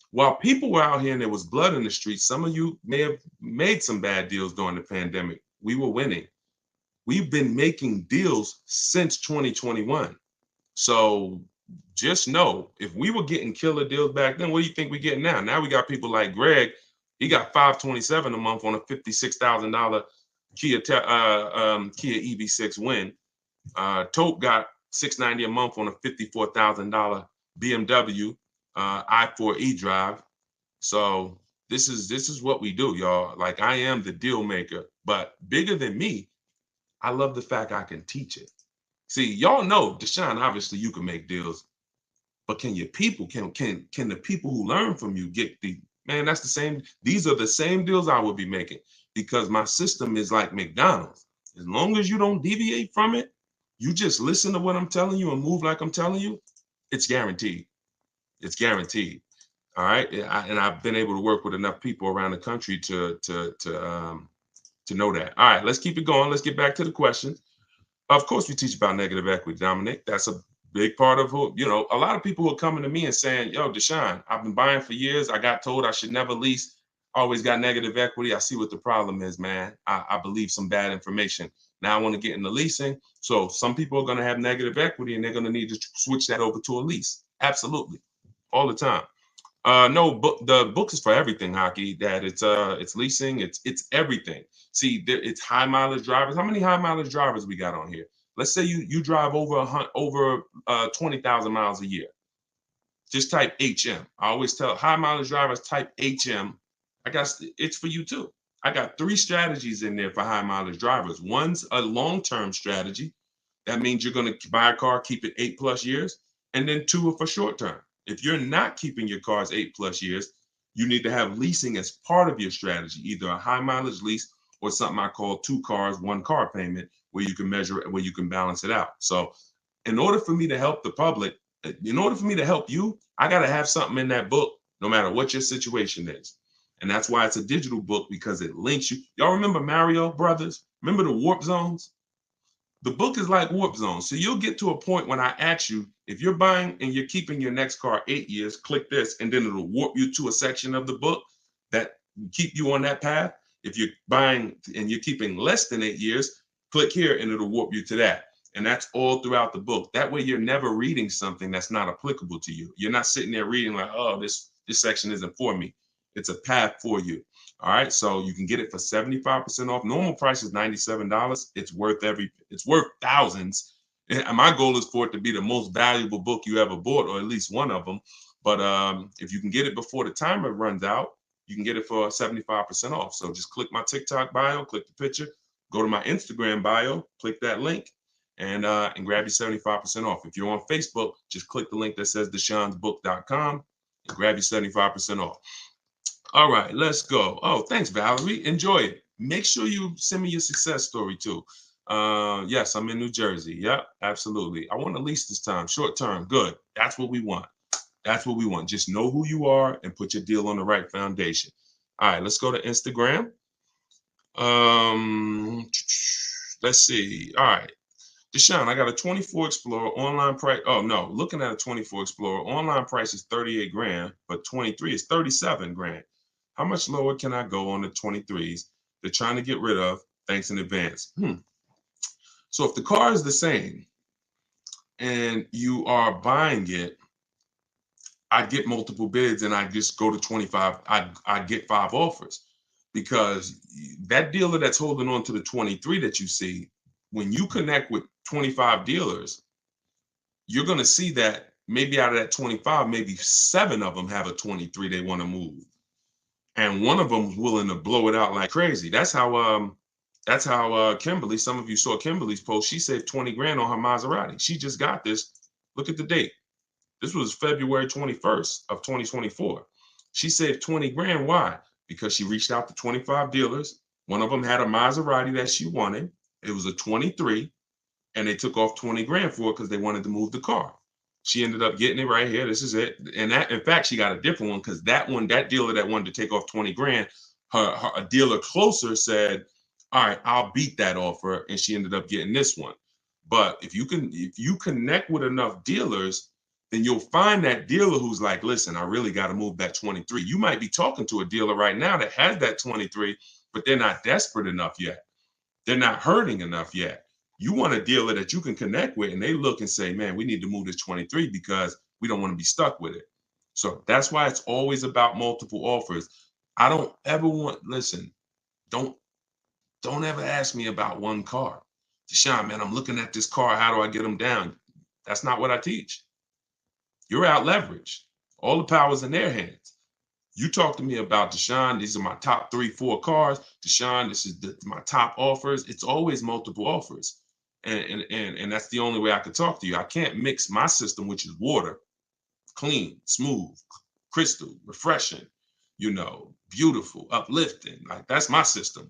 while people were out here and there was blood in the streets, some of you may have made some bad deals during the pandemic. We were winning. We've been making deals since 2021. So just know, if we were getting killer deals back then, what do you think we're getting now? Now we got people like Greg. He got $527 a month on a $56,000 Kia EV6 Win. Tope got $690 a month on a $54,000 BMW i4 eDrive. So this is what we do, y'all. Like, I am the deal maker, but bigger than me, I love the fact I can teach it. See, y'all know, Deshone, obviously you can make deals, but can the people who learn from you get the, man, that's the same. These are the same deals I would be making, because my system is like McDonald's. As long as you don't deviate from it, you just listen to what I'm telling you and move like I'm telling you, it's guaranteed. It's guaranteed. All right. And I've been able to work with enough people around the country to know that. All right, let's keep it going. Let's get back to the questions. Of course, we teach about negative equity, Dominic. That's a big part of who, a lot of people who are coming to me and saying, yo, Deshone, I've been buying for years. I got told I should never lease. Always got negative equity. I see what the problem is, man. I believe some bad information. Now I want to get into leasing. So some people are going to have negative equity and they're going to need to switch that over to a lease. Absolutely. All the time. No, but the book is for everything, Hockey. That it's leasing, it's everything. See, it's high mileage drivers. How many high mileage drivers we got on here? Let's say you drive over 20,000 miles a year. Just type HM. I always tell high mileage drivers, type HM. I got it's for you too. I got 3 strategies in there for high mileage drivers. One's a long-term strategy. That means you're going to buy a car, keep it 8+ years, and then 2 are for short term. If you're not keeping your cars 8+ years, you need to have leasing as part of your strategy, either a high mileage lease or something I call 2 cars, 1 car payment, where you can measure it, where you can balance it out. So in order for me to help the public, in order for me to help you, I got to have something in that book, no matter what your situation is. And that's why it's a digital book, because it links you. Y'all remember Mario Brothers? Remember the warp zones? The book is like warp zone. So you'll get to a point when I ask you, if you're buying and you're keeping your next car 8 years, click this, and then it'll warp you to a section of the book that keep you on that path. If you're buying and you're keeping less than 8 years, click here and it'll warp you to that. And that's all throughout the book. That way you're never reading something that's not applicable to you. You're not sitting there reading like, oh, this section isn't for me. It's a path for you. All right, so you can get it for 75% off. Normal price is $97. It's worth thousands. And my goal is for it to be the most valuable book you ever bought, or at least one of them. But if you can get it before the timer runs out, you can get it for 75% off. So just click my TikTok bio, click the picture, go to my Instagram bio, click that link, and grab your 75% off. If you're on Facebook, just click the link that says deshonsbook.com and grab your 75% off. All right, let's go. Oh, thanks, Valerie. Enjoy it. Make sure you send me your success story too. Yes, I'm in New Jersey. Yep, absolutely. I want to lease this time, short term. Good. That's what we want. That's what we want. Just know who you are and put your deal on the right foundation. All right, let's go to Instagram. Let's see. All right. Deshone, I got a 24 Explorer online price. Oh no, looking at a 24 Explorer online price is 38 grand, but 23 is 37 grand. How much lower can I go on the 23s? They're trying to get rid of. Thanks in advance. So if the car is the same and you are buying it, I'd get multiple bids and I just go to 25. I'd get 5 offers, because that dealer that's holding on to the 23 that you see, when you connect with 25 dealers, you're going to see that maybe out of that 25, maybe 7 of them have a 23 they want to move. And one of them is willing to blow it out like crazy. That's how Kimberly, some of you saw Kimberly's post. She saved 20 grand on her Maserati. She just got this. Look at the date. This was February 21st of 2024. She saved 20 grand. Why? Because she reached out to 25 dealers. One of them had a Maserati that she wanted. It was a 23, and they took off 20 grand for it because they wanted to move the car. She ended up getting it right here. This is it. And that, in fact, she got a different one, because that dealer that wanted to take off 20 grand, a dealer closer said, all right, I'll beat that offer. And she ended up getting this one. But if you connect with enough dealers, then you'll find that dealer who's like, listen, I really got to move that 23. You might be talking to a dealer right now that has that 23, but they're not desperate enough yet. They're not hurting enough yet. You want a dealer that you can connect with, and they look and say, man, we need to move this 23 because we don't want to be stuck with it. So that's why it's always about multiple offers. I don't ever want, listen, don't ever ask me about one car. Deshone, man, I'm looking at this car. How do I get them down? That's not what I teach. You're out leveraged. All the power's in their hands. You talk to me about, Deshone, these are my top 3, 4 cars. Deshone, this is my top offers. It's always multiple offers. And that's the only way I could talk to you. I can't mix my system, which is water, clean, smooth, crystal, refreshing, beautiful, uplifting. Like, that's my system.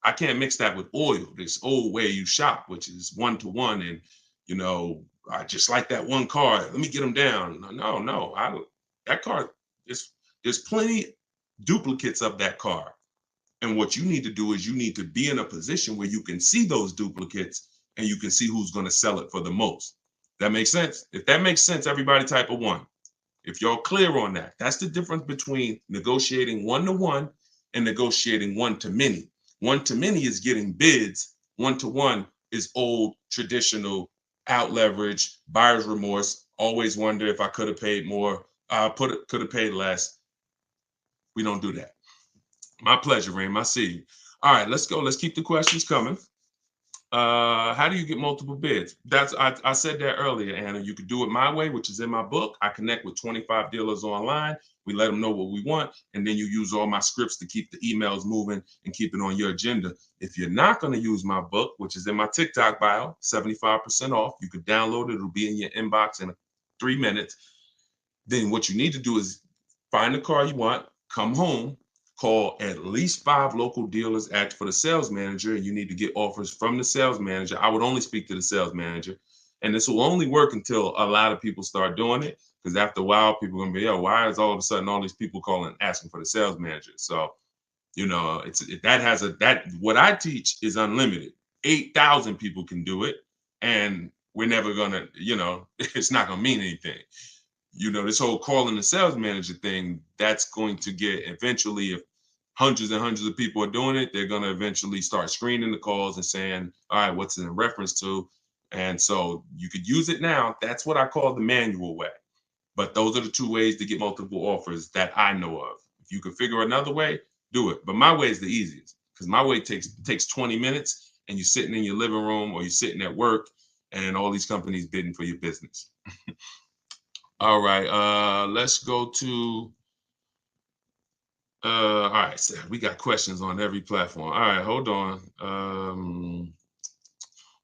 I can't mix that with oil, this old way you shop, which is 1-to-1. And, I just like that one car. Let me get them down. No. That car, there's plenty duplicates of that car. And what you need to do is you need to be in a position where you can see those duplicates and you can see who's going to sell it for the most. That makes sense? If that makes sense, everybody type a 1. If y'all clear on that, that's the difference between negotiating 1-to-1 and negotiating 1-to-many. 1-to-many is getting bids. 1-to-1 is old, traditional, out leverage, buyer's remorse. Always wonder if I could have paid more. Could have paid less. We don't do that. My pleasure, Raym. I see you. All right, let's go. Let's keep the questions coming. How do you get multiple bids? I said that earlier, Anna. You could do it my way, which is in my book. I connect with 25 dealers online. We let them know what we want, and then you use all my scripts to keep the emails moving and keep it on your agenda. If you're not going to use my book, which is in my TikTok bio, 75% off, you can download it. It'll be in your inbox in 3 minutes. Then what you need to do is find the car you want, come home, call at least 5 local dealers, ask for the sales manager, and you need to get offers from the sales manager. I would only speak to the sales manager. And this will only work until a lot of people start doing it, because after a while, people are going to be, why is all of a sudden all these people calling asking for the sales manager? So, what I teach is unlimited. 8,000 people can do it, and we're never gonna, it's not gonna mean anything. This whole calling the sales manager thing, that's going to get eventually, if hundreds and hundreds of people are doing it, they're going to eventually start screening the calls and saying, all right, what's it in reference to? And so you could use it now. That's what I call the manual way. But those are the two ways to get multiple offers that I know of. If you can figure another way, do it. But my way is the easiest, because my way takes 20 minutes, and you're sitting in your living room or you're sitting at work, and all these companies bidding for your business. All right, let's go to, all right, so we got questions on every platform. All right, hold on.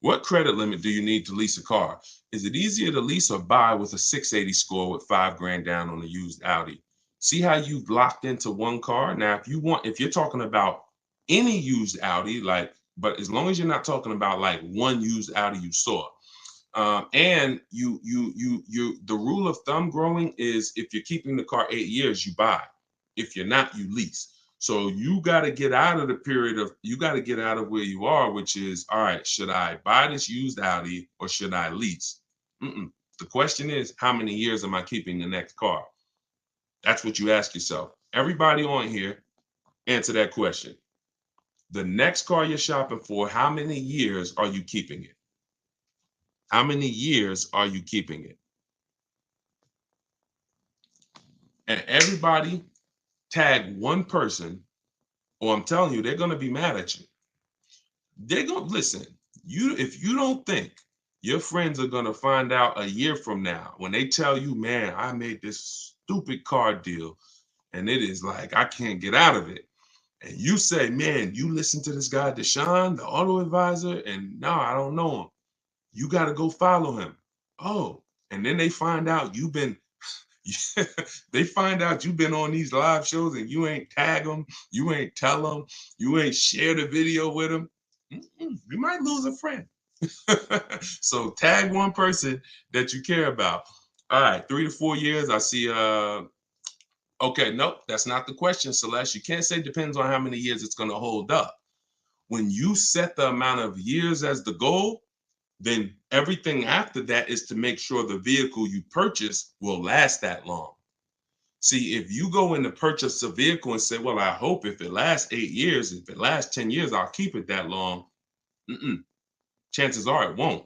What credit limit do you need to lease a car? Is it easier to lease or buy with a 680 score with $5,000 down on a used Audi? See how you've locked into one car? Now, if you're talking about any used Audi, but as long as you're not talking about like one used Audi you saw, and the rule of thumb growing is, if you're keeping the car 8 years, you buy. If you're not, you lease. So you got to get out of where you are, which is, all right, should I buy this used Audi or should I lease? The question is, how many years am I keeping the next car? That's what you ask yourself. Everybody on here, answer that question. The next car you're shopping for, how many years are you keeping it? How many years are you keeping it? And everybody tag one person, or I'm telling you, they're going to be mad at you. They're going to listen. If you don't think your friends are going to find out a year from now when they tell you, man, I made this stupid car deal and it is like, I can't get out of it. And you say, man, you listen to this guy, Deshone, the auto advisor, and no, I don't know him. You got to go follow him. Oh, and then they find out you've been on these live shows and you ain't tag them, you ain't tell them, you ain't share the video with them. You might lose a friend. So tag one person that you care about. All right, 3 to 4 years. I see. Okay, nope, that's not the question, Celeste. You can't say depends on how many years it's going to hold up. When you set the amount of years as the goal, then everything after that is to make sure the vehicle you purchase will last that long. See, if you go in to purchase a vehicle and say, well, I hope if it lasts 8 years, if it lasts 10 years, I'll keep it that long. Chances are it won't.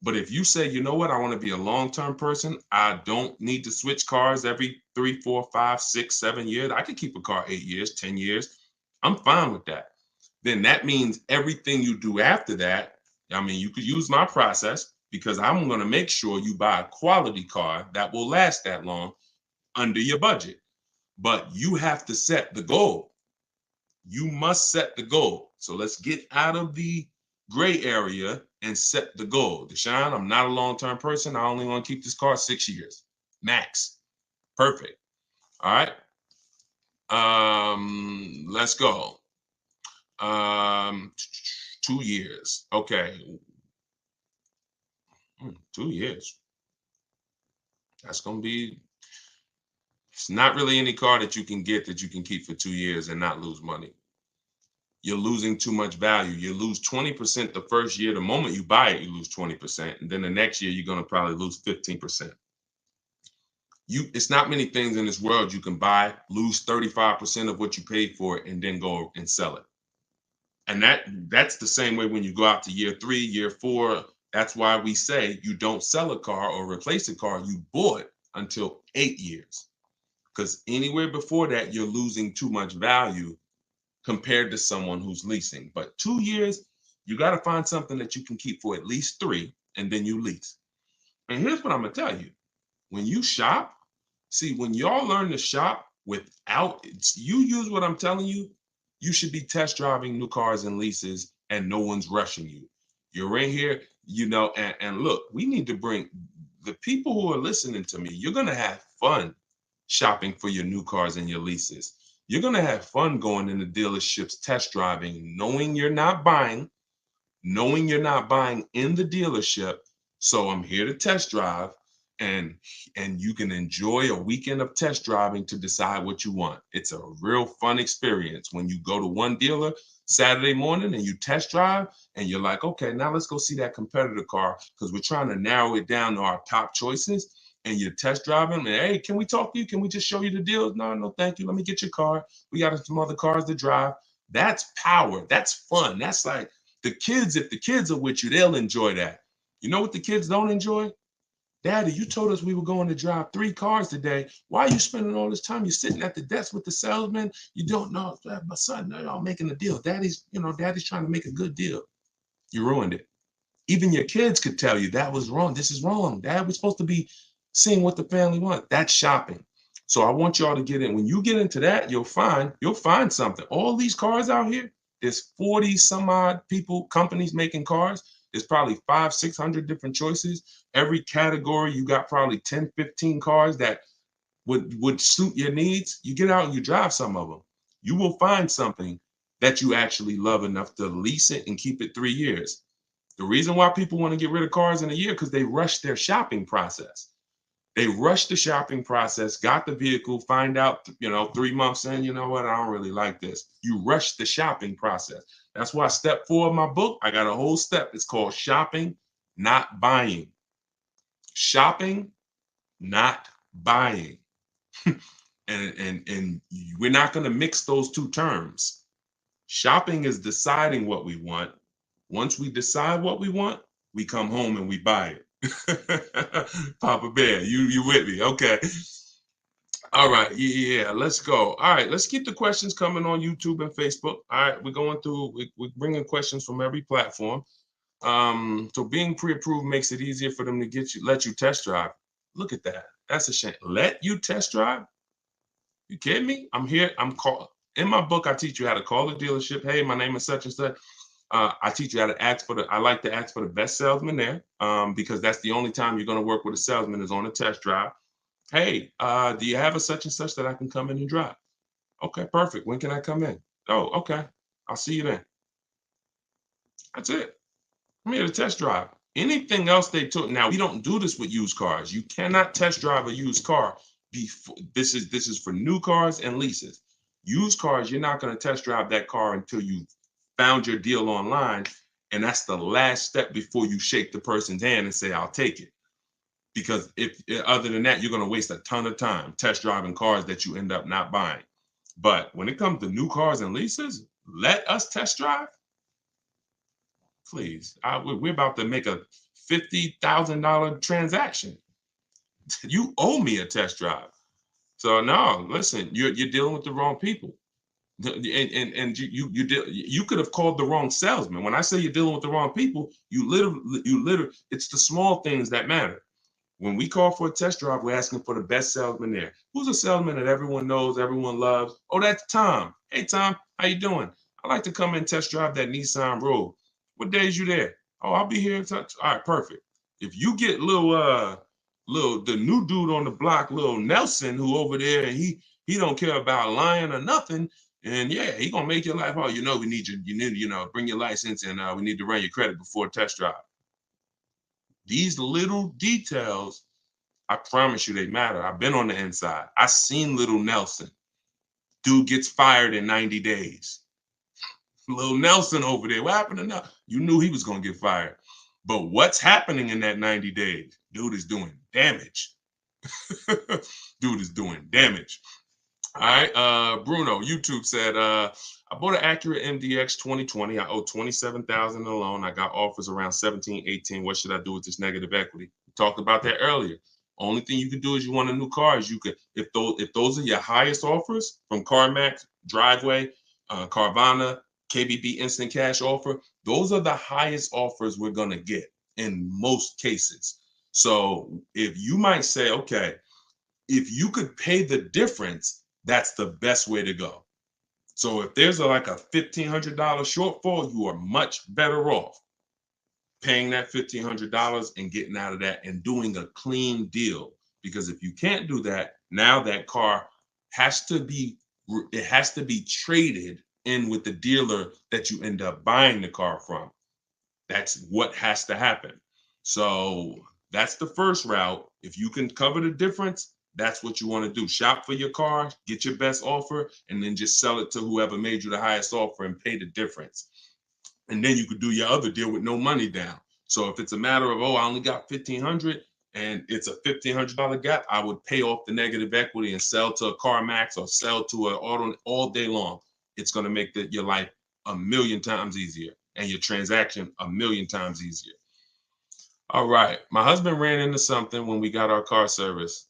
But if you say, you know what, I want to be a long-term person, I don't need to switch cars every 3, 4, 5, 6, 7 years. I could keep a car 8 years, 10 years. I'm fine with that. Then that means everything you do after that, I mean, you could use my process, because I'm going to make sure you buy a quality car that will last that long under your budget. But you have to set the goal. You must set the goal. So let's get out of the gray area and set the goal. Deshone, I'm not a long-term person. I only want to keep this car 6 years max. Perfect. All right. Let's go. 2 years. Okay. 2 years. That's going to be, it's not really any car that you can get that you can keep for 2 years and not lose money. You're losing too much value. You lose 20% the first year. The moment you buy it, you lose 20%. And then the next year, you're going to probably lose 15%. It's not many things in this world you can buy, lose 35% of what you paid for it, and then go and sell it. And that's the same way when you go out to year 3, year 4. That's why we say you don't sell a car or replace a car you bought until 8 years. Because anywhere before that, you're losing too much value compared to someone who's leasing. But 2 years, you got to find something that you can keep for at least 3, and then you lease. And here's what I'm going to tell you. When you shop, see, when y'all learn to shop without, you use what I'm telling you, you should be test driving new cars and leases, and no one's rushing you. You're in here, and look, we need to bring the people who are listening to me, you're going to have fun shopping for your new cars and your leases. You're going to have fun going into dealerships, test driving, knowing you're not buying in the dealership. So I'm here to test drive. and you can enjoy a weekend of test driving to decide what you want. It's a real fun experience when you go to one dealer Saturday morning and you test drive and you're like, okay, now let's go see that competitor car because we're trying to narrow it down to our top choices. And you're test driving, and hey, can we talk to you? Can we just show you the deals? No, no, thank you. Let me get your car. We got some other cars to drive. That's power. That's fun. That's like the kids. If the kids are with you, they'll enjoy that. You know what the kids don't enjoy? Daddy, you told us we were going to drive 3 cars today. Why are you spending all this time? You're sitting at the desk with the salesman. You don't know. My son, they're all making a deal. Daddy's trying to make a good deal. You ruined it. Even your kids could tell you that was wrong. This is wrong. Dad, we're supposed to be seeing what the family wants. That's shopping. So I want y'all to get in. When you get into that, you'll find something. All these cars out here, there's 40 some odd companies making cars. There's probably 500, 600 different choices. Every category, you got probably 10, 15 cars that would suit your needs. You get out and you drive some of them. You will find something that you actually love enough to lease it and keep it 3 years. The reason why people want to get rid of cars in a year because they rush their shopping process. They rush the shopping process, got the vehicle, find out, 3 months in, you know what, I don't really like this. You rush the shopping process. That's why step 4 of my book, I got a whole step. It's called shopping, not buying. Shopping, not buying. and we're not going to mix those two terms. Shopping is deciding what we want. Once we decide what we want, we come home and we buy it. Papa Bear, you with me? Okay. All right. Yeah, let's go. All right, let's keep the questions coming on YouTube and Facebook. All right, we're going through. We're bringing questions from every platform. So being pre-approved makes it easier for them to let you test drive. Look at that. That's a shame. Let you test drive? You kidding me? I'm here. In my book, I teach you how to call the dealership. Hey, my name is such and such. I teach you how to I like to ask for the best salesman there because that's the only time you're going to work with a salesman is on a test drive. Hey, do you have a such and such that I can come in and drive? Okay, perfect. When can I come in? Oh, okay. I'll see you then. That's it. I'm here to test drive. Anything else they took. Now, we don't do this with used cars. You cannot test drive a used car. This is for new cars and leases. Used cars, you're not going to test drive that car until you found your deal online. And that's the last step before you shake the person's hand and say, I'll take it. Because if other than that, you're going to waste a ton of time test driving cars that you end up not buying. But when it comes to new cars and leases, let us test drive. Please, we're about to make a $50,000 transaction. You owe me a test drive. So no, listen, you're dealing with the wrong people. And you could have called the wrong salesman. When I say you're dealing with the wrong people, you literally, it's the small things that matter. When we call for a test drive, we're asking for the best salesman there. Who's a salesman that everyone knows, everyone loves? Oh, that's Tom. Hey, Tom, how you doing? I'd like to come and test drive that Nissan Rogue. What days you there? Oh, I'll be here. All right, perfect. If you get the new dude on the block, little Nelson, who over there, and he don't care about lying or nothing, and yeah, he gonna make your life. Oh, we need bring your license, and we need to run your credit before test drive. These little details, I promise you, they matter. I've been on the inside. I seen little Nelson. Dude gets fired in 90 days. Little Nelson over there. What happened to Nelson? You knew he was gonna get fired. But what's happening in that 90 days? Dude is doing damage. Dude is doing damage. All right, Bruno, YouTube said, I bought an Acura MDX 2020. I owe 27,000 in loan. I got offers around 17, 18. What should I do with this negative equity? We talked about that earlier. Only thing you can do is you want a new car. Is you could, if those are your highest offers from CarMax, Driveway, Carvana, KBB Instant Cash Offer, those are the highest offers we're gonna get in most cases. So if you might say, okay, if you could pay the difference, that's the best way to go. So if there's like a $1,500 shortfall, you are much better off paying that $1,500 and getting out of that and doing a clean deal. Because if you can't do that, now that car has to be traded in with the dealer that you end up buying the car from. That's what has to happen. So that's the first route. If you can cover the difference, that's what you want to do. Shop for your car, get your best offer, and then just sell it to whoever made you the highest offer and pay the difference. And then you could do your other deal with no money down. So if it's a matter of, oh, I only got 1,500 and it's a $1,500 gap, I would pay off the negative equity and sell to a CarMax or sell to an auto all day long. It's going to make your life a million times easier and your transaction a million times easier. All right, my husband ran into something when we got our car service.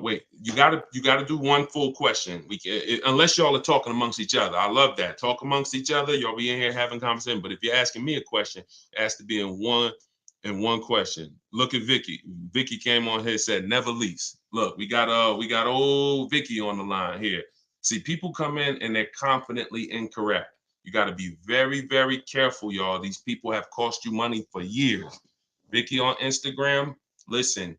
Wait, you gotta do one full question. Unless y'all are talking amongst each other. I love that. Talk amongst each other. Y'all be in here having conversation. But if you're asking me a question, it has to be in one question. Look at Vicky. Vicky came on here and said never lease. Look, we got old Vicky on the line here. See, people come in and they're confidently incorrect. You got to be very, very careful, y'all. These people have cost you money for years. Vicky on Instagram, listen,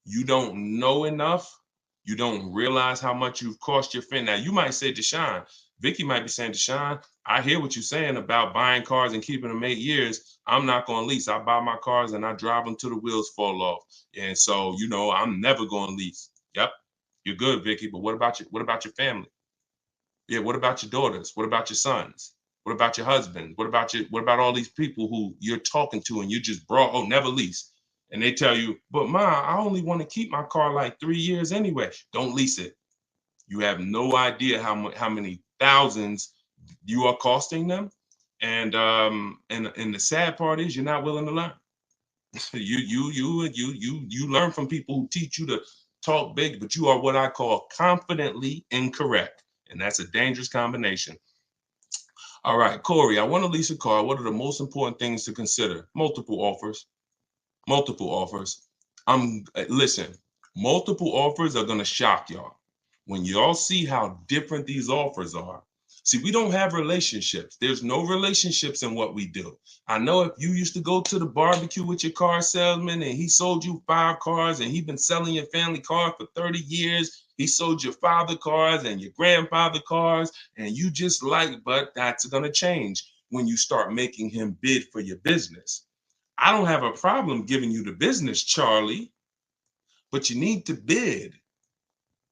you don't know enough. You don't realize how much you've cost your friend. Now, you might say, Deshone, Vicky might be saying, Deshone, I hear what you're saying about buying cars and keeping them 8 years. I'm not going to lease. I buy my cars and I drive them till the wheels fall off. And so, I'm never going to lease. Yep, you're good, Vicky. But what about your family? Yeah, what about your daughters? What about your sons? What about your husband? What about all these people who you're talking to and you just brought, never lease. And they tell you, but Ma, I only want to keep my car like 3 years anyway. Don't lease it. You have no idea how many thousands you are costing them. And the sad part is you're not willing to learn. You learn from people who teach you to talk big, but you are what I call confidently incorrect. And that's a dangerous combination. All right, Corey, I want to lease a car. What are the most important things to consider? Multiple offers. Listen, multiple offers are going to shock y'all. When y'all see how different these offers are. See, we don't have relationships. There's no relationships in what we do. I know if you used to go to the barbecue with your car salesman and he sold you 5 cars and he's been selling your family car for 30 years, he sold your father cars and your grandfather cars, and you just but that's going to change when you start making him bid for your business. I don't have a problem giving you the business, Charlie, but you need to bid.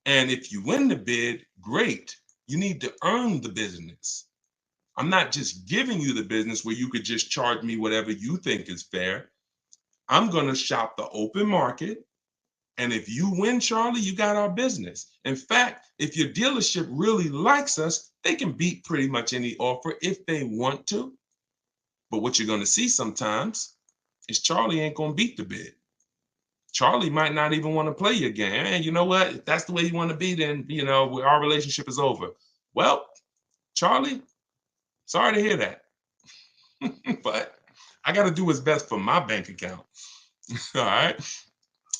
And if you win the bid, great. You need to earn the business. I'm not just giving you the business where you could just charge me whatever you think is fair. I'm going to shop the open market. And if you win, Charlie, you got our business. In fact, if your dealership really likes us, they can beat pretty much any offer if they want to. But what you're going to see sometimes is Charlie ain't going to beat the bid. Charlie might not even want to play your game. And you know what? If that's the way you want to be, then, our relationship is over. Well, Charlie, sorry to hear that. But I got to do what's best for my bank account. All right.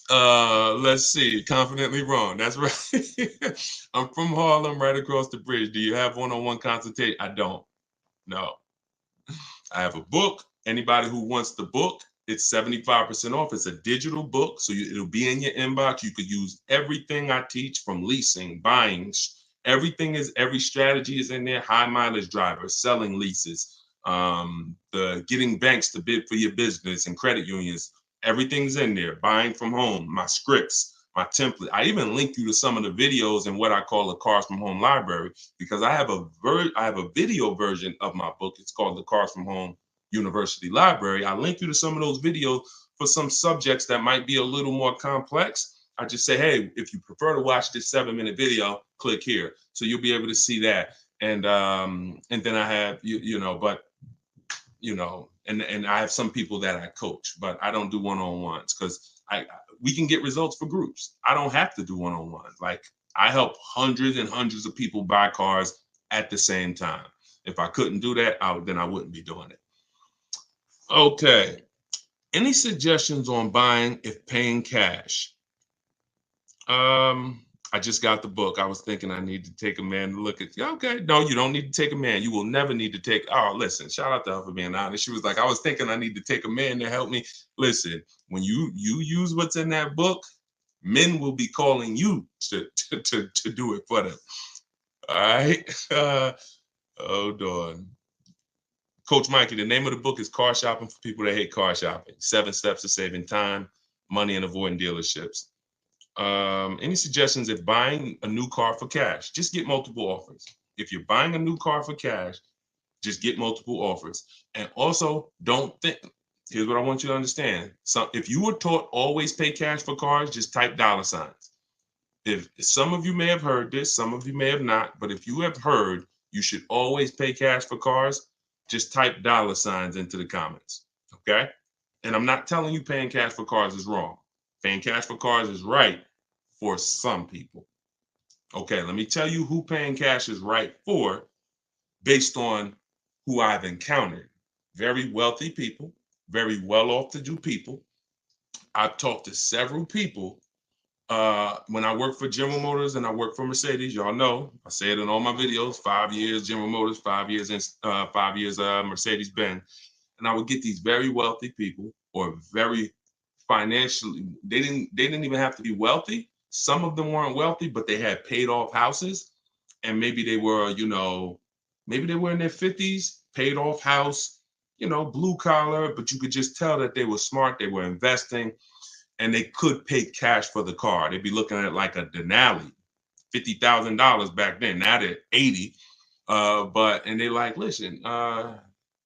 Let's see. Confidently wrong. That's right. I'm from Harlem, right across the bridge. Do you have one-on-one consultation? I don't. No. I have a book. Anybody who wants the book, it's 75% off. It's a digital book, so it'll be in your inbox. You could use everything I teach, from leasing, buying. Every strategy is in there. High mileage drivers, selling leases, the getting banks to bid for your business and credit unions. Everything's in there. Buying from home, my scripts, my template. I even link you to some of the videos in what I call the Cars from Home library, because I have a video version of my book. It's called the Cars from Home University Library. I link you to some of those videos for some subjects that might be a little more complex. I just say, hey, if you prefer to watch this 7-minute video, click here. So you'll be able to see that. And then I have, and I have some people that I coach, but I don't do one-on-ones because we can get results for groups. I don't have to do one-on-ones. Like, I help hundreds and hundreds of people buy cars at the same time. If I couldn't do that, then I wouldn't be doing it. Okay. Any suggestions on buying if paying cash? I just got the book. I was thinking I need to take a man to look at. Okay, no, you don't need to take a man. You will never need to take. Oh, listen, shout out to her for being honest. She was like, I was thinking I need to take a man to help me. Listen, when you use what's in that book, men will be calling you to do it for them. All right. Hold on. Coach Mikey, the name of the book is Car Shopping for People That Hate Car Shopping. 7 Steps to Saving Time, Money, and Avoiding Dealerships. Any suggestions if buying a new car for cash? Just get multiple offers. If you're buying a new car for cash, just get multiple offers. And also, don't think. Here's what I want you to understand. So, if you were taught always pay cash for cars, just type $signs. If some of you may have heard this, some of you may have not, but if you have heard you should always pay cash for cars, just type $signs into the comments. Okay? And I'm not telling you paying cash for cars is wrong. Paying cash for cars is right for some people. Okay, let me tell you who paying cash is right for based on who I've encountered. Very wealthy people, very well-off-to-do people. I've talked to several people when I worked for General Motors and I worked for Mercedes. Y'all know I say it in all my videos: 5 years General Motors, 5 years in 5 years Mercedes-Benz. And I would get these very wealthy people, or very financially, they didn't even have to be wealthy. Some of them weren't wealthy, but they had paid off houses, and maybe they were, maybe they were in their 50s, paid off house, blue collar, but you could just tell that they were smart, they were investing, and they could pay cash for the car. They'd be looking at like a Denali, $50,000 back then. Now they're 80. And they like, listen,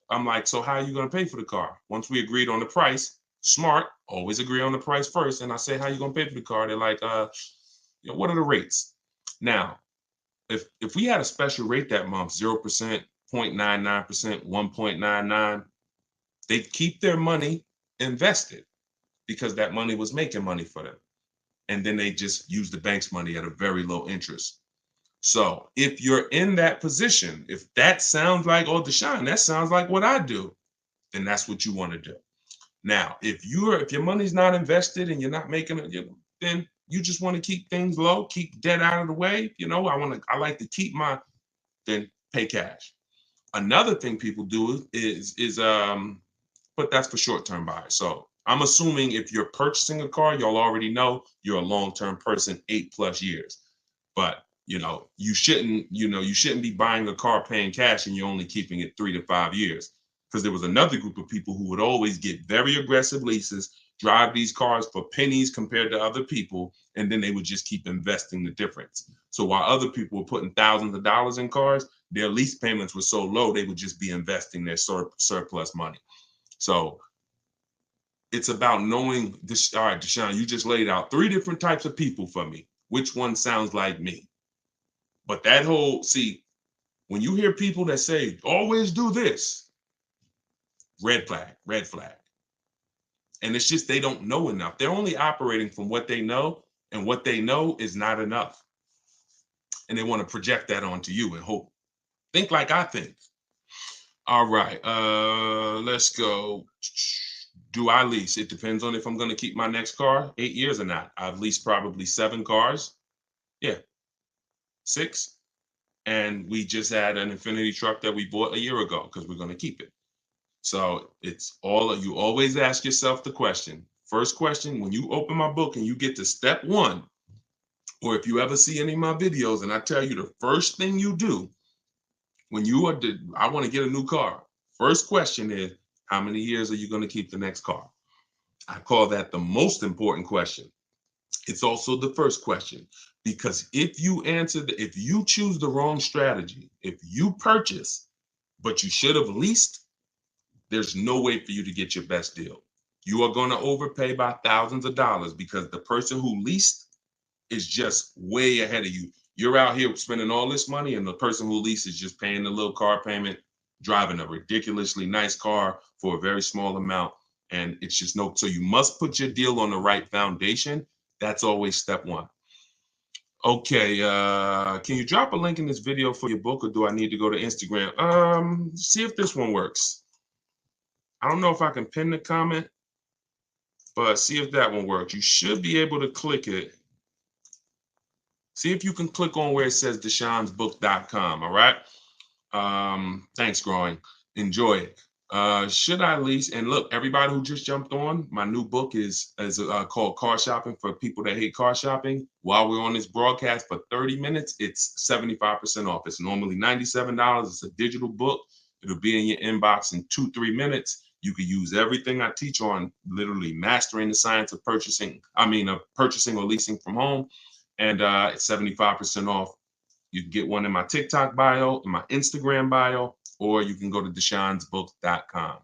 I'm like, so how are you going to pay for the car? Once we agreed on the price, smart, always agree on the price first. And I say, how you going to pay for the car? They're like, what are the rates? Now, if we had a special rate that month, 0%, 0.99%, 1.99, they'd keep their money invested because that money was making money for them. And then they just use the bank's money at a very low interest. So if you're in that position, if that sounds like, oh, Deshone, that sounds like what I do, then that's what you want to do. Now, if your money's not invested and you're not making it, then you just want to keep things low, keep debt out of the way. I like to keep then pay cash. Another thing people do is but that's for short-term buyers. So I'm assuming if you're purchasing a car, y'all already know you're a long-term person, 8+ years. But you shouldn't be buying a car paying cash and you're only keeping it 3 to 5 years. Because there was another group of people who would always get very aggressive leases, drive these cars for pennies compared to other people, and then they would just keep investing the difference. So while other people were putting thousands of dollars in cars, their lease payments were so low, they would just be investing their surplus money. So it's about knowing this. All right, Deshone, you just laid out 3 different types of people for me. Which one sounds like me? But when you hear people that say, always do this, red flag, red flag. And it's just they don't know enough. They're only operating from what they know, and what they know is not enough. And they want to project that onto you and hope. Think like I think. All right, let's go. Do I lease? It depends on if I'm going to keep my next car 8 years or not. I've leased probably 7 cars. Yeah, 6. And we just had an Infinity truck that we bought a year ago because we're going to keep it. So it's you always ask yourself the question. First question, when you open my book and you get to step 1, or if you ever see any of my videos and I tell you the first thing you do when I want to get a new car, first question is, how many years are you going to keep the next car? I call that the most important question. It's also the first question, because if you choose the wrong strategy, if you purchase, but you should have leased, there's no way for you to get your best deal. You are going to overpay by thousands of dollars because the person who leased is just way ahead of you. You're out here spending all this money, and the person who leased is just paying the little car payment, driving a ridiculously nice car for a very small amount. And it's just so you must put your deal on the right foundation. That's always step 1. Okay, can you drop a link in this video for your book, or do I need to go to Instagram? See if this one works. I don't know if I can pin the comment, but see if that one works. You should be able to click it. See if you can click on where it says deshonsbook.com, all right? Thanks, Growing. Enjoy it. Should I lease? And look, everybody who just jumped on, my new book is called Car Shopping for People That Hate Car Shopping. While we're on this broadcast for 30 minutes, it's 75% off. It's normally $97. It's a digital book. It'll be in your inbox in 2-3 minutes. You could use everything I teach on literally mastering the science of purchasing or leasing from home. And it's 75% off. You can get one in my TikTok bio, in my Instagram bio, or you can go to deshonsbook.com.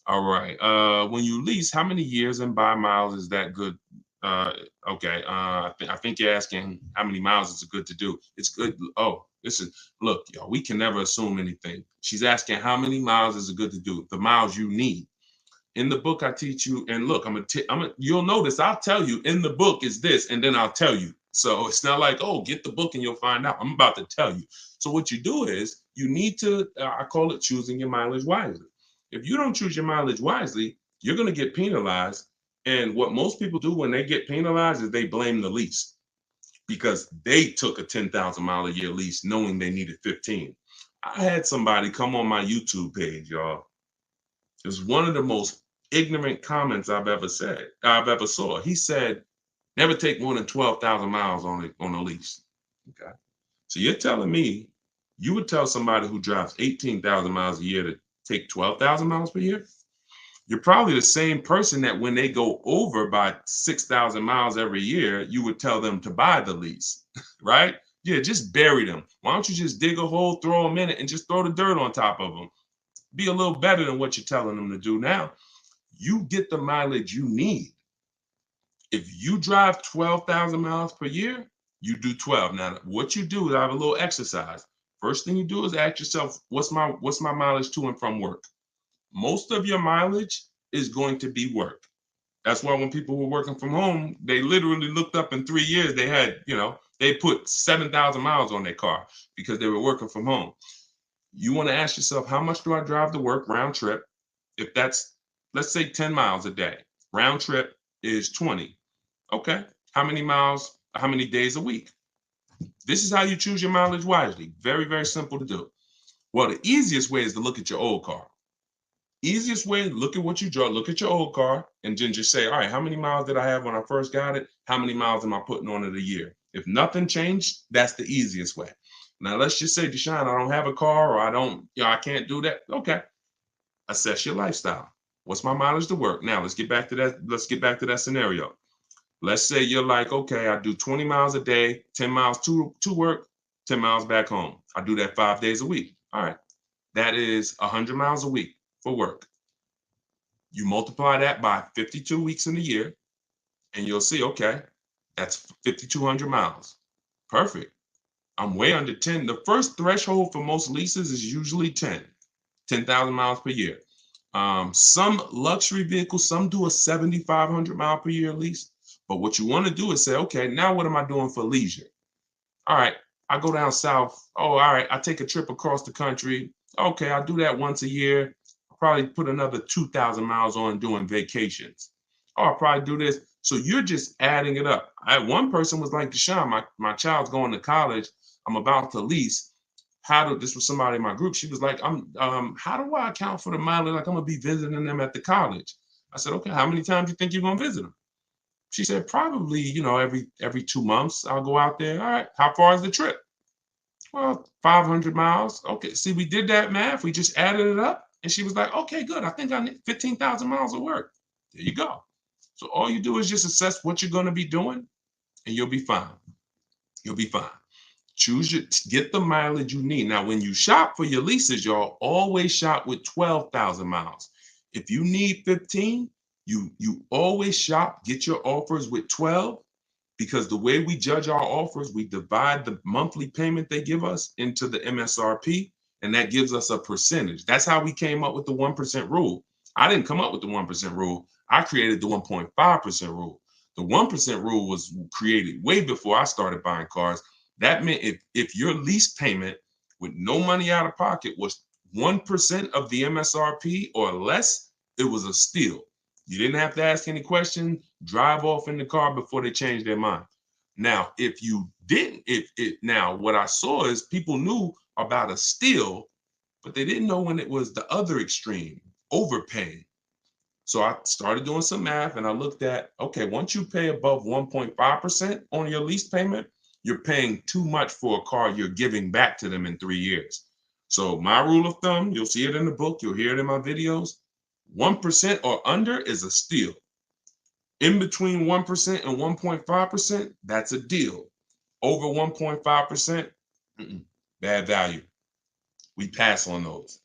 All right. When you lease, how many years and by miles is that good? Okay. I think you're asking how many miles is it good to do. It's good. Oh, listen, look, y'all, we can never assume anything. She's asking how many miles is it good to do? The miles you need. In the book, I teach you, and look, you'll notice I'll tell you in the book is this, and then I'll tell you. So it's not like, oh, get the book and you'll find out. I'm about to tell you. So what you do is you need to, I call it choosing your mileage wisely. If you don't choose your mileage wisely, you're going to get penalized. And what most people do when they get penalized is they blame the lease because they took a 10,000 mile a year lease knowing they needed 15. I had somebody come on my YouTube page, y'all. It was one of the most ignorant comments I've ever saw. He said, never take more than 12,000 miles on a lease. Okay. So you're telling me you would tell somebody who drives 18,000 miles a year to take 12,000 miles per year? You're probably the same person that when they go over by 6,000 miles every year, you would tell them to buy the lease, right? Yeah, just bury them. Why don't you just dig a hole, throw them in it, and just throw the dirt on top of them? Be a little better than what you're telling them to do now. You get the mileage you need. If you drive 12,000 miles per year, you do 12. Now, what you do is I have a little exercise. First thing you do is ask yourself, what's my mileage to and from work? Most of your mileage is going to be work. That's why when people were working from home, they literally looked up in 3 years, they had, they put 7,000 miles on their car because they were working from home. You want to ask yourself, how much do I drive to work round trip? If that's, let's say 10 miles a day, round trip is 20. Okay. How many miles, how many days a week? This is how you choose your mileage wisely. Very, very simple to do. Well, the easiest way is to look at your old car. Easiest way, look at what you draw, look at your old car, and then just say, all right, how many miles did I have when I first got it? How many miles am I putting on it a year? If nothing changed, that's the easiest way. Now, let's just say, Deshone, I don't have a car or I can't do that. Okay. Assess your lifestyle. What's my mileage to work? Now, let's get back to that scenario. Let's say you're like, okay, I do 20 miles a day, 10 miles to work, 10 miles back home. I do that 5 days a week. All right. That is 100 miles a week for work. You multiply that by 52 weeks in a year, and you'll see, okay, that's 5,200 miles. Perfect. I'm way under 10. The first threshold for most leases is usually 10,000 miles per year. Some luxury vehicles, some do a 7,500 mile per year lease. But what you want to do is say, okay, now what am I doing for leisure? All right, I go down south. Oh, all right, I take a trip across the country. Okay, I do that once a year. I'll probably put another 2,000 miles on doing vacations. Oh, I'll probably do this. So you're just adding it up. One person was like, Deshone, my child's going to college. I'm about to lease. This was somebody in my group. She was like, how do I account for the mileage? Like I'm gonna be visiting them at the college. I said, okay, how many times do you think you're gonna visit them? She said, probably, every 2 months I'll go out there. All right, how far is the trip? Well, 500 miles. Okay, see, we did that math. We just added it up. And she was like, okay, good. I think I need 15,000 miles of work. There you go. So all you do is just assess what you're gonna be doing and you'll be fine. You'll be fine. Get the mileage you need. Now, when you shop for your leases, y'all always shop with 12,000 miles. If you need 15, you always get your offers with 12 because the way we judge our offers, we divide the monthly payment they give us into the MSRP, and that gives us a percentage. That's how we came up with the 1% rule. I didn't come up with the 1% rule. I created the 1.5% rule. The 1% rule was created way before I started buying cars. That meant if your lease payment with no money out of pocket was 1% of the MSRP or less, it was a steal. You didn't have to ask any questions, drive off in the car before they changed their mind. Now, if you didn't, now what I saw is people knew about a steal, but they didn't know when it was the other extreme, overpaying. So I started doing some math and I looked at, okay, once you pay above 1.5% on your lease payment, you're paying too much for a car you're giving back to them in 3 years. So my rule of thumb, you'll see it in the book, you'll hear it in my videos. 1% or under is a steal. In between 1% and 1.5%, that's a deal. Over 1.5%, bad value. We pass on those.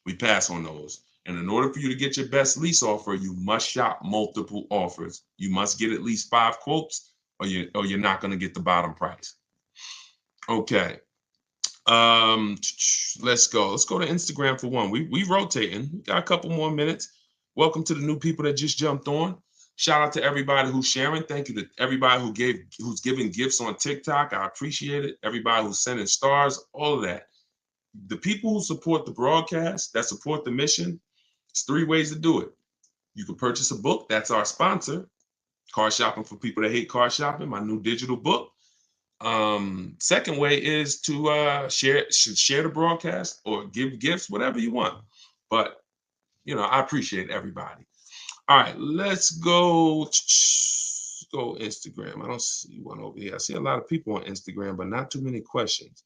We pass on those. And in order for you to get your best lease offer, you must shop multiple offers. You must get at least 5 quotes, or you're not going to get the bottom price. Okay. Let's go. Let's go to Instagram for one. We rotating. We got a couple more minutes. Welcome to the new people that just jumped on. Shout out to everybody who's sharing. Thank you to everybody who's giving gifts on TikTok. I appreciate it. Everybody who's sending stars, all of that. The people who support the broadcast, that support the mission, it's 3 ways to do it. You can purchase a book. That's our sponsor. Car Shopping for People That Hate Car Shopping, my new digital book. Second way is to share the broadcast or give gifts, whatever you want. But I appreciate everybody. All right, let's go Instagram. I don't see one over here. I see a lot of people on Instagram, but not too many questions.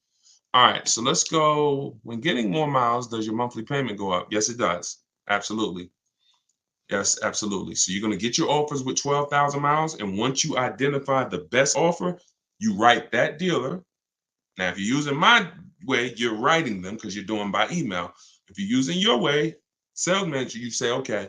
All right, so let's go. When getting more miles, does your monthly payment go up? Yes, it does. Absolutely. Yes, absolutely. So you're going to get your offers with 12,000 miles. And once you identify the best offer, you write that dealer. Now, if you're using my way, you're writing them because you're doing by email. If you're using your way, sales manager, you say, okay,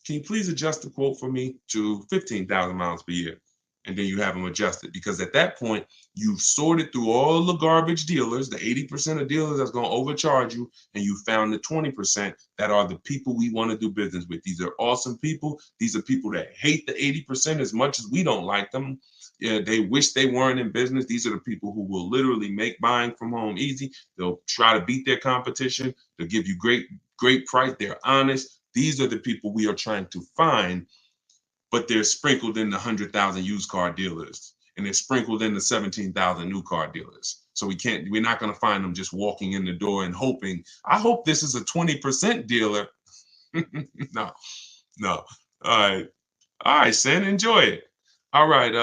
can you please adjust the quote for me to 15,000 miles per year? And then you have them adjusted, because at that point, you've sorted through all the garbage dealers, the 80% of dealers that's going to overcharge you, and you found the 20% that are the people we want to do business with. These are awesome people. These are people that hate the 80% as much as we don't like them. Yeah, they wish they weren't in business. These are the people who will literally make buying from home easy. They'll try to beat their competition. They'll give you great price. They're honest. These are the people we are trying to find, but they're sprinkled in the 100,000 used car dealers, and they're sprinkled in the 17,000 new car dealers. So we're not going to find them just walking in the door and hoping, I hope this is a 20% dealer. No. All right, Sen, enjoy it. All right.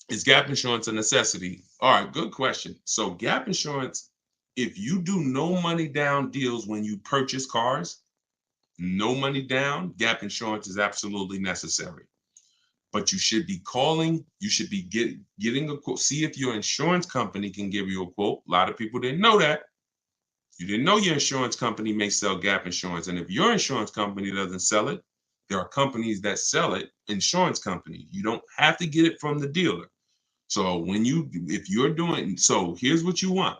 Is gap insurance a necessity? All right, good question. So gap insurance, if you do no money down deals when you purchase cars, no money down, gap insurance is absolutely necessary. But you should be calling, you should be getting a quote. See if your insurance company can give you a quote. A lot of people didn't know that. You didn't know your insurance company may sell gap insurance. And if your insurance company doesn't sell it, there are companies that sell it, insurance company. You don't have to get it from the dealer. So here's what you want.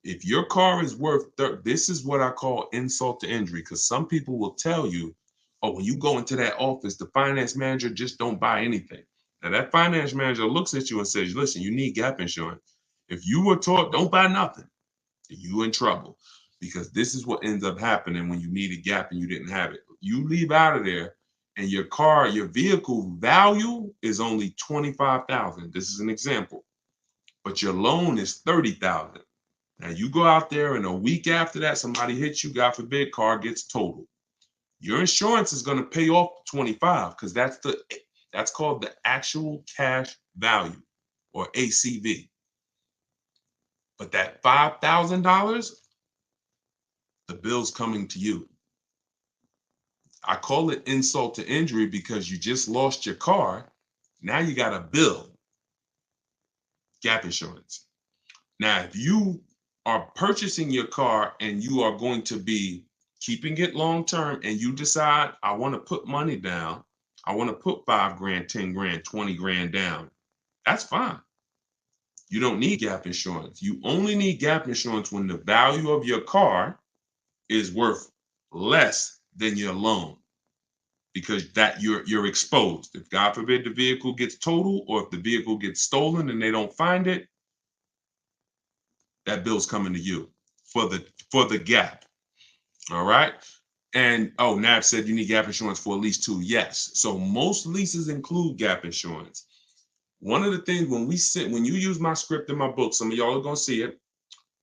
If your car is worth, this is what I call insult to injury, because some people will tell you, oh, when you go into that office, the finance manager just don't buy anything. Now that finance manager looks at you and says, listen, you need gap insurance. If you were taught, don't buy nothing, you in trouble, because this is what ends up happening when you need a gap and you didn't have it. You leave out of there and your vehicle value is only 25,000. This is an example, but your loan is 30,000. Now you go out there and a week after that, somebody hits you, God forbid, car gets totaled. Your insurance is going to pay off 25, because that's called the actual cash value, or ACV. But that $5,000, the bill's coming to you. I call it insult to injury because you just lost your car. Now you got a bill. Gap insurance. Now, if you are purchasing your car and you are going to be keeping it long term, and you decide, I want to put money down, I want to put 5 grand, 10 grand, 20 grand down, that's fine. You don't need gap insurance. You only need gap insurance when the value of your car is worth less than your loan, because that you're exposed. If God forbid the vehicle gets totaled, or if the vehicle gets stolen and they don't find it, that bill's coming to you for the gap. All right. And Nab said you need gap insurance for at least 2. Yes. So most leases include gap insurance. One of the things when you use my script in my book, some of y'all are going to see it.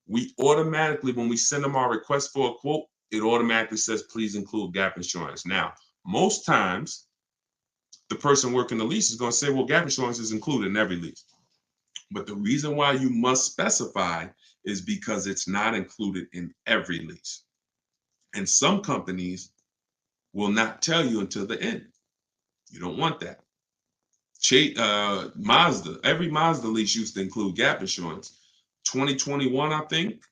We automatically, when we send them our request for a quote, it automatically says, please include gap insurance. Now, most times the person working the lease is going to say, well, gap insurance is included in every lease. But the reason why you must specify is because it's not included in every lease. And some companies will not tell you until the end. You don't want that. Mazda, every Mazda lease used to include gap insurance. 2021, I think,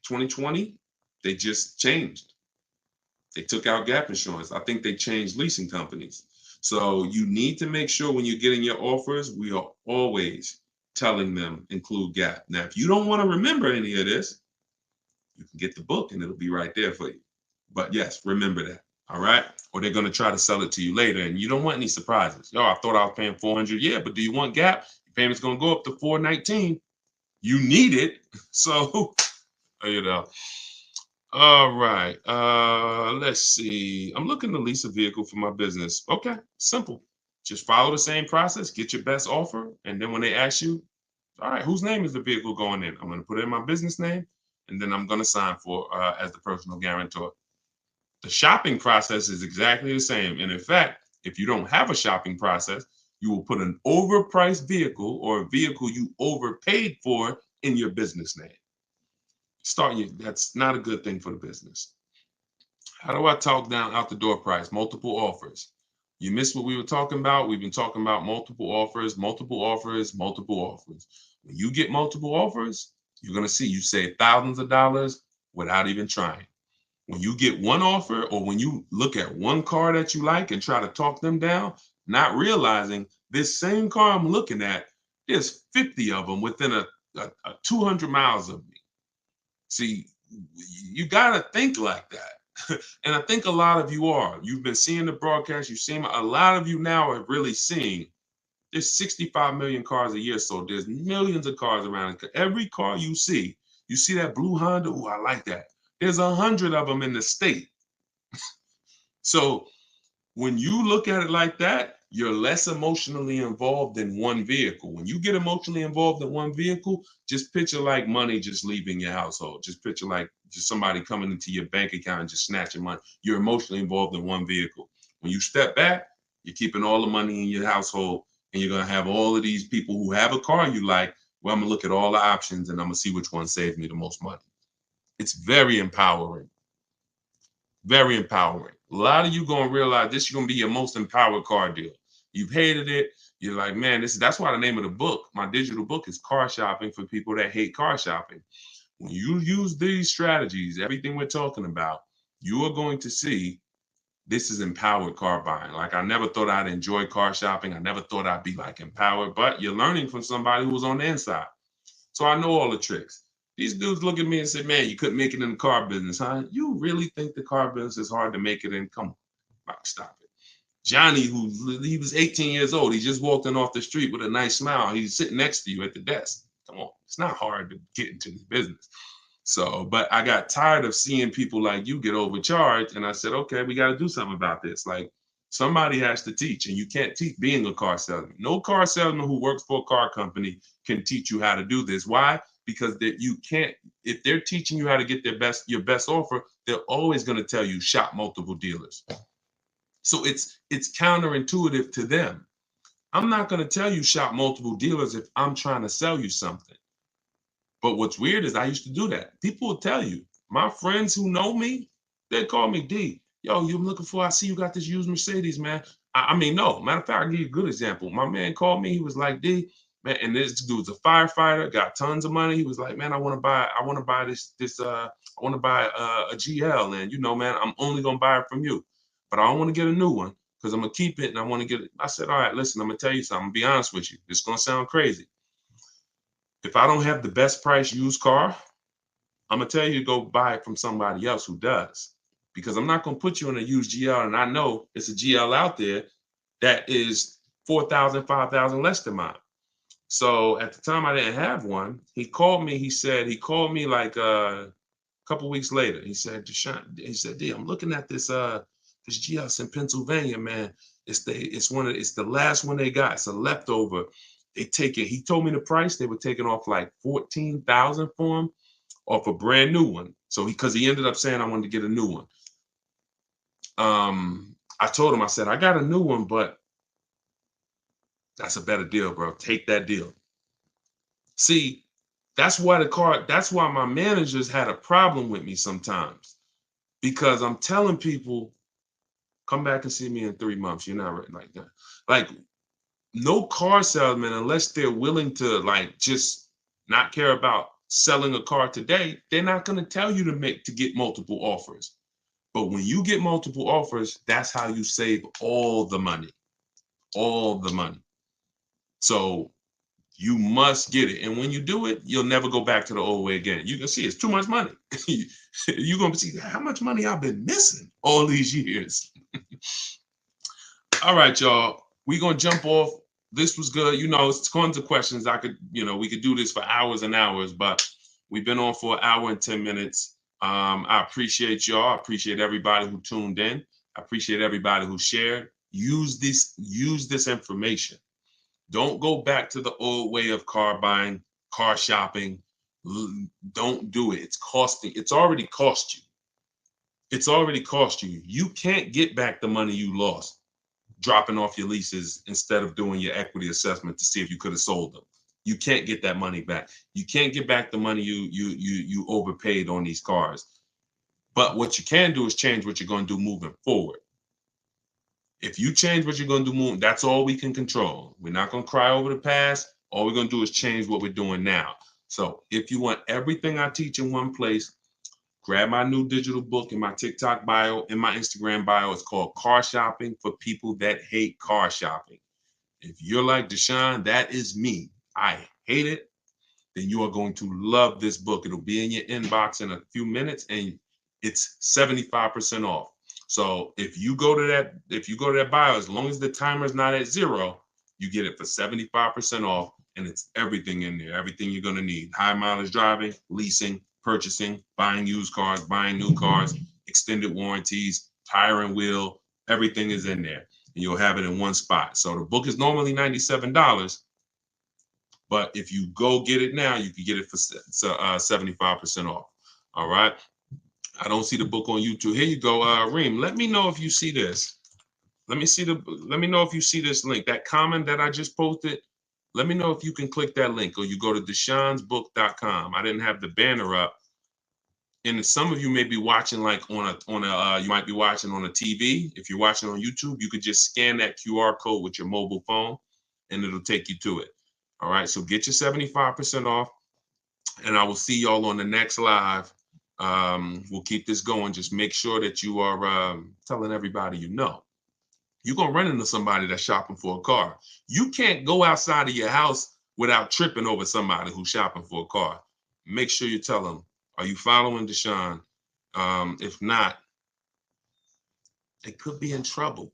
2020, they just changed. They took out gap insurance. I think they changed leasing companies. So you need to make sure when you're getting your offers, we are always telling them include gap. Now, if you don't want to remember any of this, you can get the book and it'll be right there for you. But yes, remember that. All right. Or they're going to try to sell it to you later and you don't want any surprises. Yo, I thought I was paying 400. Yeah, but do you want gap? Your payment's going to go up to 419. You need it. So, All right. Let's see. I'm looking to lease a vehicle for my business. Okay, simple. Just follow the same process, get your best offer, and then when they ask you, all right, whose name is the vehicle going in? I'm going to put in my business name, and then I'm going to sign for as the personal guarantor. The shopping process is exactly the same. And in fact, if you don't have a shopping process, you will put an overpriced vehicle or a vehicle you overpaid for in your business name. That's not a good thing for the business. How do I talk down out the door price? Multiple offers. You missed what we were talking about? We've been talking about multiple offers, multiple offers, multiple offers. When you get multiple offers, you're going to see you save thousands of dollars without even trying. When you get one offer or when you look at one car that you like and try to talk them down, not realizing this same car I'm looking at, there's 50 of them within a 200 miles of me. See, you got to think like that. And I think a lot of you are. You've been seeing the broadcast. You've seen a lot of you now are really seeing there's 65 million cars a year. So there's millions of cars around. Every car you see that blue Honda. Oh, I like that. There's 100 of them in the state. So when you look at it like that, you're less emotionally involved in one vehicle. When you get emotionally involved in one vehicle, just picture like money just leaving your household. Just picture like just somebody coming into your bank account and just snatching money. You're emotionally involved in one vehicle. When you step back, you're keeping all the money in your household and you're going to have all of these people who have a car you like. Well, I'm going to look at all the options and I'm going to see which one saves me the most money. It's very empowering. Very empowering. A lot of you going to realize this is going to be your most empowered car deal. You've hated it. You're like, man, that's why the name of the book, my digital book, is Car Shopping for People That Hate Car Shopping. When you use these strategies, everything we're talking about, you are going to see this is empowered car buying. Like I never thought I'd enjoy car shopping. I never thought I'd be like empowered, but you're learning from somebody who was on the inside. So I know all the tricks. These dudes look at me and say, man, you couldn't make it in the car business, huh? You really think the car business is hard to make it in? Come on, stop it. Johnny, he was 18 years old. He just walked in off the street with a nice smile. He's sitting next to you at the desk. Come on, it's not hard to get into this business. So, but I got tired of seeing people like you get overcharged. And I said, okay, we got to do something about this. Like somebody has to teach, and you can't teach being a car salesman. No car salesman who works for a car company can teach you how to do this. Why? Because that you can't, if they're teaching you how to get your best offer, they're always going to tell you shop multiple dealers. So it's counterintuitive to them. I'm not going to tell you shop multiple dealers if I'm trying to sell you something. But what's weird is I used to do that. People will tell you, my friends who know me, they call me D. Yo, you looking for, I see you got this used Mercedes, man. I mean, no, matter of fact, I'll give you a good example. My man called me, he was like, D, man, and this dude's a firefighter, got tons of money. He was like, man, I want to buy a GL. And you know, man, I'm only gonna buy it from you. But I don't want to get a new one because I'm gonna keep it and I want to get it. I said, all right, listen, I'm gonna tell you something. I'm gonna be honest with you. It's gonna sound crazy. If I don't have the best price used car, I'm gonna tell you to go buy it from somebody else who does. Because I'm not gonna put you in a used GL and I know it's a GL out there that is 4,000, 5,000 less than mine. So at the time I didn't have one. He called me like a couple weeks later. He said, Deshone, he said, D, I'm looking at this GS in Pennsylvania, man. It's the last one they got. It's a leftover. They take it. He told me the price. They were taking off like 14,000 for him off a brand new one. So because he ended up saying I wanted to get a new one. I told him, I said, I got a new one, but that's a better deal, bro. Take that deal. See, that's why my managers had a problem with me sometimes, because I'm telling people Come back and see me in 3 months. You're not ready like that. Like, no car salesman, unless they're willing to like just not care about selling a car today, they're not going to tell you to get multiple offers. But when you get multiple offers, that's how you save all the money. All the money. So you must get it. And when you do it, you'll never go back to the old way again. You can see it's too much money. You're going to see how much money I've been missing all these years. All right, y'all. We're going to jump off. This was good. You know, it's tons of questions. We could do this for hours and hours, but we've been on for an hour and 10 minutes. I appreciate y'all. I appreciate everybody who tuned in. I appreciate everybody who shared. Use this information. Don't go back to the old way of car buying, car shopping. Don't do it. It's already cost you. It's already cost you. You can't get back the money you lost dropping off your leases instead of doing your equity assessment to see if you could have sold them. You can't get that money back. You can't get back the money you overpaid on these cars. But what you can do is change what you're going to do moving forward. If you change what you're going to do moving, that's all we can control. We're not going to cry over the past. All we're going to do is change what we're doing now. So if you want everything I teach in one place, grab my new digital book in my TikTok bio, in my Instagram bio. It's called Car Shopping for People That Hate Car Shopping. If you're like Deshone, that is me. I hate it. Then you are going to love this book. It'll be in your inbox in a few minutes, and it's 75% off. So if you go to that bio, as long as the timer is not at 0, you get it for 75% off, and it's everything in there, everything you're going to need. High mileage driving, leasing, purchasing, buying used cars, buying new cars, extended warranties, tire and wheel, everything is in there. And you'll have it in one spot. So the book is normally $97, but if you go get it now, you can get it for 75% off. All right. I don't see the book on YouTube. Here you go, Reem. Let me know if you see this. Let me know if you see this link. That comment that I just posted. Let me know if you can click that link, or you go to deshonesbook.com. I didn't have the banner up. And some of you may be watching like you might be watching on a TV. If you're watching on YouTube, you could just scan that QR code with your mobile phone and it'll take you to it. All right, so get your 75% off, and I will see y'all on the next live. We'll keep this going. Just make sure that you are telling everybody you know. You're going to run into somebody that's shopping for a car. You can't go outside of your house without tripping over somebody who's shopping for a car. Make sure you tell them, are you following Deshone? If not, they could be in trouble.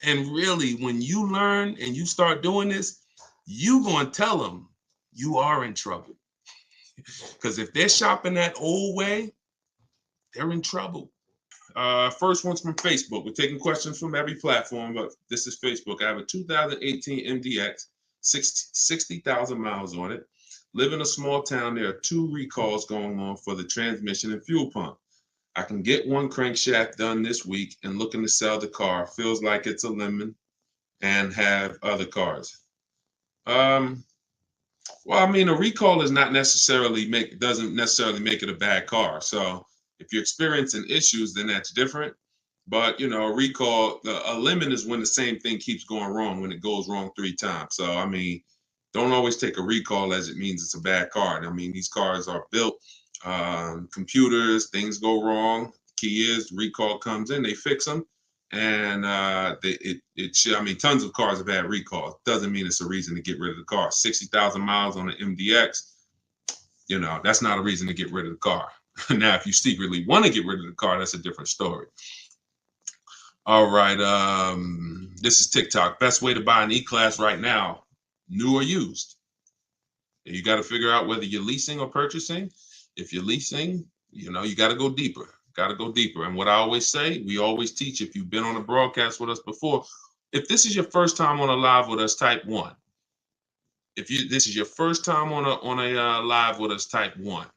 And really, when you learn and you start doing this, you're going to tell them you are in trouble. Because if they're shopping that old way, they're in trouble. First one's from Facebook. We're taking questions from every platform, but this is Facebook. I have a 2018 MDX, 60,000 miles on it. Live in a small town. There are 2 recalls going on for the transmission and fuel pump. I can get one crankshaft done this week and looking to sell the car. Feels like it's a lemon and have other cars. Well, I mean, a recall is not necessarily doesn't necessarily make it a bad car. So if you're experiencing issues, then that's different. But you know, a recall, a lemon is when the same thing keeps going wrong, when it goes wrong 3 times. So I mean, don't always take a recall as it means it's a bad car. I mean, these cars are built, computers, things go wrong. Key is recall comes in, they fix them, and I mean, tons of cars have had recalls. Doesn't mean it's a reason to get rid of the car. 60,000 miles on an MDX, you know, that's not a reason to get rid of the car. Now, if you secretly want to get rid of the car, that's a different story. All right, this is TikTok. Best way to buy an E-Class right now, new or used. You got to figure out whether you're leasing or purchasing. If you're leasing, you know, you got to go deeper. And what I always say, we always teach, if you've been on a broadcast with us before, if this is your first time on a live with us, type 1. If this is your first time on a live with us, type 1.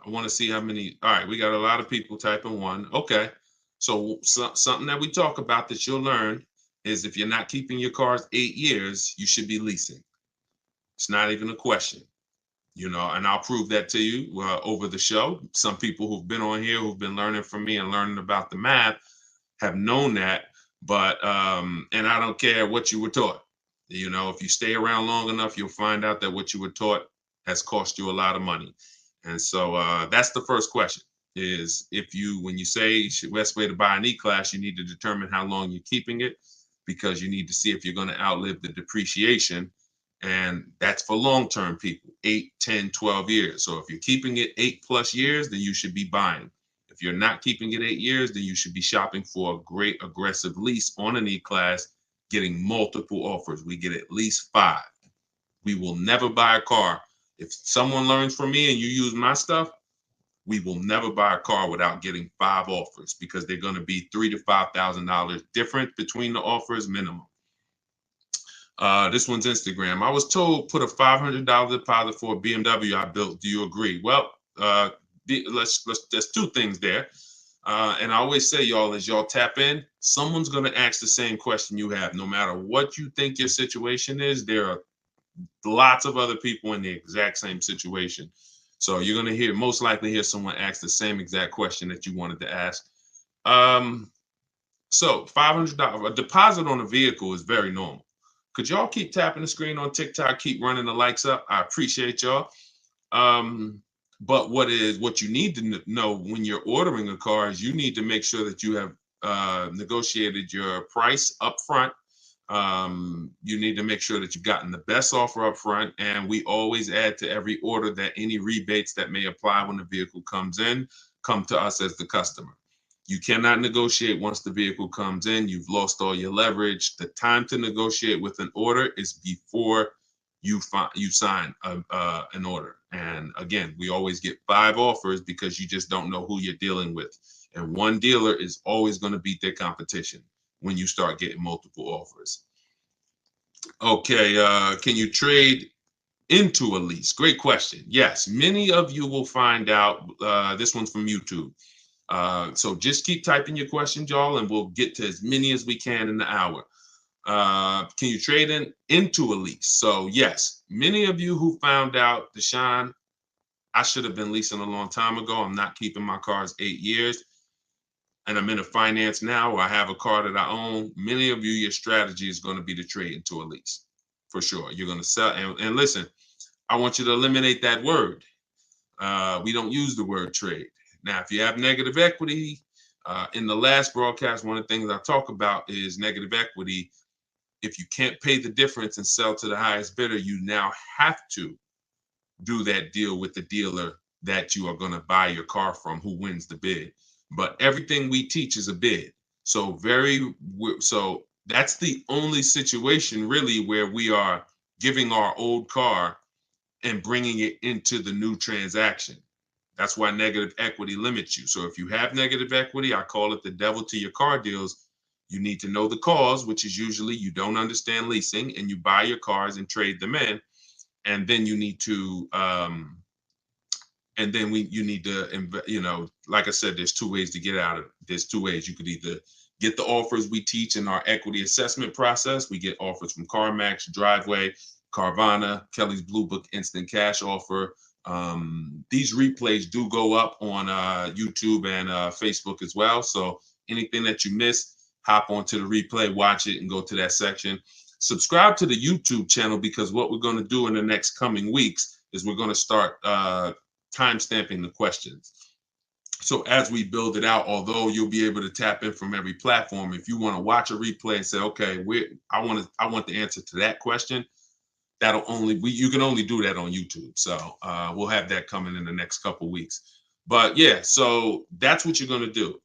I want to see how many. All right, we got a lot of people typing 1. Okay, so something that we talk about that you'll learn is if you're not keeping your cars 8 years, you should be leasing. It's not even a question. And I'll prove that to you over the show. Some people who've been on here, who've been learning from me and learning about the math, have known that. But and I don't care what you were taught. If you stay around long enough, you'll find out that what you were taught has cost you a lot of money. And so that's the first question: is when you say best way to buy an E-Class, you need to determine how long you're keeping it, because you need to see if you're going to outlive the depreciation. And that's for long-term people, 8, 10, 12 years. So if you're keeping it 8+ years, then you should be buying. If you're not keeping it 8 years, then you should be shopping for a great aggressive lease on an E-Class, getting multiple offers. We get at least 5. We will never buy a car. If someone learns from me and you use my stuff, we will never buy a car without getting 5 offers, because they're going to be $3,000 to $5,000 different between the offers minimum. This one's Instagram. I was told put a $500 deposit for a BMW I built. Do you agree? Well, there's 2 things there. And I always say, y'all, as y'all tap in, someone's going to ask the same question you have. No matter what you think your situation is, there are lots of other people in the exact same situation. So you're going to most likely hear someone ask the same exact question that you wanted to ask. So $500, a deposit on a vehicle is very normal. Could y'all keep tapping the screen on TikTok, keep running the likes up? I appreciate y'all. But what you need to know when you're ordering a car is you need to make sure that you have negotiated your price up front. You need to make sure that you've gotten the best offer up front. And we always add to every order that any rebates that may apply when the vehicle comes in come to us as the customer. You cannot negotiate once the vehicle comes in. You've lost all your leverage. The time to negotiate with an order is before you sign an order. And again, we always get 5 offers because you just don't know who you're dealing with. And one dealer is always going to beat their competition when you start getting multiple offers. Okay, can you trade into a lease? Great question. Yes, many of you will find out. This one's from YouTube. So just keep typing your questions, y'all, and we'll get to as many as we can in the hour. Can you trade into a lease? So yes, many of you who found out, Deshone, I should have been leasing a long time ago. I'm not keeping my cars 8 years. And I'm in a finance now, or I have a car that I own. Many of you, your strategy is going to be to trade into a lease. For sure. You're going to sell. And listen, I want you to eliminate that word. We don't use the word trade. Now, if you have negative equity, in the last broadcast, one of the things I talk about is negative equity. If you can't pay the difference and sell to the highest bidder, you now have to do that deal with the dealer that you are going to buy your car from, who wins the bid. But everything we teach is a bid. So that's the only situation really where we are giving our old car and bringing it into the new transaction. That's why negative equity limits you. So if you have negative equity, I call it the devil to your car deals. You need to know the cause, which is usually you don't understand leasing and you buy your cars and trade them in. And then you need to, like I said, there's 2 ways to get out of it. There's 2 ways. You could either get the offers we teach in our equity assessment process. We get offers from CarMax, Driveway, Carvana, Kelly's Blue Book Instant Cash Offer. These replays do go up on YouTube and Facebook as well. So anything that you miss, hop onto the replay, watch it, and go to that section. Subscribe to the YouTube channel, because what we're going to do in the next coming weeks is we're going to start timestamping the questions. So as we build it out, although you'll be able to tap in from every platform, if you want to watch a replay and say, okay, I want the answer to that question, you can only do that on YouTube. So we'll have that coming in the next couple weeks. But yeah, so that's what you're going to do.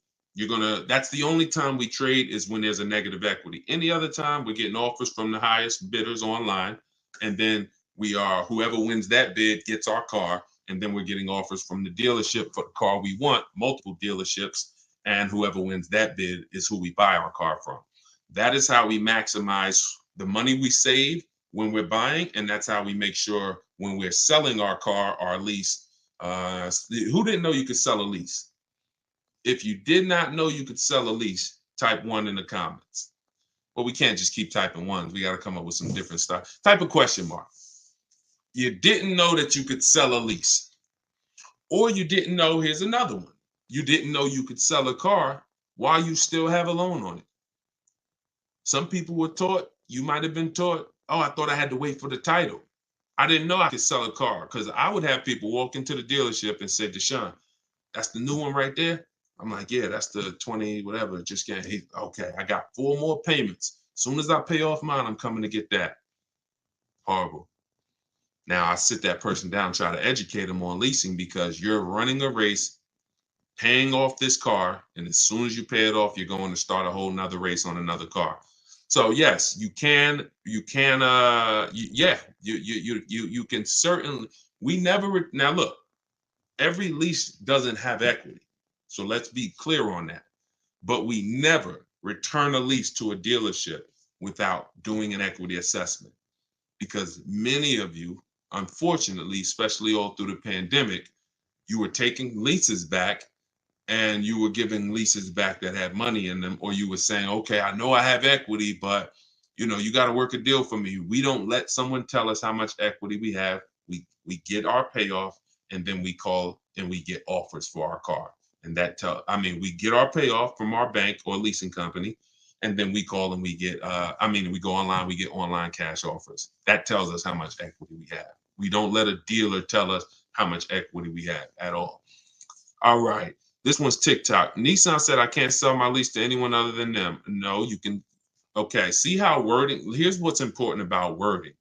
That's the only time we trade, is when there's a negative equity. Any other time, we're getting offers from the highest bidders online, and then whoever wins that bid gets our car, and then we're getting offers from the dealership for the car we want, multiple dealerships, and whoever wins that bid is who we buy our car from. That is how we maximize the money we save when we're buying, and that's how we make sure when we're selling our car, our lease. Who didn't know you could sell a lease? If you did not know you could sell a lease, type 1 in the comments. But we can't just keep typing ones. We got to come up with some different stuff. Type a question mark. You didn't know that you could sell a lease, or you didn't know, here's another one. You didn't know you could sell a car while you still have a loan on it. Some people were taught, you might have been taught, oh, I thought I had to wait for the title. I didn't know I could sell a car, because I would have people walk into the dealership and say, Deshone, that's the new one right there. I'm like, yeah, that's the 20, whatever. Just can't. Okay, I got 4 more payments. As soon as I pay off mine, I'm coming to get that. Horrible. Now I sit that person down, try to educate them on leasing, because you're running a race, paying off this car, and as soon as you pay it off, you're going to start a whole nother race on another car. So yes, you can, you can certainly. We never, now look, every lease doesn't have equity. So let's be clear on that. But we never return a lease to a dealership without doing an equity assessment, because many of you, unfortunately, especially all through the pandemic, you were taking leases back, and you were giving leases back that had money in them, or you were saying, okay, I know I have equity, but you got to work a deal for me. We don't let someone tell us how much equity we have. We get our payoff, and then we call and we get offers for our car. And we get our payoff from our bank or leasing company, and then we call and we get, we go online, we get online cash offers. That tells us how much equity we have. We don't let a dealer tell us how much equity we have at all. All right. This one's TikTok. Nissan said I can't sell my lease to anyone other than them. No, you can. Okay. See how wording, here's what's important about wording.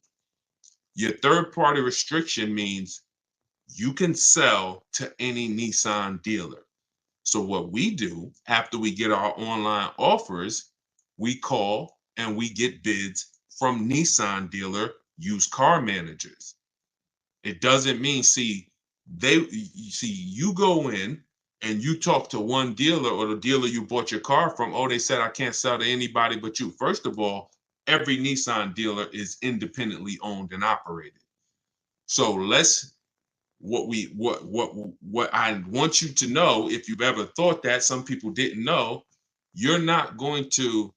Your third party restriction means you can sell to any Nissan dealer. So what we do after we get our online offers, we call and we get bids from Nissan dealer used car managers. It doesn't mean, you go in and you talk to one dealer, or the dealer you bought your car from. Oh, they said I can't sell to anybody but you. First of all, every Nissan dealer is independently owned and operated. So what I want you to know, if you've ever thought that, some people didn't know, you're not going to,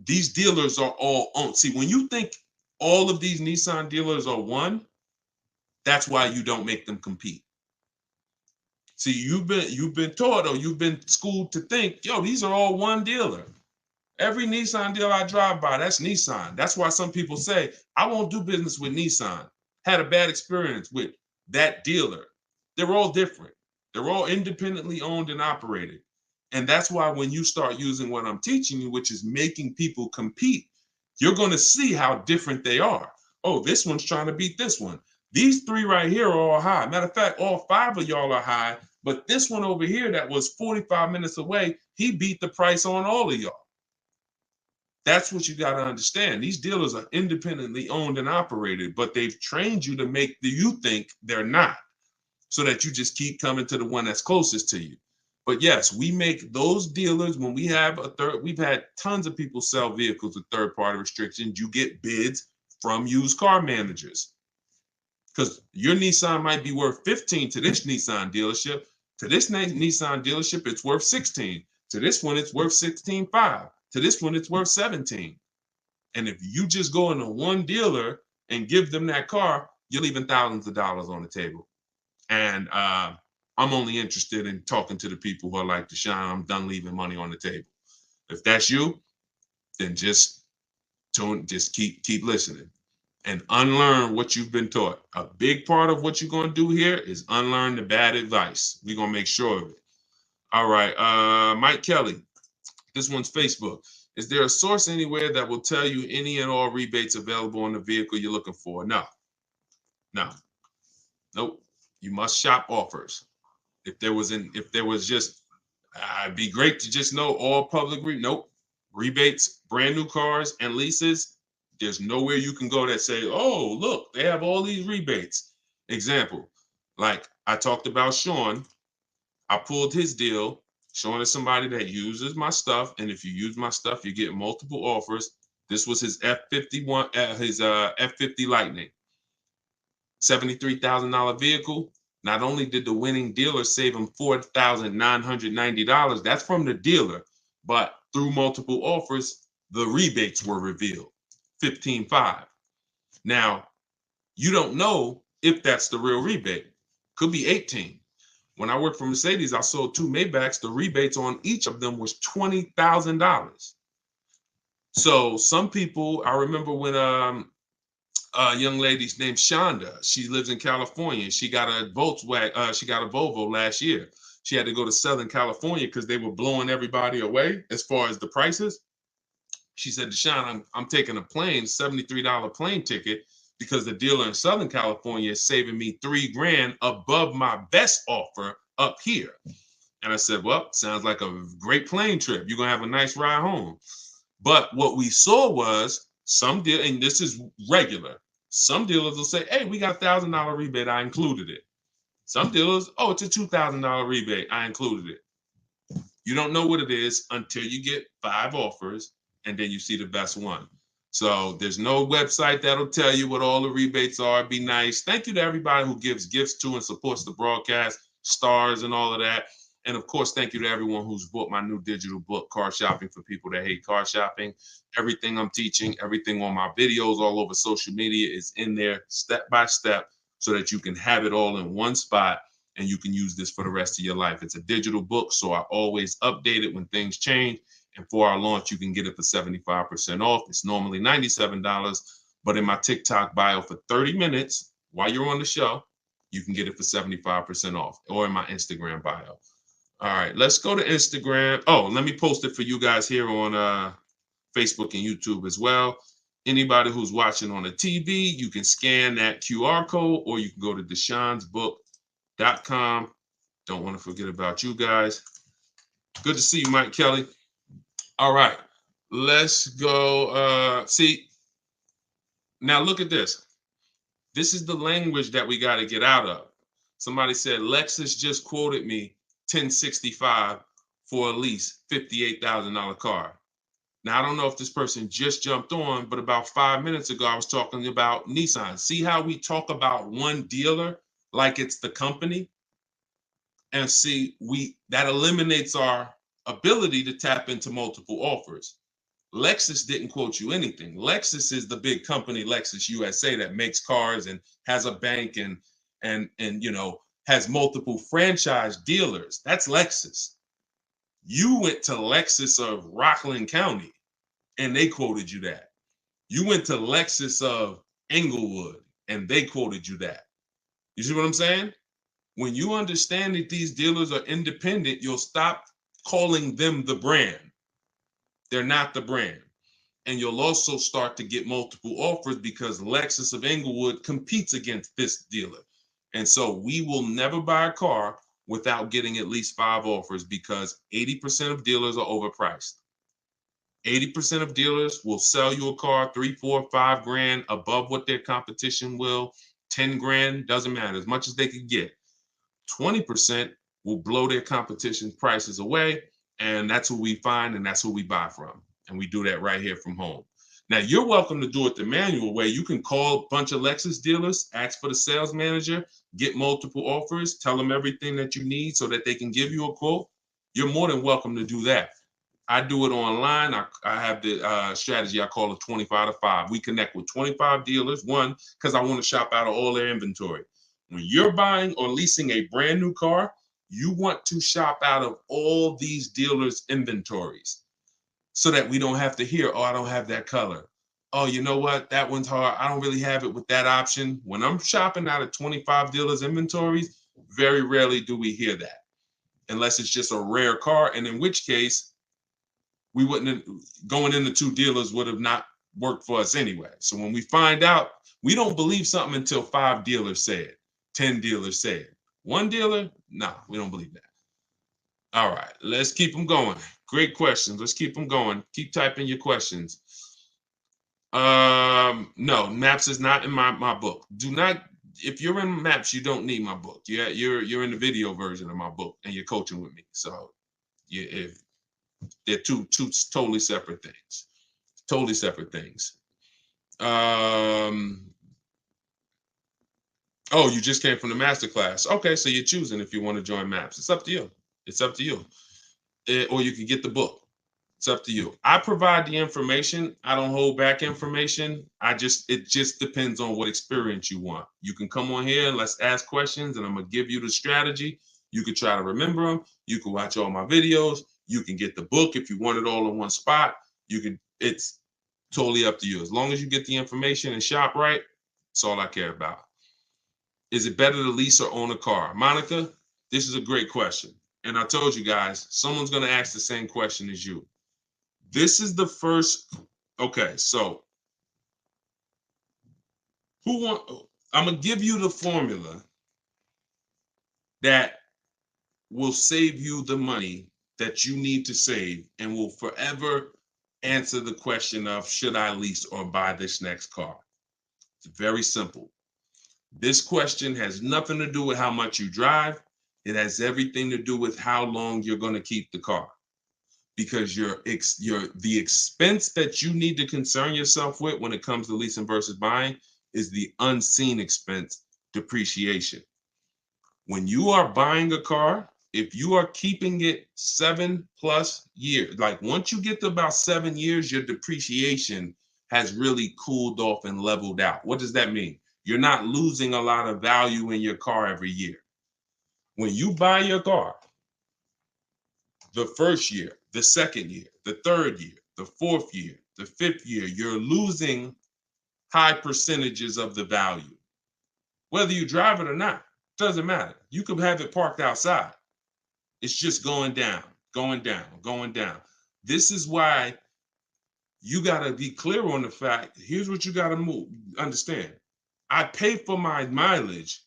these dealers are all owned. See, when you think all of these Nissan dealers are one, that's why you don't make them compete. See, you've been taught, or you've been schooled to think, yo, these are all one dealer. Every Nissan dealer I drive by, that's Nissan. That's why some people say, I won't do business with Nissan. Had a bad experience with that dealer. They're all different. They're all independently owned and operated. And that's why when you start using what I'm teaching you, which is making people compete, you're going to see how different they are. Oh, this one's trying to beat this one. These 3 right here are all high. Matter of fact, all 5 of y'all are high, but this one over here that was 45 minutes away, he beat the price on all of y'all. That's what you got to understand. These dealers are independently owned and operated, but they've trained you to make you think they're not, so that you just keep coming to the one that's closest to you. But yes, we make those dealers, when we have we've had tons of people sell vehicles with third party restrictions. You get bids from used car managers, because your Nissan might be worth 15 to this Nissan dealership. To this Nissan dealership, it's worth 16. To this one, it's worth 16.5. To this one, it's worth 17. And if you just go into one dealer and give them that car, you're leaving thousands of dollars on the table. And I'm only interested in talking to the people who are like, Deshone, I'm done leaving money on the table. If that's you, then just keep listening and unlearn what you've been taught. A big part of what you're going to do here is unlearn the bad advice. We're going to make sure of it. All right. Mike Kelly, this one's Facebook. Is there a source anywhere that will tell you any and all rebates available on the vehicle you're looking for? No. Nope. You must shop offers. If there was just, it'd be great to just know all public nope. Rebates, brand new cars and leases. There's nowhere you can go that say, oh, look, they have all these rebates. Example, like I talked about Sean, I pulled his deal. Sean is somebody that uses my stuff, and if you use my stuff, you get multiple offers. This was his F51, his F50 Lightning, $73,000 vehicle. Not only did the winning dealer save him $4,990, that's from the dealer, but through multiple offers, the rebates were revealed, 15.5. Now, You don't know if that's the real rebate. Could be 18. When I worked for Mercedes, I sold 2 Maybachs. The rebates on each of them was $20,000. So some people, I remember when a young lady named Shonda, she lives in California. She got a Volkswagen, she got a Volvo last year. She had to go to Southern California because they were blowing everybody away as far as the prices. She said, Deshaun, I'm taking a plane, $73 plane ticket, because the dealer in Southern California is saving me $3,000 above my best offer up here. And I said, well, sounds like a great plane trip. You're going to have a nice ride home. But what we saw was some deal, and this is regular. Some dealers will say, hey, we got $1,000 rebate. I included it. Some dealers, oh, it's a $2,000 rebate. I included it. You don't know what it is until you get 5 offers and then you see the best one. So there's no website that'll tell you what all the rebates are. Be nice. Thank you to everybody who gives gifts to and supports the broadcast, stars and all of that. And of course, thank you to everyone who's bought my new digital book, Car Shopping for People That Hate Car Shopping. Everything I'm teaching, everything on my videos all over social media is in there step by step so that you can have it all in one spot and you can use this for the rest of your life. It's a digital book, so I always update it when things change. And for our launch, you can get it for 75% off. It's normally $97, but in my TikTok bio for 30 minutes while you're on the show, you can get it for 75% off, or in my Instagram bio. All right, let's go to Instagram. Oh, let me post it for you guys here on Facebook and YouTube as well. Anybody who's watching on the TV, you can scan that QR code, or you can go to deshonsbook.com. Don't want to forget about you guys. Good to see you, Mike Kelly. All right, let's go. See, now look at this. This is the language that we got to get out of. Somebody said, Lexus just quoted me $1,065 for a lease, $58,000 car. Now, I don't know if this person just jumped on, but about 5 minutes ago, I was talking about Nissan. See how we talk about one dealer like it's the company? And see, that eliminates our ability to tap into multiple offers. Lexus didn't quote you anything. Lexus is the big company, Lexus USA, that makes cars and has a bank and has multiple franchise dealers. That's Lexus. You went to Lexus of Rockland County and they quoted you that. You went to Lexus of Englewood and they quoted you that. You see what I'm saying? When you understand that these dealers are independent, you'll stop calling them the brand. They're not the brand. And you'll also start to get multiple offers because Lexus of Englewood competes against this dealer. And so we will never buy a car without getting at least 5 offers, because 80% of dealers are overpriced. 80% of dealers will sell you a car 3, 4, 5 grand above what their competition will. 10 grand, doesn't matter, as much as they can get. 20% will blow their competition prices away. And that's who we find, and that's who we buy from. And we do that right here from home. Now, you're welcome to do it the manual way. You can call a bunch of Lexus dealers, ask for the sales manager, get multiple offers, tell them everything that you need so that they can give you a quote. You're more than welcome to do that. I do it online. I have the strategy I call it 25 to 5. We connect with 25 dealers, one, because I want to shop out of all their inventory. When you're buying or leasing a brand new car, you want to shop out of all these dealers' inventories so that we don't have to hear, oh, I don't have that color. Oh, you know what? That one's hard. I don't really have it with that option. When I'm shopping out of 25 dealers' inventories, very rarely do we hear that, unless it's just a rare car, and in which case, we wouldn't have, going into 2 dealers would have not worked for us anyway. So when we find out, we don't believe something until 5 dealers say it, 10 dealers say it. 1 dealer, no, we don't believe that. All right, let's keep them going. Great questions. Let's keep them going. Keep typing your questions. No, maps is not in my book. Do not, if you're in maps, you don't need my book. Yeah, you're in the video version of my book and you're coaching with me. So if they're two totally separate things. Totally separate things. Oh, you just came from the masterclass. Okay, so you're choosing if you want to join MAPS. It's up to you. It's up to you. Or you can get the book. It's up to you. I provide the information. I don't hold back information. It just depends on what experience you want. You can come on here and let's ask questions, and I'm gonna give you the strategy. You can try to remember them. You can watch all my videos. You can get the book if you want it all in one spot. It's totally up to you. As long as you get the information and shop right, that's all I care about. Is it better to lease or own a car? Monica, this is a great question. And I told you guys, someone's going to ask the same question as you. This is the first. Okay, so I'm going to give you the formula that will save you the money that you need to save and will forever answer the question of should I lease or buy this next car? It's very simple. This question has nothing to do with how much you drive. It has everything to do with how long you're going to keep the car. Because the expense that you need to concern yourself with when it comes to leasing versus buying is the unseen expense, depreciation. When you are buying a car, if you are keeping it 7+ years, like once you get to about 7 years, your depreciation has really cooled off and leveled out. What does that mean? You're not losing a lot of value in your car every year. When you buy your car, the first year, the second year, the third year, the fourth year, the fifth year, you're losing high percentages of the value. Whether you drive it or not, doesn't matter. You could have it parked outside. It's just going down, going down, going down. This is why you got to be clear on the fact. Here's what you got to understand. I pay for my mileage.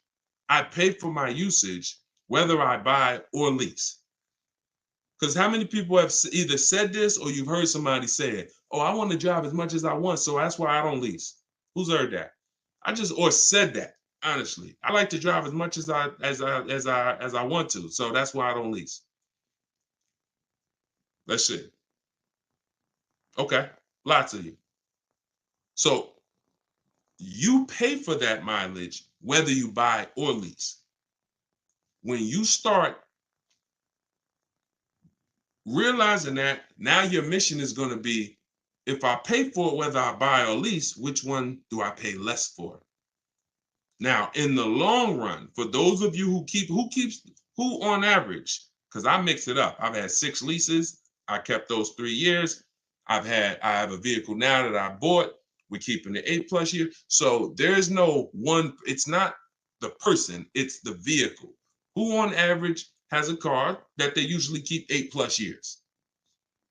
I pay for my usage, whether I buy or lease. Because how many people have either said this or you've heard somebody say it? Oh, I want to drive as much as I want, so that's why I don't lease. Who's heard that? Or said that. Honestly, I like to drive as much as I want to, so that's why I don't lease. Let's see. Okay, lots of you. So you pay for that mileage whether you buy or lease. When you start realizing that, now your mission is going to be, if I pay for it whether I buy or lease, which one do I pay less for? Now, in the long run, for those of you who on average, because I mix it up. I've had 6 leases. I kept those 3 years. I have a vehicle now that I bought. We're keeping it 8+ years. So there's no one, it's not the person, it's the vehicle. Who on average has a car that they usually keep 8+ years?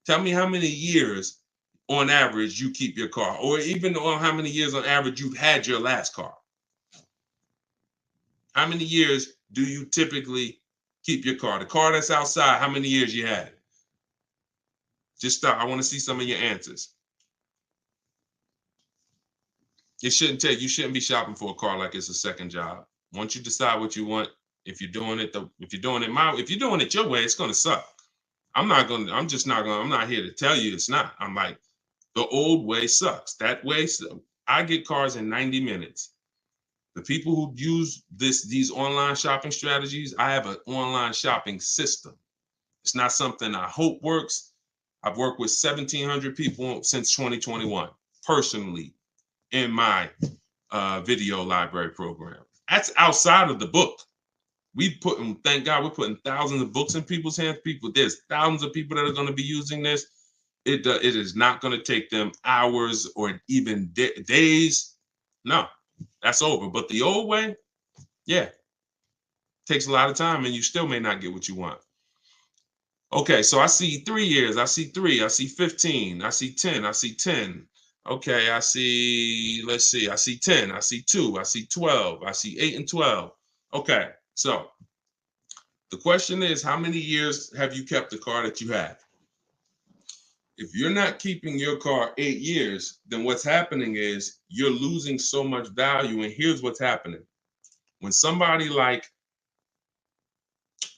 Tell me how many years on average you keep your car, or even on how many years on average you've had your last car. How many years do you typically keep your car? The car that's outside, how many years you had it? Just stop. I want to see some of your answers. You shouldn't be shopping for a car like it's a second job. Once you decide what you want, if you're doing it your way, it's gonna suck. I'm not here to tell you it's not. I'm like, the old way sucks. That way, I get cars in 90 minutes. The people who use these online shopping strategies, I have an online shopping system. It's not something I hope works. I've worked with 1,700 people since 2021, personally, in my video library program. That's outside of the book. Thank God, we're putting thousands of books in people's hands. There's thousands of people that are going to be using this. It is not going to take them hours or even days. No, that's over. But the old way, yeah, takes a lot of time, and you still may not get what you want. Okay, so I see 3 years. I see 3. I see 15. I see 10. I see 10. Okay, let's see. I see 10. I see 2. I see 12. I see 8 and 12. Okay, so the question is, how many years have you kept the car that you have? If you're not keeping your car 8 years, then what's happening is you're losing so much value. And here's what's happening. When somebody like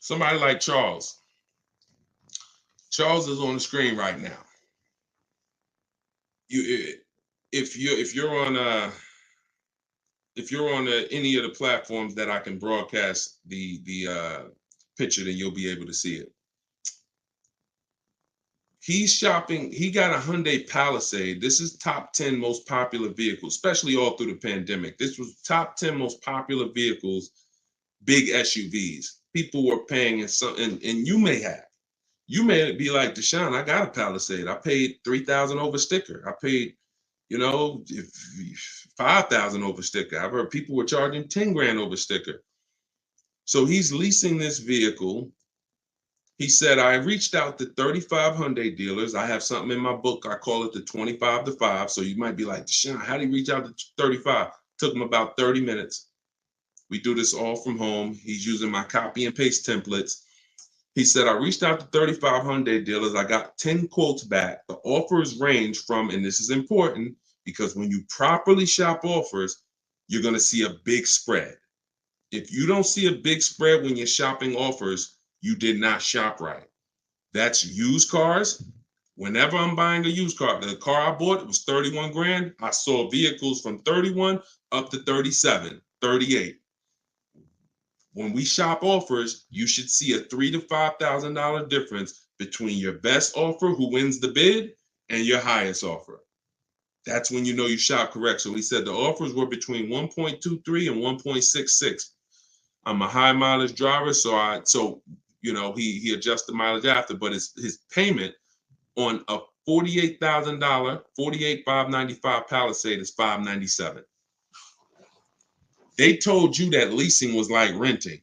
Charles is on the screen right now. If you're on any of the platforms that I can broadcast the picture, then you'll be able to see it. He's shopping. He got a Hyundai Palisade. This is top 10 most popular vehicles, especially all through the pandemic. This was top 10 most popular vehicles, big SUVs. People were paying, and you may have. You may be like, Deshone, I got a Palisade. I paid 3,000 over sticker. I paid, 5,000 over sticker. I've heard people were charging 10 grand over sticker. So he's leasing this vehicle. He said, I reached out to 35 Hyundai dealers. I have something in my book. I call it the 25 to 5. So you might be like, Deshone, how did he reach out to 35? Took him about 30 minutes. We do this all from home. He's using my copy and paste templates. He said, I reached out to 35 Hyundai dealers. I got 10 quotes back. The offers range from, and this is important because when you properly shop offers, you're going to see a big spread. If you don't see a big spread when you're shopping offers, you did not shop right. That's used cars. Whenever I'm buying a used car, the car I bought, it was 31 grand. I saw vehicles from 31 up to 37, 38. When we shop offers, you should see a $3,000 to $5,000 difference between your best offer, who wins the bid, and your highest offer. That's when you know you shop correct. So he said the offers were between 1.23 and 1.66. I'm a high mileage driver, so he adjusts the mileage after, but his payment on a $48,000, $48,595 Palisade is $597. They told you that leasing was like renting.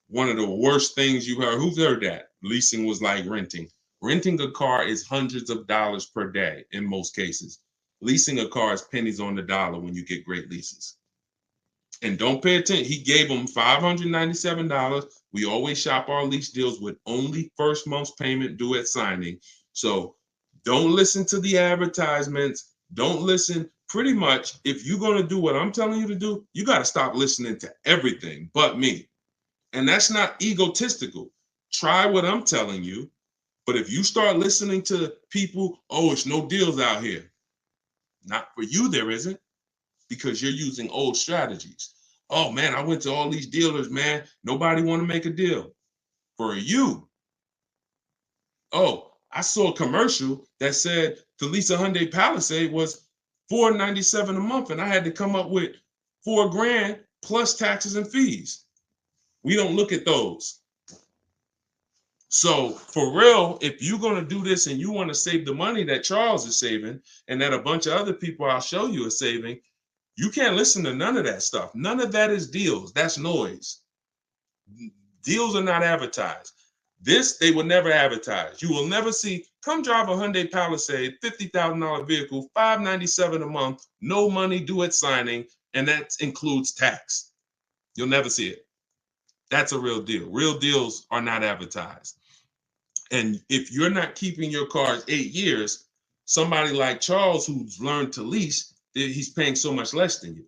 One of the worst things you heard. Who's heard that? Leasing was like renting. Renting a car is hundreds of dollars per day in most cases. Leasing a car is pennies on the dollar when you get great leases. And don't pay attention. He gave them $597. We always shop our lease deals with only first month's payment due at signing. So don't listen to the advertisements. Don't listen. Pretty much, if you're going to do what I'm telling you to do, you got to stop listening to everything but me. And that's not egotistical. Try what I'm telling you. But if you start listening to people, oh, it's no deals out here. Not for you, there isn't. Because you're using old strategies. Oh man, I went to all these dealers, man. Nobody want to make a deal. For you. Oh, I saw a commercial that said to lease a Hyundai Palisade was $497 a month, and I had to come up with $4 grand plus taxes and fees. We don't look at those. So for real, if you're going to do this and you want to save the money that Charles is saving and that a bunch of other people I'll show you are saving, you can't listen to none of that stuff. None of that is deals. That's noise. Deals are not advertised. This, they will never advertise. You will never see, come drive a Hyundai Palisade, $50,000 vehicle, $597 a month, no money due at signing, and that includes tax. You'll never see it. That's a real deal. Real deals are not advertised. And if you're not keeping your cars 8 years, somebody like Charles, who's learned to lease, he's paying so much less than you.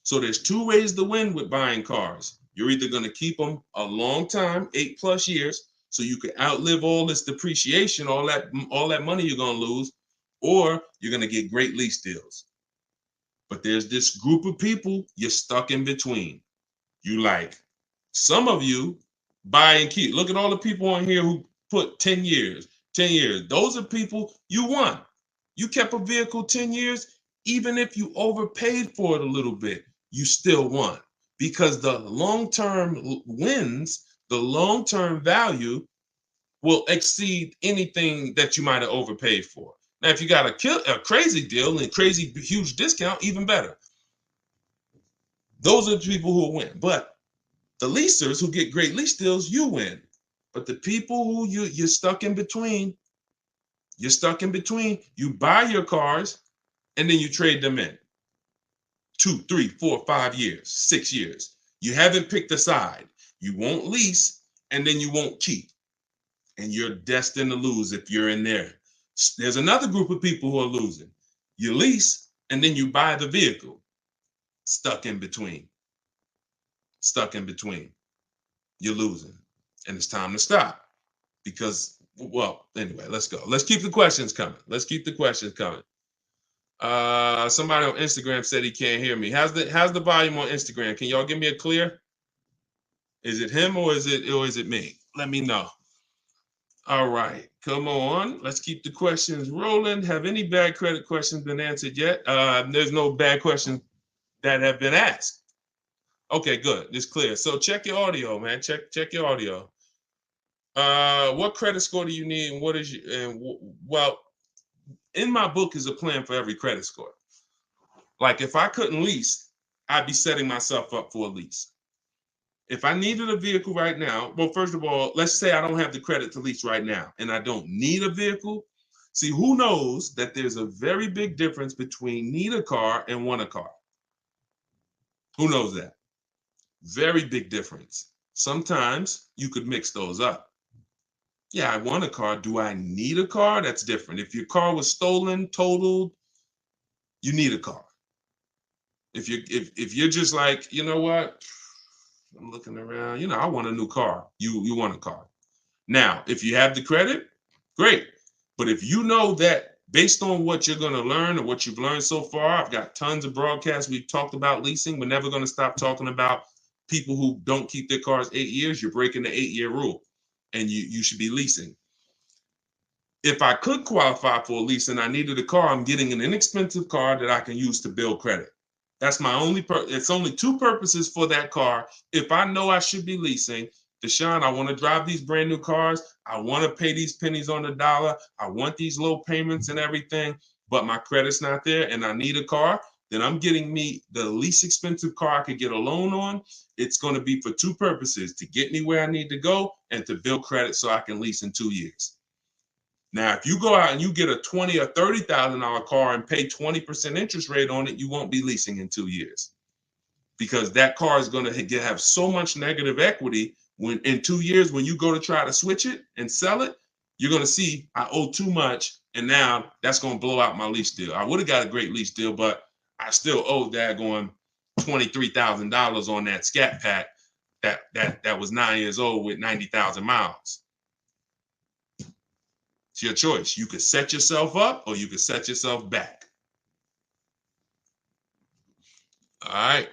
So there's two ways to win with buying cars. You're either going to keep them a long time, 8+ years, so you can outlive all this depreciation, all that money you're going to lose, or you're going to get great lease deals. But there's this group of people you're stuck in between. You like, some of you buy and keep. Look at all the people on here who put 10 years, 10 years. Those are people you won. You kept a vehicle 10 years, even if you overpaid for it a little bit, you still won. Because the long-term wins, the long-term value will exceed anything that you might have overpaid for. Now, if you got a crazy deal and crazy huge discount, even better. Those are the people who will win. But the leasers who get great lease deals, you win. But the people who you're stuck in between, you buy your cars and then you trade them in. 2, 3, 4, 5 years, 6 years. You haven't picked a side. You won't lease and then you won't keep. And you're destined to lose if you're in there. There's another group of people who are losing. You lease and then you buy the vehicle. Stuck in between. You're losing. And it's time to stop. Because, well, anyway, let's go. Let's keep the questions coming. Somebody on Instagram said he can't hear me. How's the volume on Instagram? Can y'all give me a clear? Is it him or is it me? Let me know. All right, come on. Let's keep the questions rolling. Have any bad credit questions been answered yet? There's no bad questions that have been asked. Okay, good. It's clear. So check your audio, man. Check your audio. What credit score do you need, and what is your, and well, in my book is a plan for every credit score. Like if I couldn't lease, I'd be setting myself up for a lease. If I needed a vehicle right now, well, first of all, let's say I don't have the credit to lease right now and I don't need a vehicle. See, who knows that there's a very big difference between need a car and want a car? Who knows that? Very big difference. Sometimes you could mix those up. Yeah, I want a car. Do I need a car? That's different. If your car was stolen, totaled, you need a car. If you're just like, you know what? I'm looking around, I want a new car. You want a car. Now, if you have the credit, great. But if you know that based on what you're going to learn or what you've learned so far, I've got tons of broadcasts. We've talked about leasing. We're never going to stop talking about people who don't keep their cars 8 years. You're breaking the 8-year rule and you should be leasing. If I could qualify for a lease and I needed a car, I'm getting an inexpensive car that I can use to build credit. That's my only it's only two purposes for that car. If I know I should be leasing, Deshone, I want to drive these brand new cars. I want to pay these pennies on the dollar. I want these low payments and everything, but my credit's not there and I need a car. Then I'm getting me the least expensive car I could get a loan on. It's going to be for two purposes: to get me where I need to go and to build credit so I can lease in 2 years. Now, if you go out and you get a $20,000 or $30,000 car and pay 20% interest rate on it, you won't be leasing in 2 years because that car is going to have so much negative equity. When in 2 years, when you go to try to switch it and sell it, you're going to see I owe too much, and now that's going to blow out my lease deal. I would have got a great lease deal, but I still owe daggone $23,000 on that Scat Pack that was 9 years old with 90,000 miles. It's your choice. You could set yourself up or you could set yourself back. All right.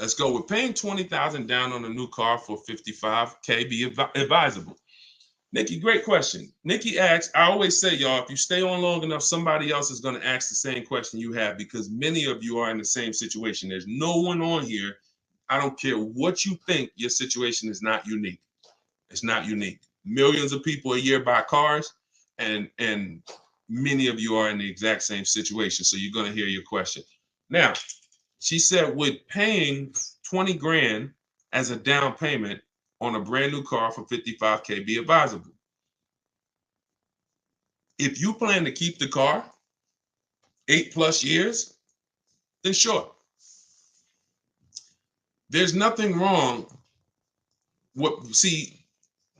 Let's go. We're paying $20,000 down on a new car for $55K. Be advisable. Nikki, great question. Nikki asks, I always say, y'all, if you stay on long enough, somebody else is going to ask the same question you have because many of you are in the same situation. There's no one on here. I don't care what you think, your situation is not unique. It's not unique. Millions of people a year buy cars. And many of you are in the exact same situation. So you're going to hear your question. Now, she said, would paying 20 grand as a down payment on a brand new car for $55K be advisable? If you plan to keep the car 8+ years, then sure. There's nothing wrong. See,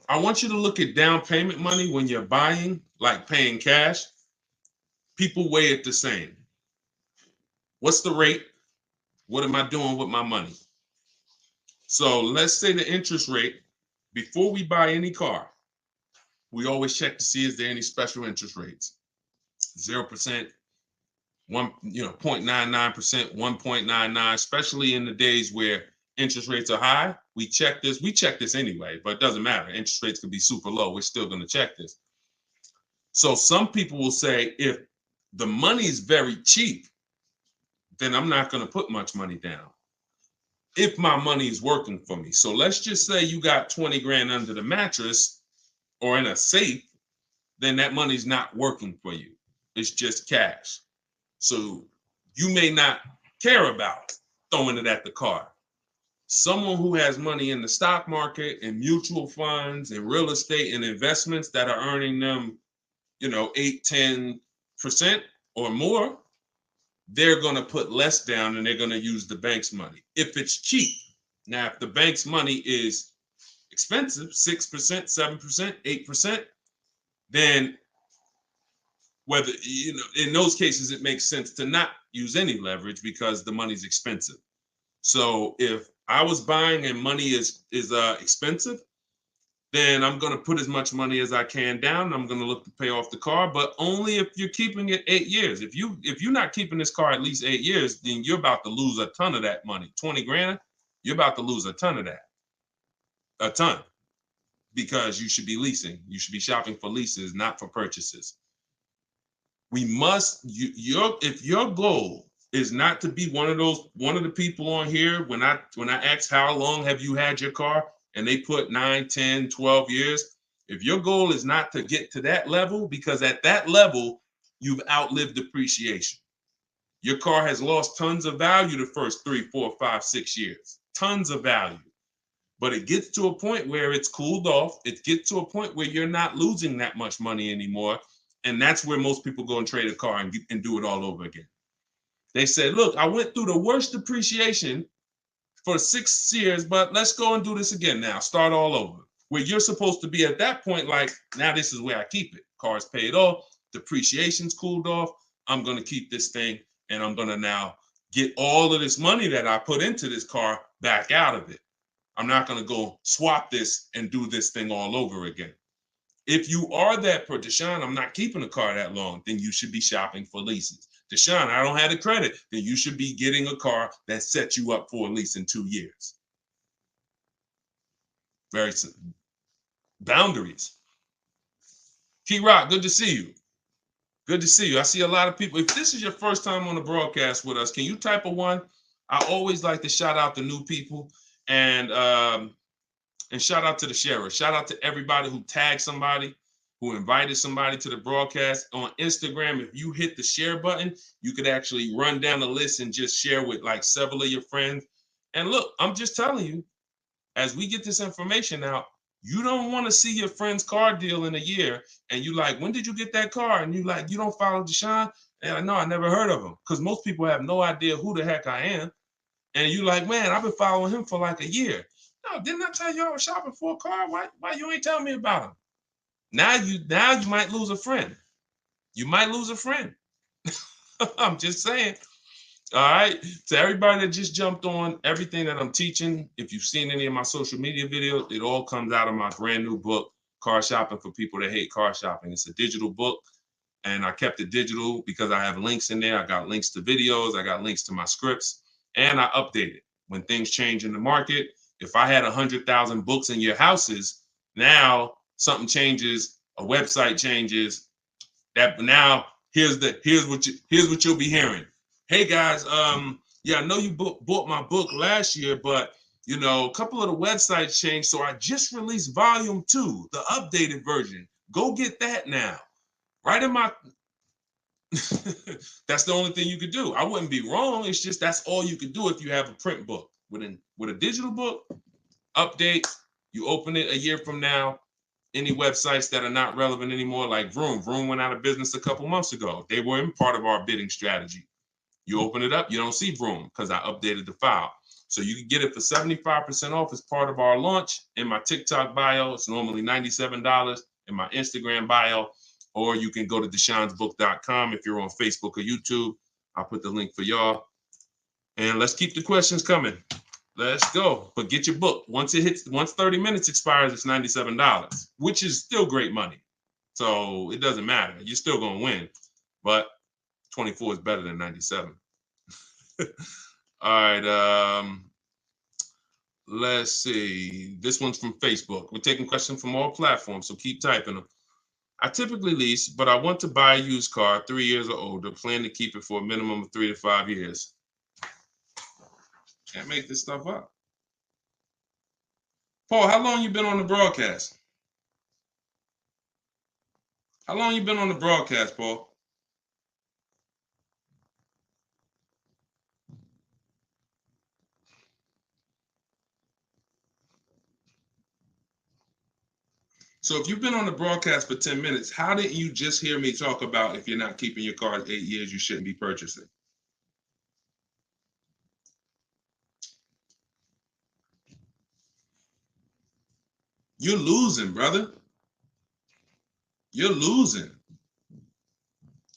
I want you to look at down payment money when you're buying, like paying cash. People weigh it the same. What's the rate? What am I doing with my money? So let's say the interest rate, before we buy any car, we always check to see is there any special interest rates. 0%, 0.99%, 1.99, especially in the days where interest rates are high. We check this. We check this anyway, but it doesn't matter. Interest rates could be super low. We're still going to check this. So some people will say, if the money is very cheap, then I'm not going to put much money down if my money is working for me. So let's just say you got 20 grand under the mattress or in a safe, then that money's not working for you. It's just cash. So you may not care about throwing it at the car. Someone who has money in the stock market and mutual funds and real estate and investments that are earning them, 8-10% or more, they're going to put less down and they're going to use the bank's money if it's cheap. Now, if the bank's money is expensive, 6%, 7%, 8%, then whether, in those cases, it makes sense to not use any leverage because the money's expensive. So if I was buying and money is expensive, then I'm going to put as much money as I can down. I'm going to look to pay off the car, but only if you're keeping it 8 years. If you're not keeping this car at least 8 years, then you're about to lose a ton of that money. 20 grand, you're about to lose a ton of that. A ton. because you should be leasing. You should be shopping for leases, not for purchases. We must, if your goal is not to be one of the people on here, when I ask how long have you had your car and they put 9, 10, 12 years, if your goal is not to get to that level, because at that level, you've outlived depreciation. Your car has lost tons of value the first 3, 4, 5, 6 years, tons of value. But it gets to a point where it's cooled off. It gets to a point where you're not losing that much money anymore. And that's where most people go and trade a car and do it all over again. They said, look, I went through the worst depreciation for 6 years, but let's go and do this again now. Start all over. Where you're supposed to be at that point, like, now this is where I keep it. Car's paid off, depreciation's cooled off. I'm going to keep this thing, and I'm going to now get all of this money that I put into this car back out of it. I'm not going to go swap this and do this thing all over again. If you are that per Deshone, I'm not keeping a car that long, then you should be shopping for leases. Deshone, I don't have the credit, then you should be getting a car that sets you up for a lease in 2 years. Very simple. Boundaries. Key Rock, good to see you. Good to see you. I see a lot of people. If this is your first time on the broadcast with us, can you type a 1? I always like to shout out the new people. And shout out to the sharers. Shout out to everybody who tagged somebody, who invited somebody to the broadcast. On Instagram, if you hit the share button, you could actually run down the list and just share with like several of your friends. And look, I'm just telling you, as we get this information out, you don't want to see your friend's car deal in a year. And you like, when did you get that car? And you like, you don't follow Deshone? And no, I never heard of him. Because most people have no idea who the heck I am. And you like, man, I've been following him for like a year. No, didn't I tell you I was shopping for a car? Why you ain't telling me about him? Now you might lose a friend. You might lose a friend. I'm just saying. All right. To everybody that just jumped on, everything that I'm teaching, if you've seen any of my social media videos, it all comes out of my brand new book, Car Shopping for People That Hate Car Shopping. It's a digital book. And I kept it digital because I have links in there. I got links to videos. I got links to my scripts. And I update it when things change in the market. If I had 100,000 books in your houses, now something changes, a website changes. That now here's what you'll be hearing. Hey guys, yeah, I know you bought my book last year, but you know, a couple of the websites changed, so I just released volume 2, the updated version. Go get that now. Right in my that's the only thing you could do. I wouldn't be wrong. It's just that's all you could do if you have a print book. With a digital book, update, you open it a year from now. Any websites that are not relevant anymore, like Vroom. Vroom went out of business a couple months ago. They weren't part of our bidding strategy. You open it up, you don't see Vroom because I updated the file. So you can get it for 75% off as part of our launch. In my TikTok bio, it's normally $97. In my Instagram bio, or you can go to deshonesbook.com if you're on Facebook or YouTube. I'll put the link for y'all. And let's keep the questions coming. Let's go. But get your book. Once 30 minutes expires, it's $97, which is still great money. So it doesn't matter. You're still going to win. But 24 is better than 97. All right. Let's see. This one's from Facebook. We're taking questions from all platforms, so keep typing them. I typically lease, but I want to buy a used car 3 years or older. Plan to keep it for a minimum of 3 to 5 years. Can't make this stuff up. Paul, how long you been on the broadcast? How long you been on the broadcast, Paul? So if you've been on the broadcast for 10 minutes, how didn't you just hear me talk about if you're not keeping your car 8 years, you shouldn't be purchasing? You're losing, brother. You're losing.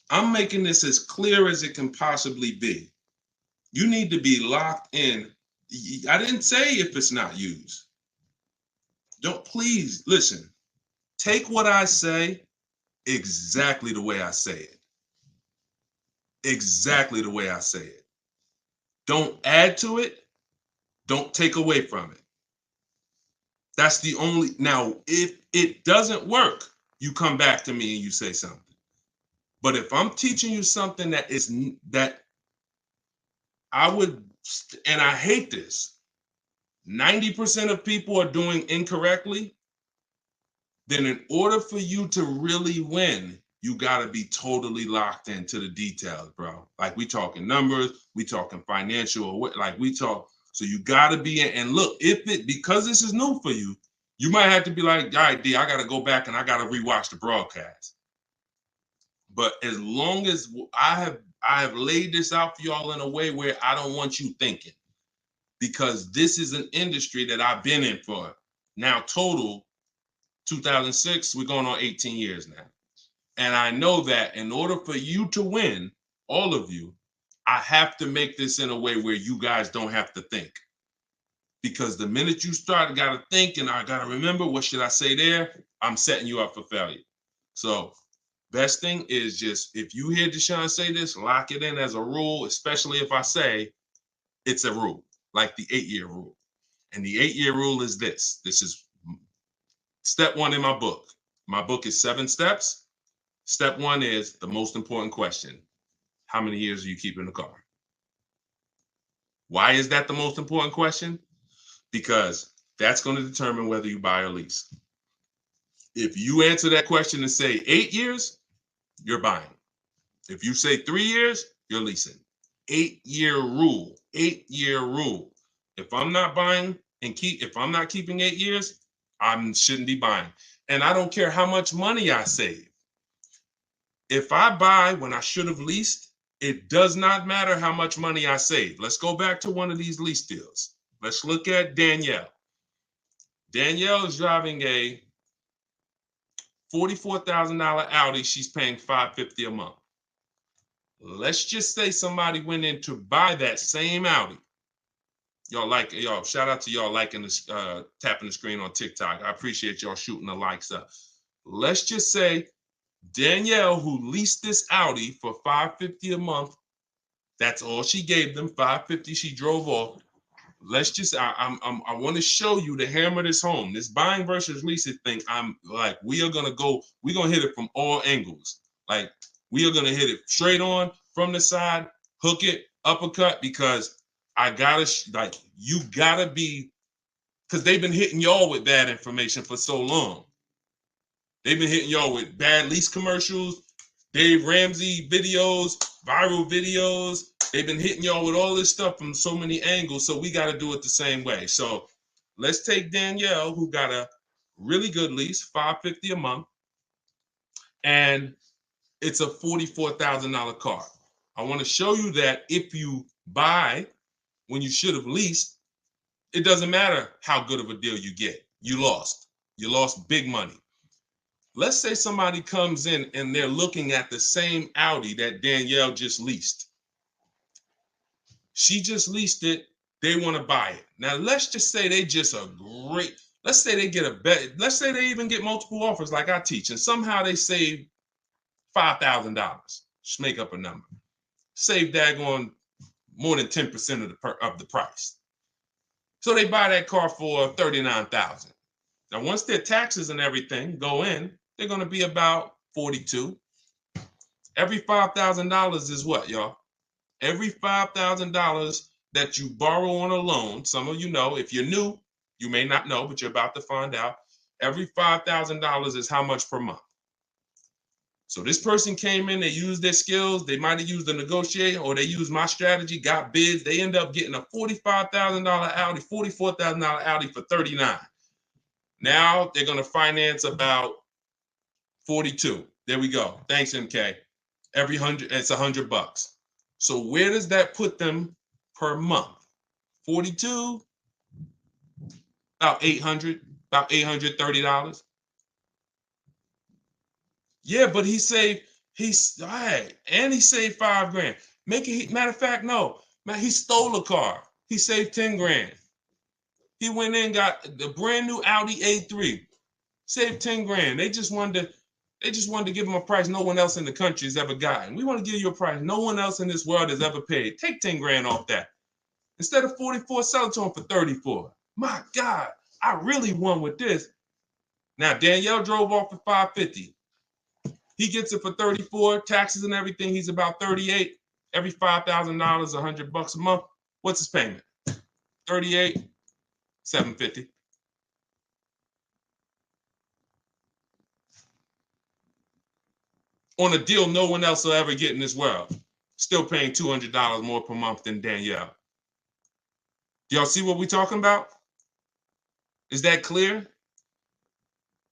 I'm making this as clear as it can possibly be. You need to be locked in. I didn't say if it's not used. Don't, please listen. Take what I say exactly the way I say it. Exactly the way I say it. Don't add to it. Don't take away from it. That's the only, now, if it doesn't work, you come back to me and you say something. But if I'm teaching you something that I would, and I hate this, 90% of people are doing incorrectly, then in order for you to really win, you got to be totally locked into the details, bro. Like we talking numbers, we talking financial, like we talk. So you got to be in. And look, because this is new for you, you might have to be like, all right, D, I got to go back and I got to rewatch the broadcast. But as long as I have laid this out for y'all in a way where I don't want you thinking, because this is an industry that I've been in for now total 2006, we're going on 18 years now. And I know that in order for you to win, all of you, I have to make this in a way where you guys don't have to think. Because the minute you start, I got to think and I got to remember, what should I say there? I'm setting you up for failure. So best thing is just, if you hear Deshone say this, lock it in as a rule, especially if I say it's a rule, like the 8-year rule. And the 8-year rule is this. This is step 1 in my book. My book is 7 steps. Step 1 is the most important question. How many years are you keeping the car? Why is that the most important question? Because that's going to determine whether you buy or lease. If you answer that question and say 8 years, you're buying. If you say 3 years, you're leasing. 8-year rule. 8-year rule. If I'm not buying if I'm not keeping 8 years, I shouldn't be buying. And I don't care how much money I save. If I buy when I should have leased, it does not matter how much money I save. Let's go back to one of these lease deals. Let's look at Danielle. Danielle is driving a $44,000 Audi. She's paying $550 a month. Let's just say somebody went in to buy that same Audi. Y'all, shout out to y'all liking this, tapping the screen on TikTok. I appreciate y'all shooting the likes up. Let's just say Danielle, who leased this Audi for $550 a month, that's all she gave them, $550. She drove off. Let's just, I want to show you, to hammer this home, this buying versus leasing thing. I'm like, we're gonna hit it from all angles. Like, we are gonna hit it straight on from the side, hook it, uppercut, because you gotta be, because they've been hitting y'all with bad information for so long. They've been hitting y'all with bad lease commercials, Dave Ramsey videos, viral videos. They've been hitting y'all with all this stuff from so many angles, so we got to do it the same way. So let's take Danielle, who got a really good lease, $550 a month, and it's a $44,000 car. I want to show you that if you buy when you should have leased, it doesn't matter how good of a deal you get. You lost. You lost big money. Let's say somebody comes in and they're looking at the same Audi that Danielle just leased. She just leased it. They want to buy it. Now, let's just say let's say they get a bet. Let's say they even get multiple offers like I teach, and somehow they save $5,000. Just make up a number. Save daggone more than 10% of the price. So they buy that car for $39,000. Now, once their taxes and everything go in, they're going to be about $42,000. Every $5,000 is what, y'all? Every $5,000 that you borrow on a loan, some of you know, if you're new, you may not know, but you're about to find out. Every $5,000 is how much per month? So this person came in, they used their skills, they might have used the negotiator, or they used my strategy, got bids. They end up getting a $45,000 Audi, $44,000 Audi for $39,000. Now they're going to finance about $42,000. There we go. Thanks, MK. Every 100, it's $100. So where does that put them per month? 42, about $830. Yeah, but he saved $5,000. Matter of fact, no, man, he stole a car. He saved $10,000. He went in, got the brand new Audi A3, saved $10,000. They just wanted to give him a price no one else in the country has ever gotten. We want to give you a price no one else in this world has ever paid. Take $10,000 off that. Instead of 44, sell it to him for 34. My God, I really won with this. Now, Danielle drove off at 550. He gets it for 34, taxes and everything. He's about 38. Every $5,000, $100 a month. What's his payment? 38, 750. On a deal no one else will ever get in this world. Still paying $200 more per month than Danielle. Y'all see what we're talking about? Is that clear?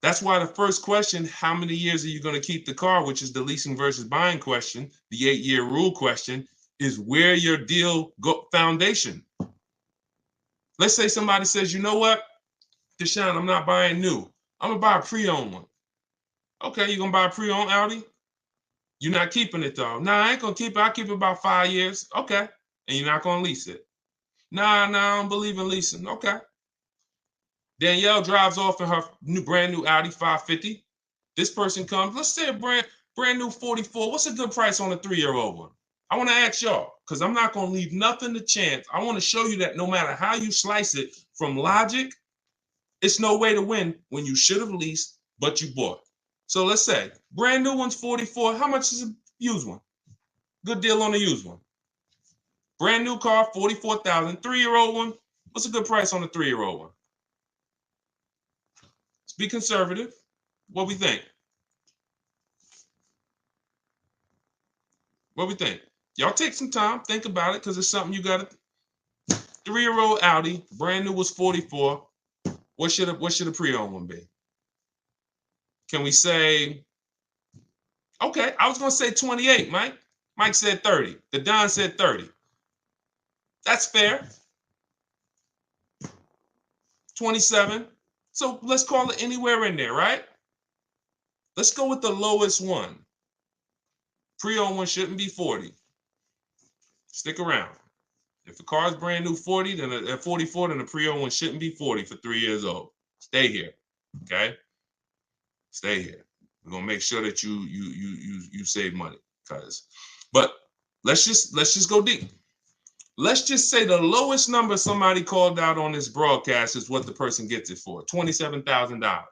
That's why the first question, how many years are you going to keep the car, which is the leasing versus buying question, the 8-year rule question, is where your deal foundation. Let's say somebody says, you know what, Deshone, I'm not buying new. I'm going to buy a pre-owned one. Okay, you're going to buy a pre-owned Audi? You're not keeping it though. Nah, I ain't going to keep it. I'll keep it about 5 years. Okay. And you're not going to lease it. Nah, I don't believe in leasing. Okay. Danielle drives off in her brand new Audi 550. This person comes, let's say a brand new 44. What's a good price on a 3-year-old one? I want to ask y'all, because I'm not going to leave nothing to chance. I want to show you that no matter how you slice it from logic, it's no way to win when you should have leased, but you bought. So let's say brand new one's 44. How much is a used one? Good deal on a used one. Brand new car, 44,000. 3-year-old one. What's a good price on a 3-year-old one? Let's be conservative. What we think? What we think? Y'all take some time, think about it, because it's something you got to. 3-year-old Audi, brand new was 44. What should a pre-owned one be? Can we say, okay, I was going to say 28, Mike. Mike said 30. The Don said 30. That's fair. 27. So let's call it anywhere in there, right? Let's go with the lowest one. Pre-owned one shouldn't be 40. Stick around. If the car is brand new 40, then at 44, then the pre-owned one shouldn't be 40 for 3 years old. Stay here, okay? Stay here. We're gonna make sure that you save money, but let's just go deep. Let's just say the lowest number somebody called out on this broadcast is what the person gets it for, $27,000.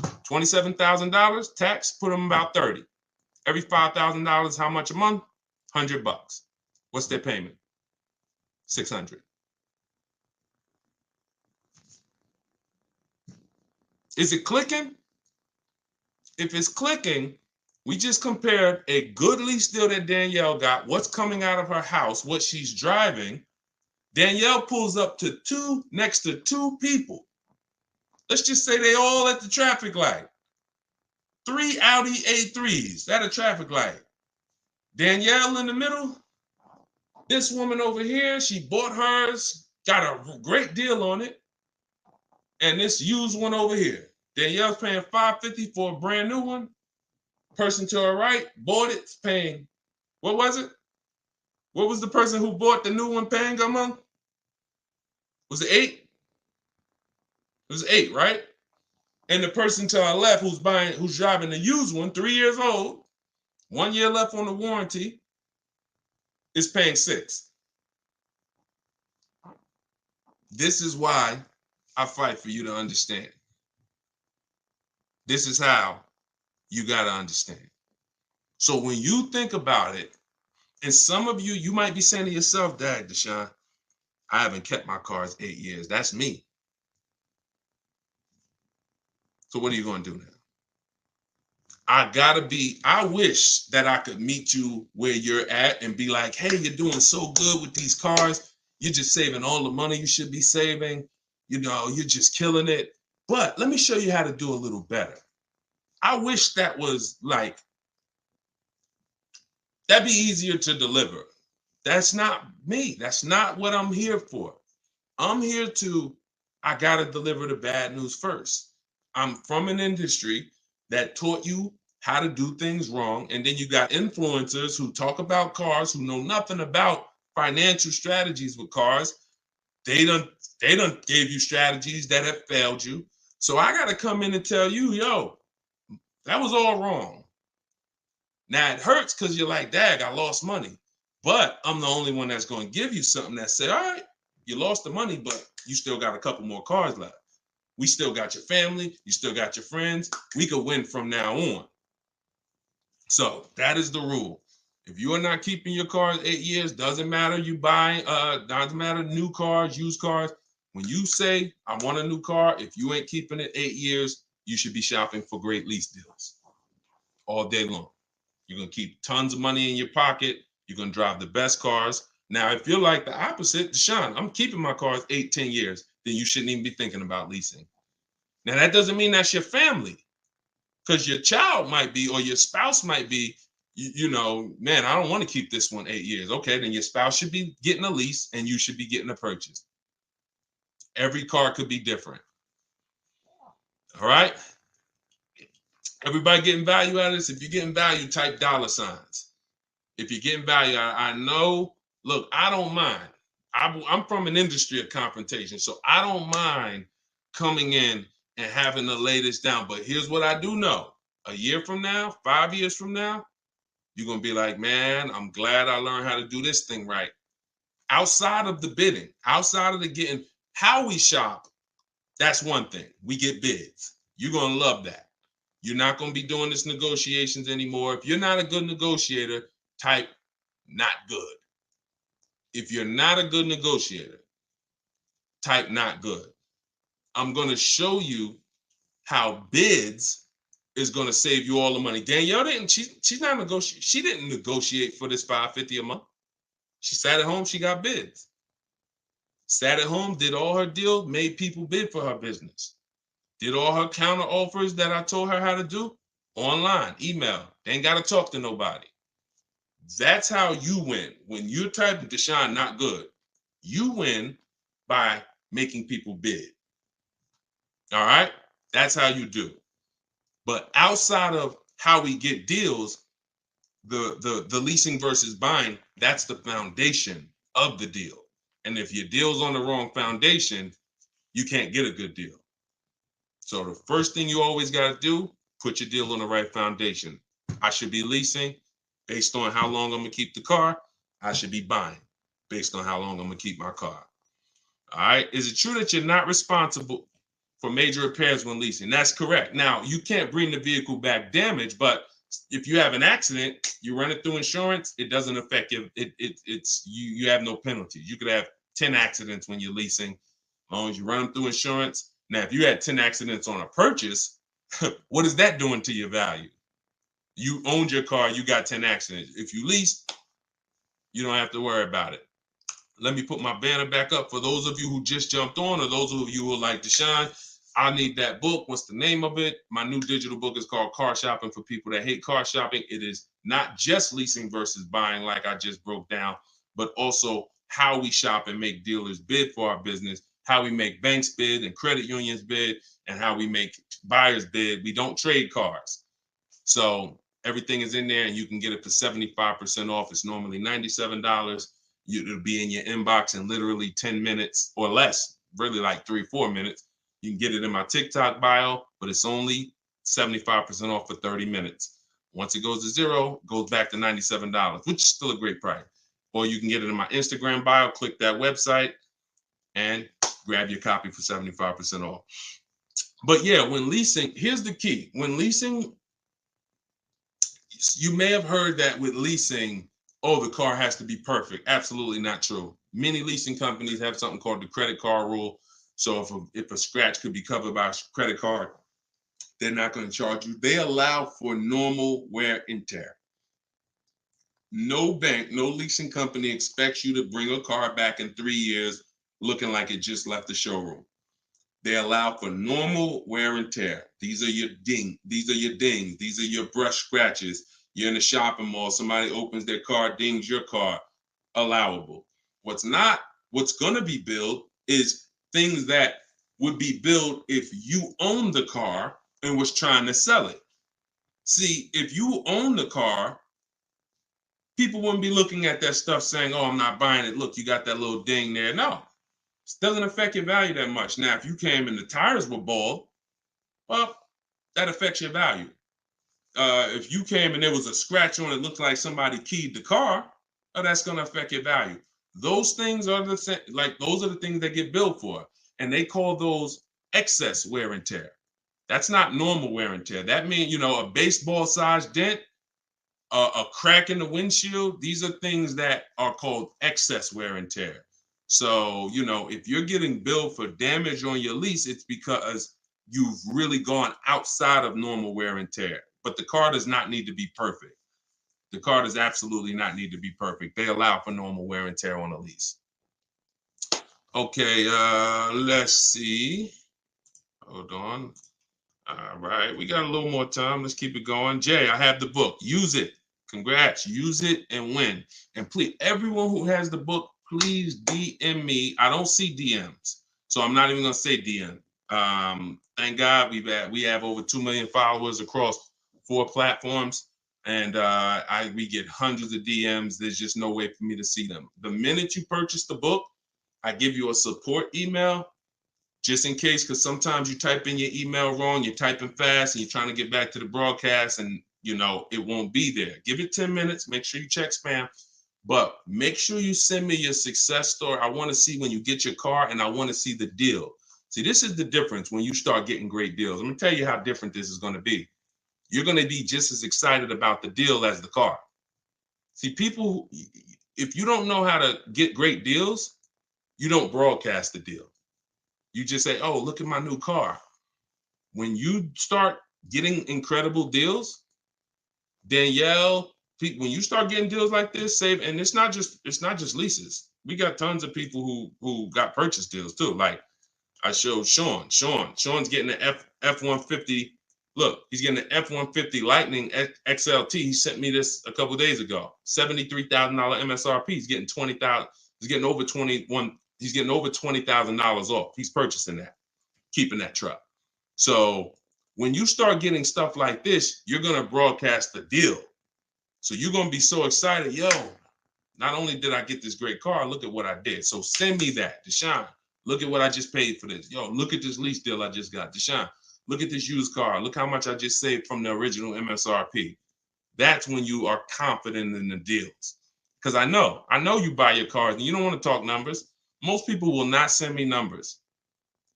$27,000 tax, put them about 30. Every $5,000, how much a month? $100. What's their payment? $600. Is it clicking? If it's clicking, we just compared a good lease deal that Danielle got, what's coming out of her house, what she's driving. Danielle pulls up to next to two people. Let's just say they all at the traffic light. 3 Audi A3s at a traffic light. Danielle in the middle. This woman over here, she bought hers, got a great deal on it. And this used one over here. Danielle's paying $550 for a brand new one. Person to her right bought it, paying, what was it? What was the person who bought the new one paying a month? Was it 8? It was 8, right? And the person to our left who's driving the used one, 3 years old, 1 year left on the warranty, is paying 6. This is why I fight for you to understand. This is how you got to understand. So when you think about it, and some of you might be saying to yourself, Dad, Deshone, I haven't kept my cars 8 years. That's me. So what are you going to do now? I wish that I could meet you where you're at and be like, hey, you're doing so good with these cars. You're just saving all the money you should be saving. You know, you're just killing it. But let me show you how to do a little better. I wish that was like, that'd be easier to deliver. That's not me. That's not what I'm here for. I'm here I got to deliver the bad news first. I'm from an industry that taught you how to do things wrong. And then you got influencers who talk about cars, who know nothing about financial strategies with cars. They done gave you strategies that have failed you. So I got to come in and tell you, yo, that was all wrong. Now it hurts because you're like, Dag, I lost money. But I'm the only one that's going to give you something that say, all right, you lost the money, but you still got a couple more cars left. We still got your family, you still got your friends. We could win from now on. So that is the rule. If you are not keeping your cars 8 years, doesn't matter you buy, doesn't matter new cars, used cars. When you say, I want a new car, if you ain't keeping it 8 years, you should be shopping for great lease deals all day long. You're going to keep tons of money in your pocket. You're going to drive the best cars. Now, if you're like the opposite, Deshone, I'm keeping my cars 8, 10 years, then you shouldn't even be thinking about leasing. Now, that doesn't mean that's your family, because your child might be, or your spouse might be, you know, man, I don't want to keep this one 8 years. Okay, then your spouse should be getting a lease and you should be getting a purchase. Every car could be different. All right. Everybody getting value out of this? If you're getting value, type $signs. If you're getting value, I know, look, I don't mind. I'm from an industry of confrontation, so I don't mind coming in and having the latest down. But here's what I do know. A year from now, 5 years from now, you're going to be like, man, I'm glad I learned how to do this thing right. Outside of the bidding, outside of the getting, how we shop, that's one thing. We get bids. You're going to love that. You're not going to be doing this negotiations anymore. If you're not a good negotiator, type not good. If you're not a good negotiator, type not good. I'm going to show you how bids is going to save you all the money. Danielle didn't, she's not negotiating. She didn't negotiate for this $550 a month. She sat at home, she got bids. Sat at home, did all her deals, made people bid for her business. Did all her counter offers that I told her how to do online, email. They ain't got to talk to nobody. That's how you win. When you're typing Deshone not good, you win by making people bid. All right? That's how you do. But outside of how we get deals, the leasing versus buying, that's the foundation of the deal. And if your deal's on the wrong foundation, you can't get a good deal. So the first thing you always got to do, put your deal on the right foundation. I should be leasing based on how long I'm going to keep the car. I should be buying based on how long I'm going to keep my car. All right. Is it true that you're not responsible for major repairs when leasing? That's correct. Now, you can't bring the vehicle back damaged, but if you have an accident, you run it through insurance, it doesn't affect you. You have no penalties. You could have 10 accidents when you're leasing, as long as you run them through insurance. Now, if you had 10 accidents on a purchase, what is that doing to your value? You owned your car, you got 10 accidents. If you lease, you don't have to worry about it. Let me put my banner back up for those of you who just jumped on, or those of you who like Deshone. I need that book. What's the name of it? My new digital book is called Car Shopping for People That Hate Car Shopping. It is not just leasing versus buying like I just broke down, but also how we shop and make dealers bid for our business, how we make banks bid and credit unions bid, and how we make buyers bid. We don't trade cars. So everything is in there, and you can get it for 75% off. It's normally $97. It'll be in your inbox in literally 10 minutes or less, really like 3-4 minutes. You can get it in my TikTok bio, but it's only 75% off for 30 minutes. Once it goes to zero, it goes back to $97, which is still a great price. Or you can get it in my Instagram bio, click that website, and grab your copy for 75% off. But yeah, when leasing, here's the key. When leasing, you may have heard that with leasing, oh, the car has to be perfect. Absolutely not true. Many leasing companies have something called the credit card rule. So if a scratch could be covered by a credit card, they're not going to charge you. They allow for normal wear and tear. No bank, no leasing company expects you to bring a car back in 3 years looking like it just left the showroom. They allow for normal wear and tear. These are your dings. These are your brush scratches. You're in a shopping mall, somebody opens their car, dings your car. Allowable. What's going to be billed is things that would be billed if you own the car and was trying to sell it. See, if you own the car, people wouldn't be looking at that stuff saying, oh, I'm not buying it. Look, you got that little ding there. No, it doesn't affect your value that much. Now, if you came and the tires were bald, well, that affects your value. If you came and there was a scratch on it, looked like somebody keyed the car, oh, that's going to affect your value. Those things are those are the things that get billed for. and they call those excess wear and tear. That's not normal wear and tear. That means, a baseball-sized dent, a crack in the windshield. These are things that are called excess wear and tear. So, if you're getting billed for damage on your lease, it's because you've really gone outside of normal wear and tear. But the car does not need to be perfect. The car does absolutely not need to be perfect. They allow for normal wear and tear on a lease. Okay, let's see. Hold on. All right, we got a little more time. Let's keep it going. Jay, I have the book. Use it. Congrats. Use it and win. And please, everyone who has the book, please DM me. I don't see DMs, so I'm not even gonna say DM. Thank God we have over 2 million followers across 4 platforms, and we get hundreds of DMs. There's just no way for me to see them. The minute you purchase the book, I give you a support email, just in case, because sometimes you type in your email wrong, you're typing fast, and you're trying to get back to the broadcast, and it won't be there. Give it 10 minutes. Make sure you check spam, but make sure you send me your success story. I want to see when you get your car, and I want to see the deal. See, this is the difference when you start getting great deals. I'm going to tell you how different this is going to be. You're going to be just as excited about the deal as the car. See, people, if you don't know how to get great deals, you don't broadcast the deal. You just say, oh, look at my new car. When you start getting incredible deals, Danielle, when you start getting deals like this, and it's not just leases. We got tons of people who got purchase deals too. Like I showed Sean. Sean's getting an F-150. Look, he's getting an F-150 Lightning XLT. He sent me this a couple days ago. $73,000 MSRP. He's getting $20,000. He's getting over $21. He's getting over $20,000 off. He's purchasing that, keeping that truck. So when you start getting stuff like this, you're going to broadcast the deal. So you're going to be so excited. Yo, not only did I get this great car, look at what I did. So send me that. Deshone, look at what I just paid for this. Yo, look at this lease deal I just got. Deshone, look at this used car. Look how much I just saved from the original MSRP. That's when you are confident in the deals. Because I know you buy your cars and you don't want to talk numbers. Most people will not send me numbers.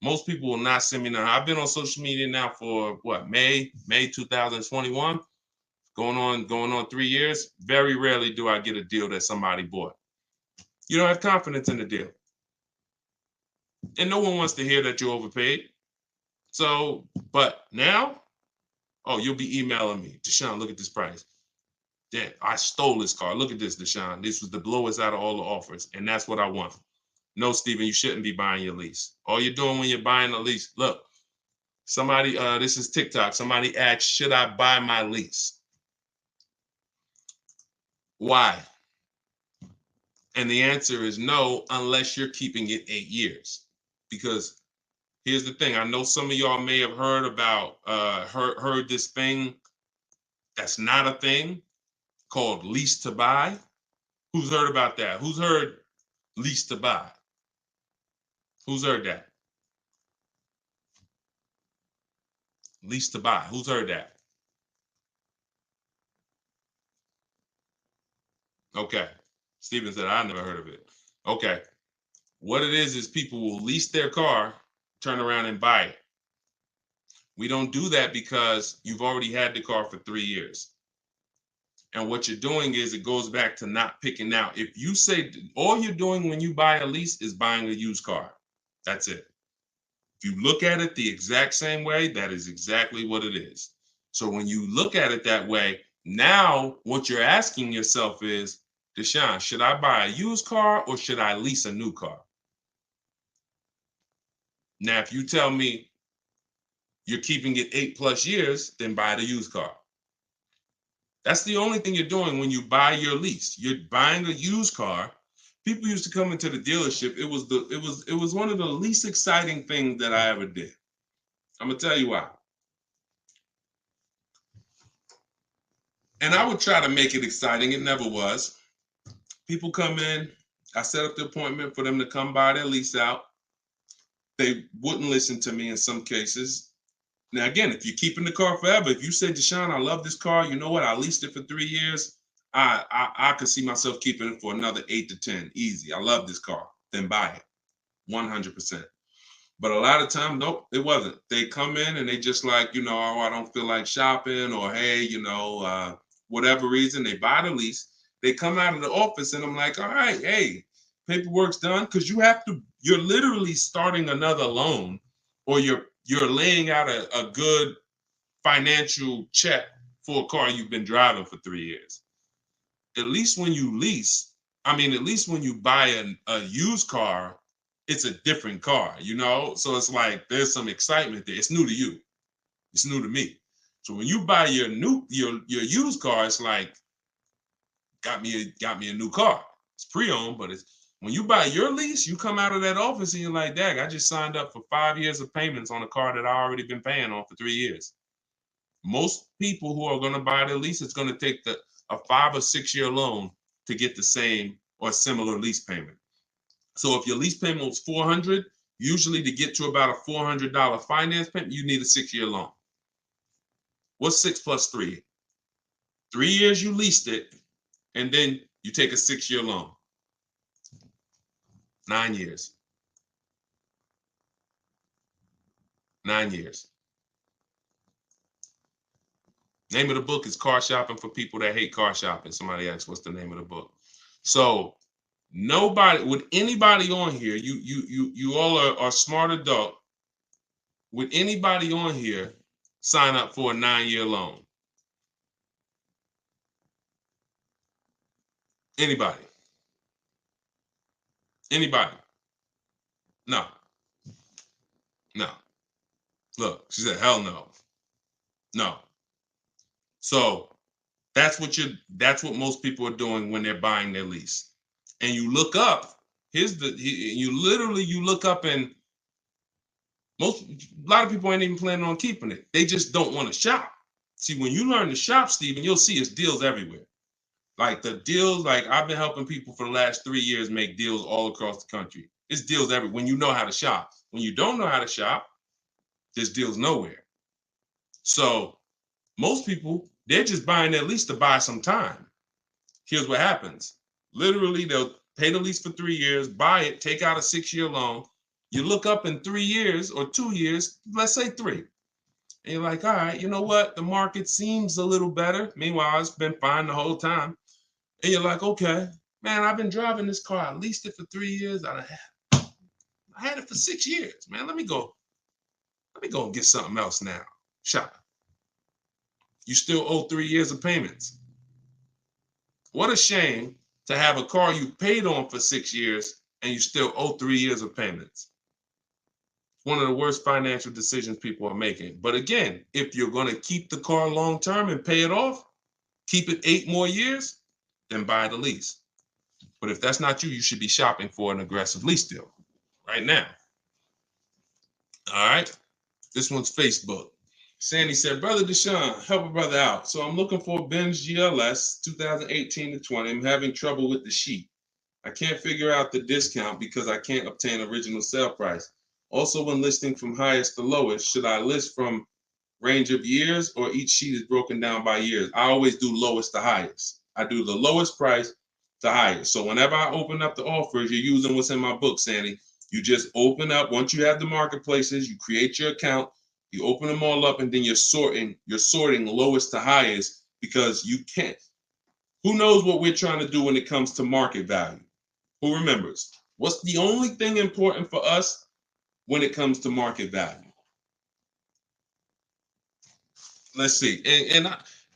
Most people will not send me numbers. I've been on social media now for what, May 2021, going on 3 years. Very rarely do I get a deal that somebody bought. You don't have confidence in the deal. And no one wants to hear that you overpaid. So, but now, oh, you'll be emailing me. Deshone, look at this price. Yeah, I stole this car. Look at this, Deshone. This was the lowest out of all the offers. And that's what I want. No, Stephen, you shouldn't be buying your lease. All you're doing when you're buying a lease, look, somebody, this is TikTok. Somebody asked, should I buy my lease? Why? And the answer is no, unless you're keeping it 8 years. Because here's the thing. I know some of y'all may have heard about, heard this thing that's not a thing called lease to buy. Who's heard about that? Who's heard lease to buy? Who's heard that? Lease to buy. Who's heard that? Okay. Steven said, I never heard of it. Okay. What it is people will lease their car, turn around and buy it. We don't do that because you've already had the car for 3 years. And what you're doing is it goes back to not picking out. If you say all you're doing when you buy a lease is buying a used car, that's it. If you look at it the exact same way, that is exactly what it is. So when you look at it that way, now what you're asking yourself is, Deshone, should I buy a used car or should I lease a new car? Now, if you tell me you're keeping it 8+ years, then buy the used car. That's the only thing you're doing when you buy your lease. You're buying a used car. People used to come into the dealership. It was one of the least exciting things that I ever did. I'm gonna tell you why. And I would try to make it exciting. It never was. People come in. I set up the appointment for them to come buy their lease out. They wouldn't listen to me in some cases. Now, again, if you're keeping the car forever, if you say, Deshone, I love this car, you know what? I leased it for 3 years. I could see myself keeping it for another 8 to 10. Easy. I love this car. Then buy it. 100%. But a lot of time, nope, it wasn't. They come in and they just like, oh, I don't feel like shopping, or hey, whatever reason, they buy the lease. They come out of the office and I'm like, all right, hey, paperwork's done, because you're literally starting another loan, or you're laying out a good financial check for a car you've been driving for 3 years. At least when you lease, at least when you buy a used car, it's a different car, So it's like there's some excitement there. It's new to you. It's new to me. So when you buy your used car, it's like got me a new car. It's pre-owned, but it's when you buy your lease, you come out of that office and you're like, dang, I just signed up for 5 years of payments on a car that I already been paying on for 3 years. Most people who are going to buy their lease, it's going to take a 5 or 6 year loan to get the same or similar lease payment. So if your lease payment was $400, usually to get to about a $400 finance payment, you need a 6-year loan. What's 6 plus 3? 3 years you leased it, and then you take a 6-year loan. 9 years. 9 years. Name of the book is Car Shopping for People That Hate Car Shopping. Somebody asked, what's the name of the book? So anybody on here, you all are smart adult. Would anybody on here sign up for a 9-year loan? Anybody? Anybody? No. No. Look, she said, hell no. No. So that's what most people are doing when they're buying their lease. And you look up, you look up, and a lot of people ain't even planning on keeping it. They just don't want to shop. See, when you learn to shop, Stephen, you'll see it's deals everywhere. Like the deals, like I've been helping people for the last 3 years make deals all across the country. It's deals everywhere when you know how to shop. When you don't know how to shop, there's deals nowhere. So most people, they're just buying their lease to buy some time. Here's what happens. Literally, they'll pay the lease for 3 years, buy it, take out a 6-year loan. You look up in 3 years or 2 years, let's say 3. And you're like, all right, you know what? The market seems a little better. Meanwhile, it's been fine the whole time. And you're like, okay, man, I've been driving this car. I leased it for 3 years. I had it for 6 years, man. Let me go and get something else now. Shop. You still owe 3 years of payments. What a shame to have a car you paid on for 6 years and you still owe 3 years of payments. One of the worst financial decisions people are making. But again, if you're going to keep the car long term and pay it off, keep it 8 more years, then buy the lease. But if that's not you, you should be shopping for an aggressive lease deal right now. All right. This one's Facebook. Sandy said, Brother Deshone, help a brother out. So I'm looking for a Benz GLS 2018 to 20. I'm having trouble with the sheet. I can't figure out the discount because I can't obtain original sale price. Also, when listing from highest to lowest, should I list from range of years or each sheet is broken down by years? I always do lowest to highest. I do the lowest price to highest. So whenever I open up the offers, you're using what's in my book, Sandy. You just open up, once you have the marketplaces, you create your account, you open them all up, and then you're sorting lowest to highest, because you can't. Who knows what we're trying to do when it comes to market value? Who remembers? What's the only thing important for us when it comes to market value? Let's see.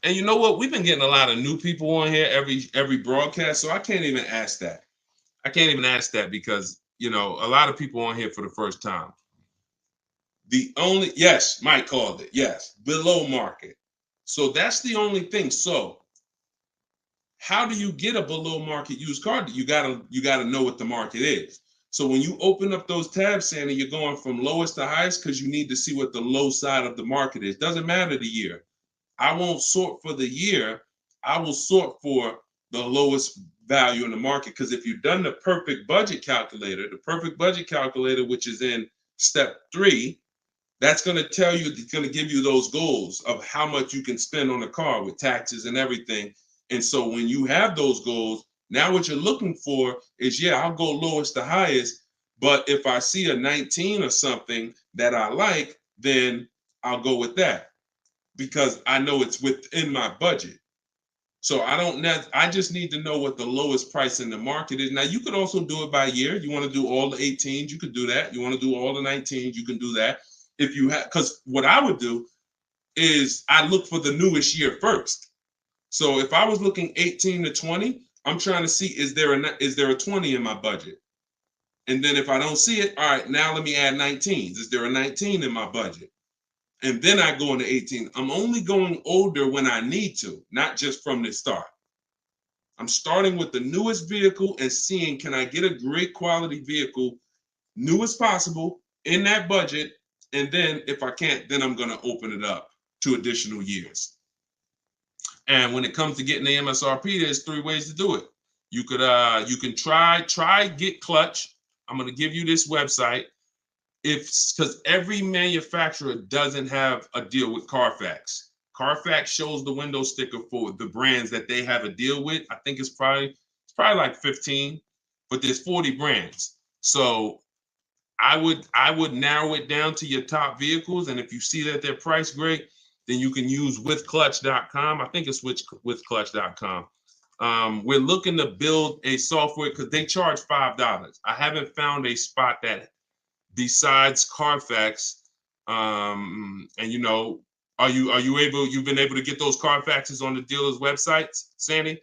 And you know what? We've been getting a lot of new people on here every broadcast, so I can't even ask that. I can't even ask that because, a lot of people on here for the first time. Yes, Mike called it. Yes, below market. So that's the only thing. So how do you get a below market used car? You gotta know what the market is. So when you open up those tabs, Sandy, you're going from lowest to highest because you need to see what the low side of the market is. Doesn't matter the year. I won't sort for the year. I will sort for the lowest value in the market, because if you've done the perfect budget calculator, which is in step 3, that's going to tell you, it's going to give you those goals of how much you can spend on a car with taxes and everything. And so when you have those goals, now what you're looking for is, I'll go lowest to highest, But if I see a 19 or something that I like, then I'll go with that because I know it's within my budget. So I just need to know what the lowest price in the market is. Now you could also do it by year. You want to do all the 18s, you could do that. You want to do all the 19s, you can do that. If you have, because what I would do is I look for the newest year first. So if I was looking 18 to 20, I'm trying to see is there a 20 in my budget? And then if I don't see it, all right, now let me add 19s. Is there a 19 in my budget? And then I go into 18. I'm only going older when I need to, not just from the start. I'm starting with the newest vehicle and seeing, can I get a great quality vehicle, new as possible, in that budget? And then if I can't, then I'm going to open it up to additional years. And when it comes to getting the MSRP, there's 3 ways to do it. You can try Get Clutch. I'm going to give you this website. Because every manufacturer doesn't have a deal with Carfax. Carfax shows the window sticker for the brands that they have a deal with. I think it's probably like 15, but there's 40 brands. So I would narrow it down to your top vehicles, and if you see that they're priced great, then you can use withclutch.com. I think it's withclutch.com. We're looking to build a software because they charge $5. I haven't found a spot that besides Carfax, and you've been able to get those Carfaxes on the dealers' websites, Sandy?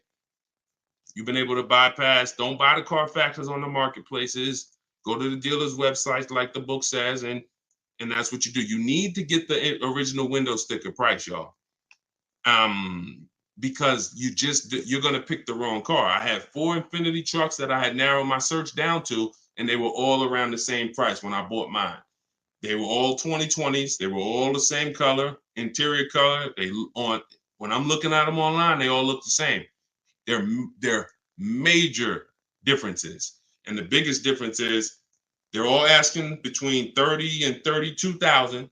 You've been able to bypass, don't buy the Carfaxes on the marketplaces, go to the dealers' websites like the book says, and that's what you do. You need to get the original window sticker price, y'all. Because you're gonna pick the wrong car. I had 4 Infiniti trucks that I had narrowed my search down to, and they were all around the same price when I bought mine. They were all 2020s. They were all the same color, interior color. When I'm looking at them online, they all look the same. They're major differences, and the biggest difference is they're all asking between 30 and 32,000.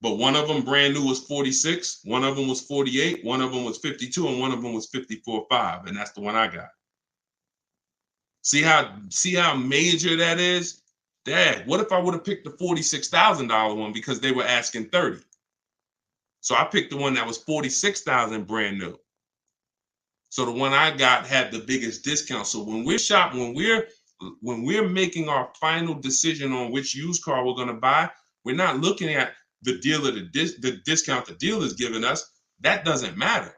But one of them brand new was 46, one of them was 48, one of them was 52, and one of them was 54.5, and that's the one I got. See how major that is? Dad, what if I would have picked the $46,000 one because they were asking 30? So I picked the one that was 46,000 brand new. So the one I got had the biggest discount. So when we're shopping, when we're making our final decision on which used car we're going to buy, we're not looking at the dealer, the discount the dealer's giving us. That doesn't matter.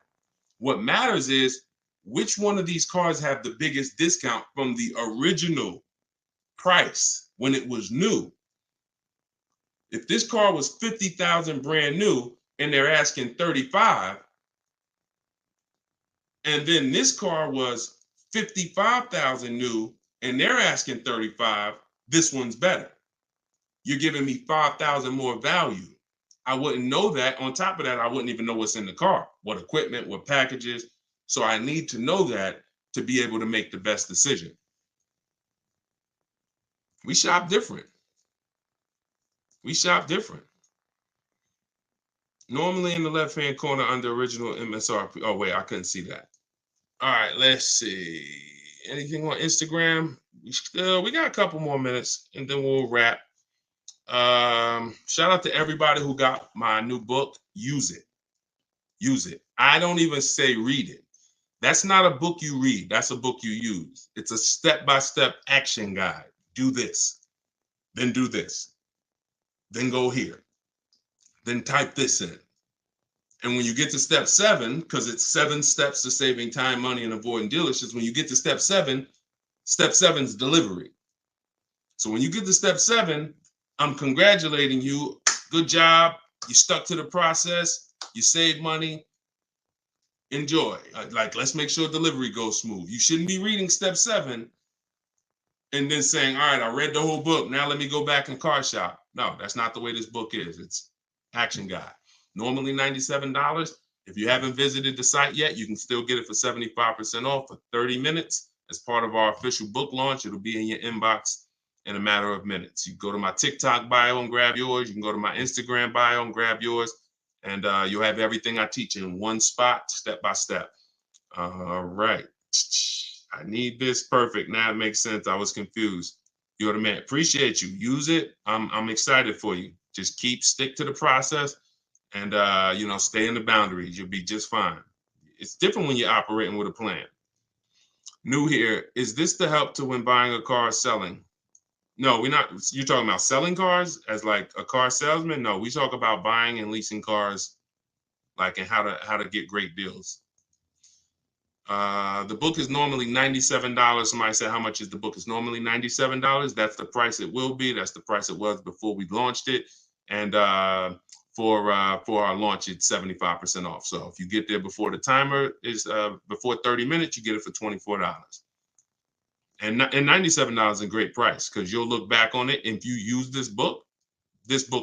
What matters is which one of these cars have the biggest discount from the original price when it was new. If this car was 50,000 brand new and they're asking 35, and then this car was 55,000 new and they're asking 35, this one's better. You're giving me 5,000 more value. I wouldn't know that. On top of that, I wouldn't even know what's in the car, what equipment, what packages. So I need to know that to be able to make the best decision. We shop different. We shop different. Normally in the left-hand corner under original MSRP. Oh, wait, I couldn't see that. All right, let's see. Anything on Instagram? We got a couple more minutes and then we'll wrap. Shout out to everybody who got my new book. Use it. Use it. I don't even say read it. That's not a book you read. That's a book you use. It's a step-by-step action guide. Do this, then do this, then go here, then type this in. And when you get to step 7, because it's 7 steps to saving time, money, and avoiding dealerships, when you get to step 7 is delivery. So when you get to step 7, I'm congratulating you. Good job. You stuck to the process. You saved money. Enjoy. Like, let's make sure delivery goes smooth. You shouldn't be reading step 7 and then saying, all right, I read the whole book. Now let me go back and car shop. No, that's not the way this book is. It's action guide. Normally $97. If you haven't visited the site yet, you can still get it for 75% off for 30 minutes as part of our official book launch. It'll be in your inbox in a matter of minutes. You go to my TikTok bio and grab yours. You can go to my Instagram bio and grab yours. And you'll have everything I teach in one spot, step by step. All right. I need this. Perfect. Now it makes sense. I was confused. You're the man. Appreciate you. Use it. I'm excited for you. Just stick to the process, and you know, stay in the boundaries. You'll be just fine. It's different when you're operating with a plan. New here. Is this the help to when buying a car or selling? No, we're not. You're talking about selling cars as like a car salesman? No, we talk about buying and leasing cars, like, and how to get great deals. The book is normally $97. Somebody said, how much is the book? It's normally $97. That's the price it will be. That's the price it was before we launched it. And for our launch, it's 75% off. So if you get there before the timer is before 30 minutes, you get it for $24. And $97 is a great price, because you'll look back on it. If you use this book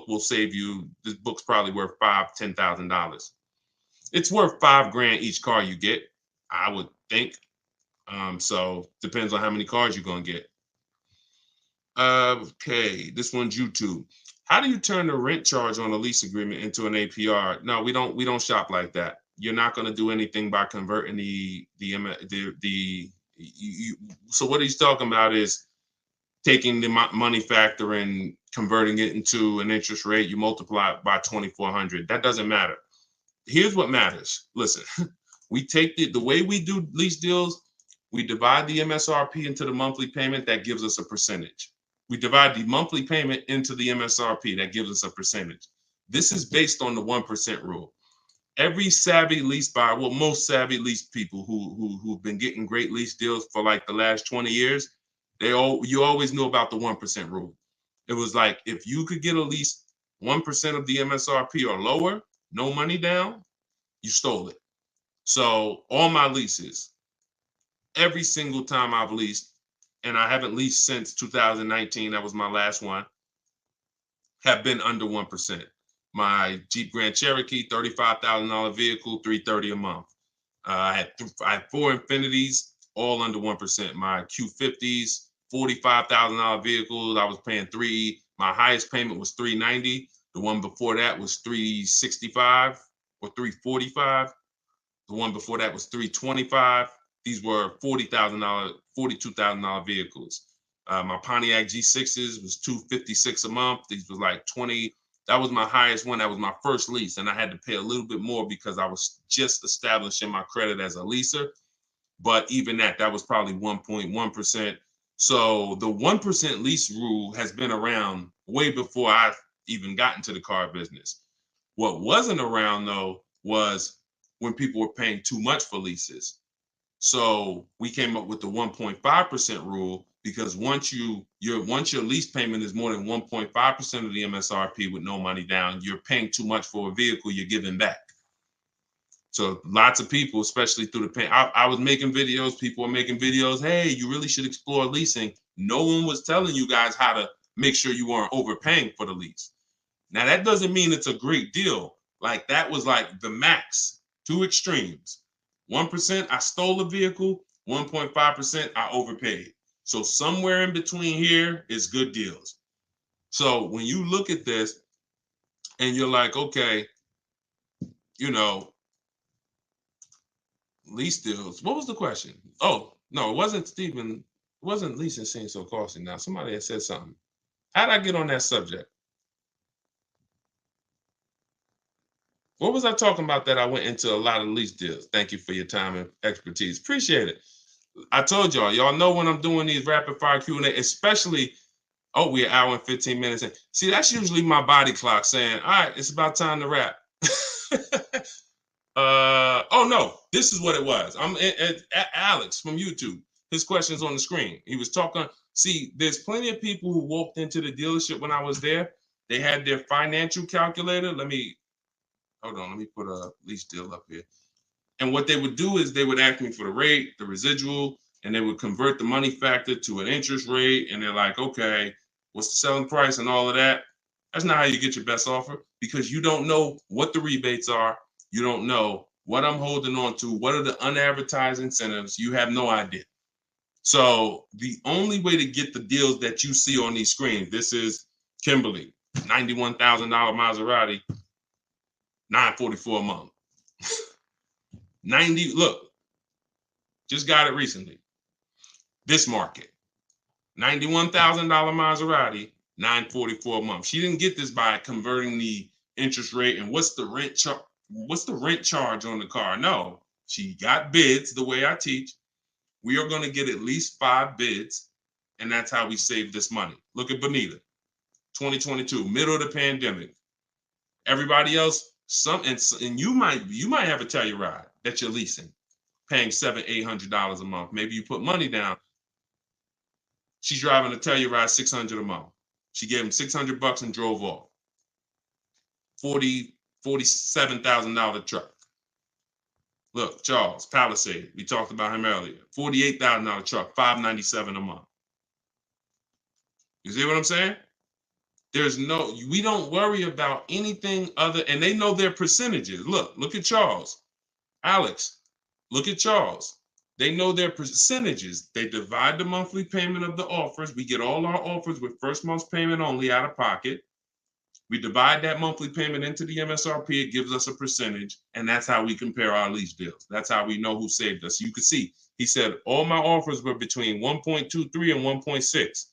will save you. This book's probably worth $5,000, $10,000. It's worth $5,000 each car you get, I would think. So depends on how many cars you're gonna get. Okay, this one's YouTube. How do you turn the rent charge on a lease agreement into an APR? No, we don't shop like that. You're not gonna do anything by converting so what he's talking about is taking the money factor and converting it into an interest rate. You multiply it by 2,400. That doesn't matter. Here's what matters. Listen, we take the way we do lease deals, we divide the MSRP into the monthly payment. That gives us a percentage. We divide the monthly payment into the MSRP. That gives us a percentage. This is based on the 1% rule. Every savvy lease buyer, well, most savvy lease people who've been getting great lease deals for like the last 20 years, you always knew about the 1% rule. It was like, if you could get at least 1% of the MSRP or lower, no money down, you stole it. So all my leases, every single time I've leased, and I haven't leased since 2019, that was my last one, have been under 1%. My Jeep Grand Cherokee, $35,000 vehicle, $330 a month. I had 4 Infinities, all under 1%. My Q50s, $45,000 vehicles, I was paying $3. My highest payment was $390. The one before that was $365 or $345. The one before that was $325. These were $40,000, $42,000 vehicles. My Pontiac G6s was $256 a month. These was like 20. That was my highest one. That was my first lease, and I had to pay a little bit more because I was just establishing my credit as a leaser. But even that was probably 1.1%. So the 1% lease rule has been around way before I even got into the car business. What wasn't around, though, was when people were paying too much for leases. So we came up with the 1.5% rule, because once your lease payment is more than 1.5% of the MSRP with no money down, you're paying too much for a vehicle you're giving back. So lots of people, especially through the pandemic, I was making videos, people were making videos, hey, you really should explore leasing. No one was telling you guys how to make sure you weren't overpaying for the lease. Now, that doesn't mean it's a great deal. Like, that was like the max, 2 extremes. 1%, I stole a vehicle. 1.5%, I overpaid. So somewhere in between here is good deals. So when you look at this and you're like, okay, you know, lease deals. What was the question? Oh, no, it wasn't Stephen. It wasn't leasing seems so costly now. Somebody had said something. How'd I get on that subject? What was I talking about that I went into a lot of lease deals? Thank you for your time and expertise. Appreciate it. I told y'all know when I'm doing these rapid fire Q&A, especially, we're an hour and 15 minutes in. See, that's usually my body clock saying, all right, it's about time to wrap. Oh no, this is what it was. I'm at Alex from YouTube. His question's on the screen. He was talking. See, there's plenty of people who walked into the dealership when I was there. They had their financial calculator. Hold on, let me put a lease deal up here. And what they would do is they would ask me for the rate, the residual, and they would convert the money factor to an interest rate. And they're like, okay, what's the selling price and all of that? That's not how you get your best offer, because you don't know what the rebates are. You don't know what I'm holding on to. What are the unadvertised incentives? You have no idea. So the only way to get the deals that you see on these screens, this is Kimberly, $91,000 Maserati, $944 a month. 90, look, just got it recently. This market. $91,000 Maserati, $944 a month. She didn't get this by converting the interest rate and what's the rent charge on the car. No, she got bids the way I teach. We are going to get at least 5 bids, and that's how we save this money. Look at Bonita, 2022, middle of the pandemic. Everybody else, and you might have a Telluride that you're leasing, paying $700-800 a month. Maybe you put money down. She's driving a Telluride $600 a month. She gave him $600 and drove off. $47,000 truck. Look, Charles, Palisade. We talked about him earlier. $48,000 truck, $597 a month. You see what I'm saying? We don't worry about anything other, and they know their percentages. Look at Charles. Alex, look at Charles. They know their percentages. They divide the monthly payment of the offers. We get all our offers with first month's payment only out of pocket. We divide that monthly payment into the MSRP. It gives us a percentage, and that's how we compare our lease deals. That's how we know who saved us. You can see, he said all my offers were between 1.23 and 1.6.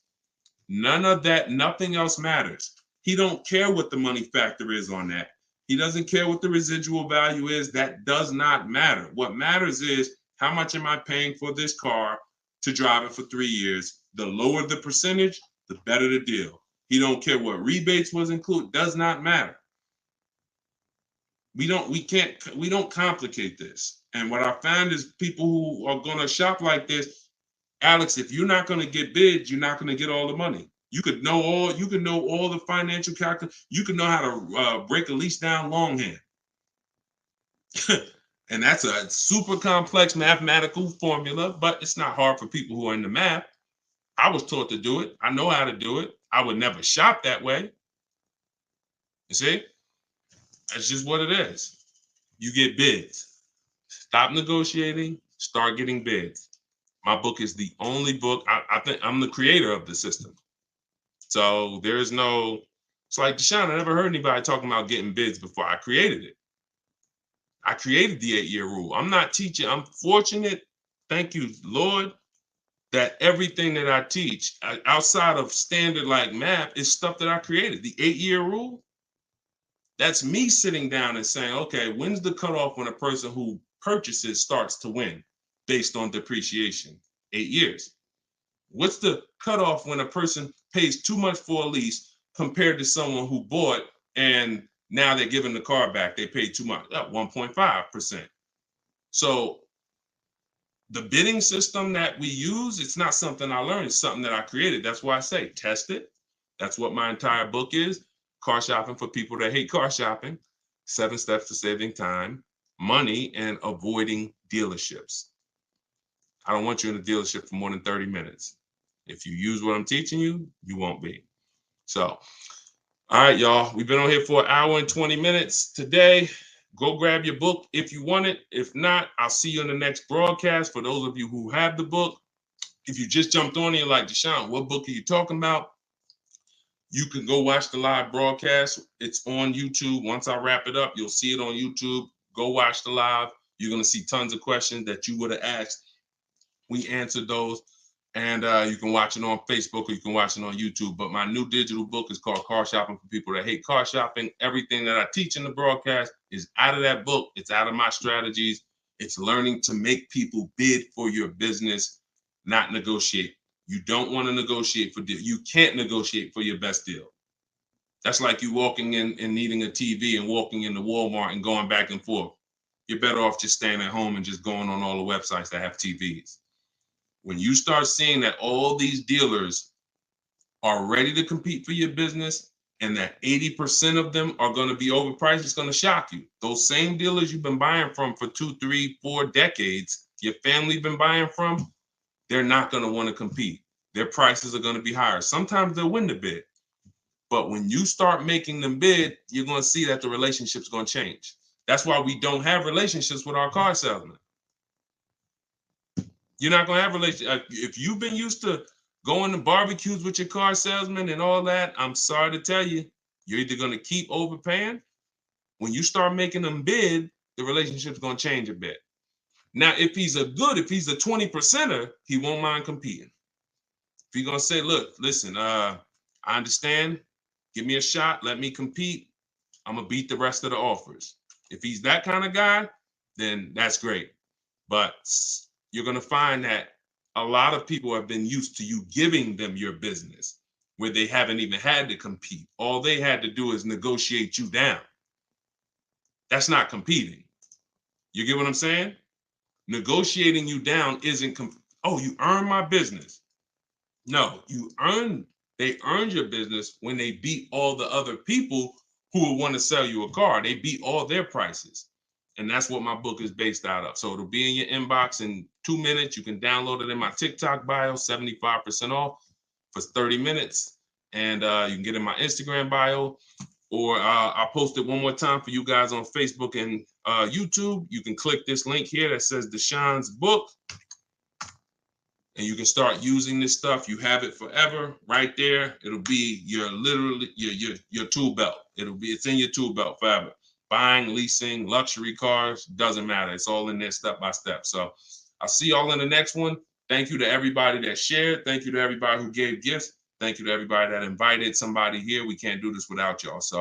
None of that, nothing else matters. He don't care what the money factor is on that. He doesn't care what the residual value is. That does not matter. What matters is how much am I paying for this car to drive it for 3 years. The lower the percentage, the better the deal. He don't care what rebates was included. Does not matter. We don't complicate this. And what I found is people who are going to shop like this, Alex, if you're not going to get bids, you're not going to get all the money. You could know all the financial calculation. You could know how to break a lease down longhand. And that's a super complex mathematical formula, but it's not hard for people who are in the math. I was taught to do it. I know how to do it. I would never shop that way. You see? That's just what it is. You get bids. Stop negotiating, start getting bids. My book is the only book. I think I'm the creator of the system. So there's no, it's like Deshone, I never heard anybody talking about getting bids before. I created it. I created the 8-year rule. I'm not teaching. I'm fortunate, thank you, Lord, that everything that I teach outside of standard like math is stuff that I created. The 8-year rule, that's me sitting down and saying, okay, when's the cutoff when a person who purchases starts to win based on depreciation? 8 years. What's the cutoff when a person pays too much for a lease compared to someone who bought and now they're giving the car back? They paid too much, 1.5%. So the bidding system that we use, it's not something I learned, it's something that I created. That's why I say test it. That's what my entire book is. Car shopping for people that hate car shopping. 7 steps to saving time, money, and avoiding dealerships. I don't want you in a dealership for more than 30 minutes. If you use what I'm teaching you, you won't be. So, all right, y'all. We've been on here for 1 hour and 20 minutes today. Go grab your book if you want it. If not, I'll see you in the next broadcast. For those of you who have the book, if you just jumped on here like, Deshone, what book are you talking about? You can go watch the live broadcast. It's on YouTube. Once I wrap it up, you'll see it on YouTube. Go watch the live. You're going to see tons of questions that you would have asked. We answered those. And you can watch it on Facebook or you can watch it on YouTube. But my new digital book is called Car Shopping for People That Hate Car Shopping. Everything that I teach in the broadcast is out of that book. It's out of my strategies. It's learning to make people bid for your business, not negotiate. You don't want to negotiate for deal. You can't negotiate for your best deal. That's like you walking in and needing a TV and walking into Walmart and going back and forth. You're better off just staying at home and just going on all the websites that have TVs. When you start seeing that all these dealers are ready to compete for your business and that 80% of them are going to be overpriced, it's going to shock you. Those same dealers you've been buying from for 2, 3, 4 decades, your family been buying from, they're not going to want to compete. Their prices are going to be higher. Sometimes they'll win the bid. But when you start making them bid, you're going to see that the relationship's going to change. That's why we don't have relationships with our car salesmen. You're not going to have relationships. If you've been used to going to barbecues with your car salesman and all that, I'm sorry to tell you, you're either going to keep overpaying. When you start making them bid, the relationship's going to change a bit. Now, if he's a 20%er, he won't mind competing. If you're gonna say, look, listen, I understand, give me a shot, let me compete, I'm gonna beat the rest of the offers. If he's that kind of guy, then that's great. But you're gonna find that a lot of people have been used to you giving them your business where they haven't even had to compete. All they had to do is negotiate you down. That's not competing. You get what I'm saying? Negotiating you down isn't, oh, you earn my business. No, they earned your business when they beat all the other people who would want to sell you a car. They beat all their prices. And that's what my book is based out of. So it'll be in your inbox in 2 minutes. You can download it in my TikTok bio, 75% off for 30 minutes. And you can get in my Instagram bio, or I'll post it one more time for you guys on Facebook and YouTube. You can click this link here that says Deshone's book, and you can start using this stuff. You have it forever right there. It'll be your tool belt. It's in your tool belt forever. Buying, leasing, luxury cars, doesn't matter. It's all in there step by step. So I'll see y'all in the next one. Thank you to everybody that shared. Thank you to everybody who gave gifts. Thank you to everybody that invited somebody here. We can't do this without y'all. So